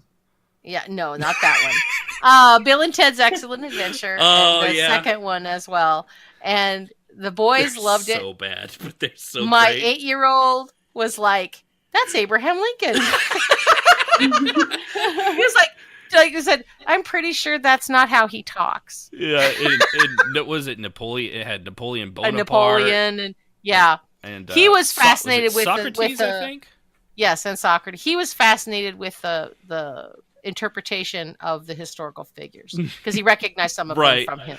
Yeah, no, not that one. Bill and Ted's Excellent Adventure. Oh, and the second one as well. And the boys loved it. So bad, but they're so My great. 8-year-old was like, "That's Abraham Lincoln." He was like you said, "I'm pretty sure that's not how he talks." Yeah, was it Napoleon? It had Napoleon Bonaparte. Napoleon, and yeah. And he was fascinated with Socrates, I think. Yes, and Socrates. He was fascinated with the interpretation of the historical figures because he recognized some of them from him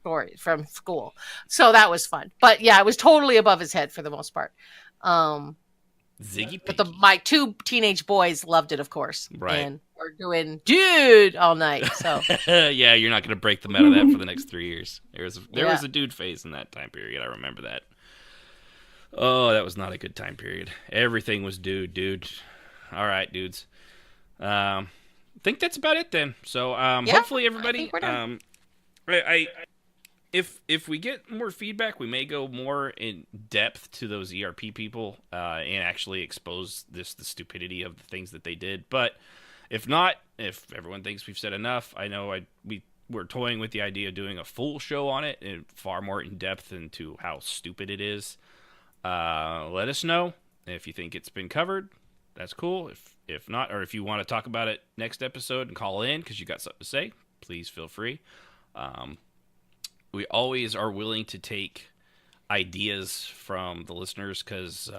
or from school. So that was fun. But yeah, it was totally above his head for the most part. Ziggy But my 2 teenage boys loved it, of course. Right. And we're doing dude all night. So yeah, you're not going to break them out of that for the next 3 years. There was a dude phase in that time period. I remember that. Oh, that was not a good time period. Everything was dude. All right, dudes. I think that's about it then. So hopefully everybody. I think we're done. If we get more feedback, we may go more in depth to those ERP people and actually expose the stupidity of the things that they did. But if not, if everyone thinks we've said enough, I know we're toying with the idea of doing a full show on it and far more in depth into how stupid it is. Let us know if you think it's been covered. That's cool. If not, or if you want to talk about it next episode and call in because you got something to say, please feel free. We always are willing to take ideas from the listeners because,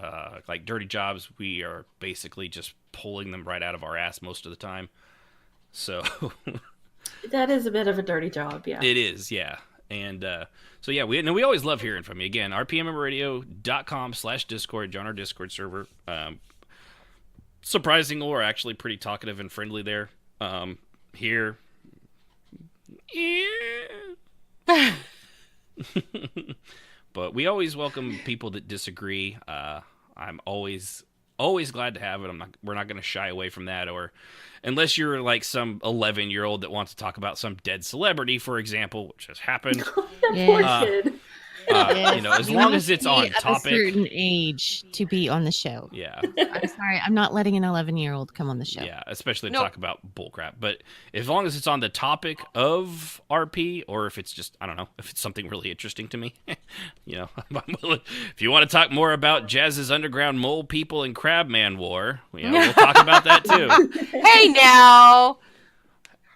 like Dirty Jobs, we are basically just pulling them right out of our ass most of the time. So that is a bit of a dirty job, yeah. It is, yeah. And so, yeah, we always love hearing from you. Again, rpmradio.com/Discord. Join our Discord server. Surprisingly, we're actually pretty talkative and friendly there. Here. Yeah. But we always welcome people that disagree. I'm always glad to have it. We're not going to shy away from that, or unless you're like some 11-year-old that wants to talk about some dead celebrity, for example, which has happened. That poor kid. As long as it's on Of a topic. certain age to be on the show. Yeah. I'm sorry, I'm not letting an 11-year-old come on the show. Yeah, especially to Nope. talk about bullcrap. But as long as it's on the topic of RP, or if it's just, I don't know, if it's something really interesting to me, I'm willing. If you want to talk more about Jazz's underground mole people and Crabman war, we'll talk about that too. Hey now.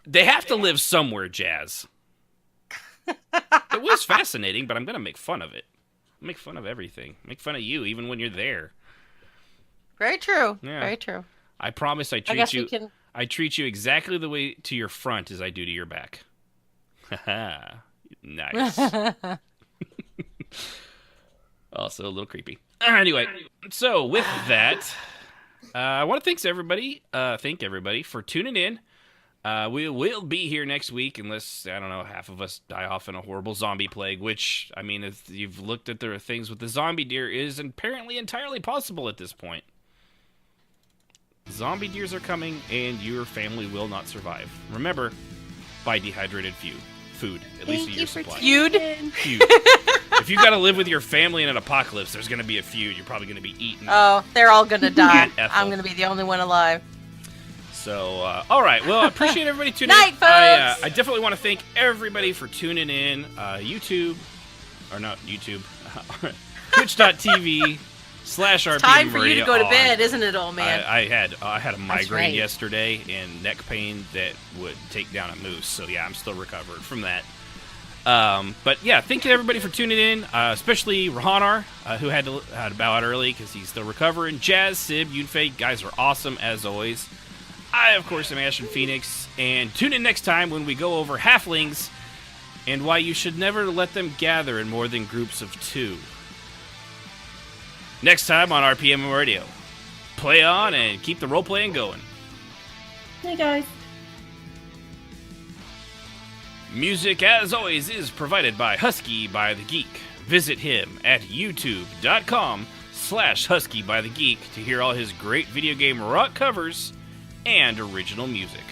They have to live somewhere, Jazz. It was fascinating, but I'm going to make fun of it. Make fun of everything. Make fun of you, even when you're there. Very true. Yeah. Very true. I promise I I treat guess you. we can. I treat you exactly the way to your front as I do to your back. Haha. Nice. Also a little creepy. Anyway, so with that, I want to thank everybody for tuning in. We will be here next week unless, I don't know, half of us die off in a horrible zombie plague, which, I mean, if you've looked at the things with the zombie deer, is apparently entirely possible at this point. Zombie deers are coming, and your family will not survive. Remember, buy dehydrated food, at least a year's supply. Feud. Feud. If you got to live with your family in an apocalypse, there's going to be a feud. You're probably going to be eaten. Oh, they're all gonna die. Aunt Ethel. I'm gonna be the only one alive. So, all right. Well, I appreciate everybody tuning Night, in. folks! I definitely want to thank everybody for tuning in. YouTube, or not YouTube, twitch.tv/RPM Time for you Radio to go to on. bed, isn't it, old man? I had a migraine right. yesterday and neck pain that would take down a moose. So yeah, I'm still recovered from that. But yeah, thank you everybody for tuning in, especially Rahanar, who had to bow out early because he's still recovering. Jazz, Sib, Yunfei, guys are awesome as always. I, of course, am Ashton Phoenix, and tune in next time when we go over halflings and why you should never let them gather in more than groups of 2. Next time on RPM Radio. Play on and keep the role-playing going. Hey guys. Music, as always, is provided by Husky by the Geek. Visit him at youtube.com/HuskyByTheGeek to hear all his great video game rock covers and original music.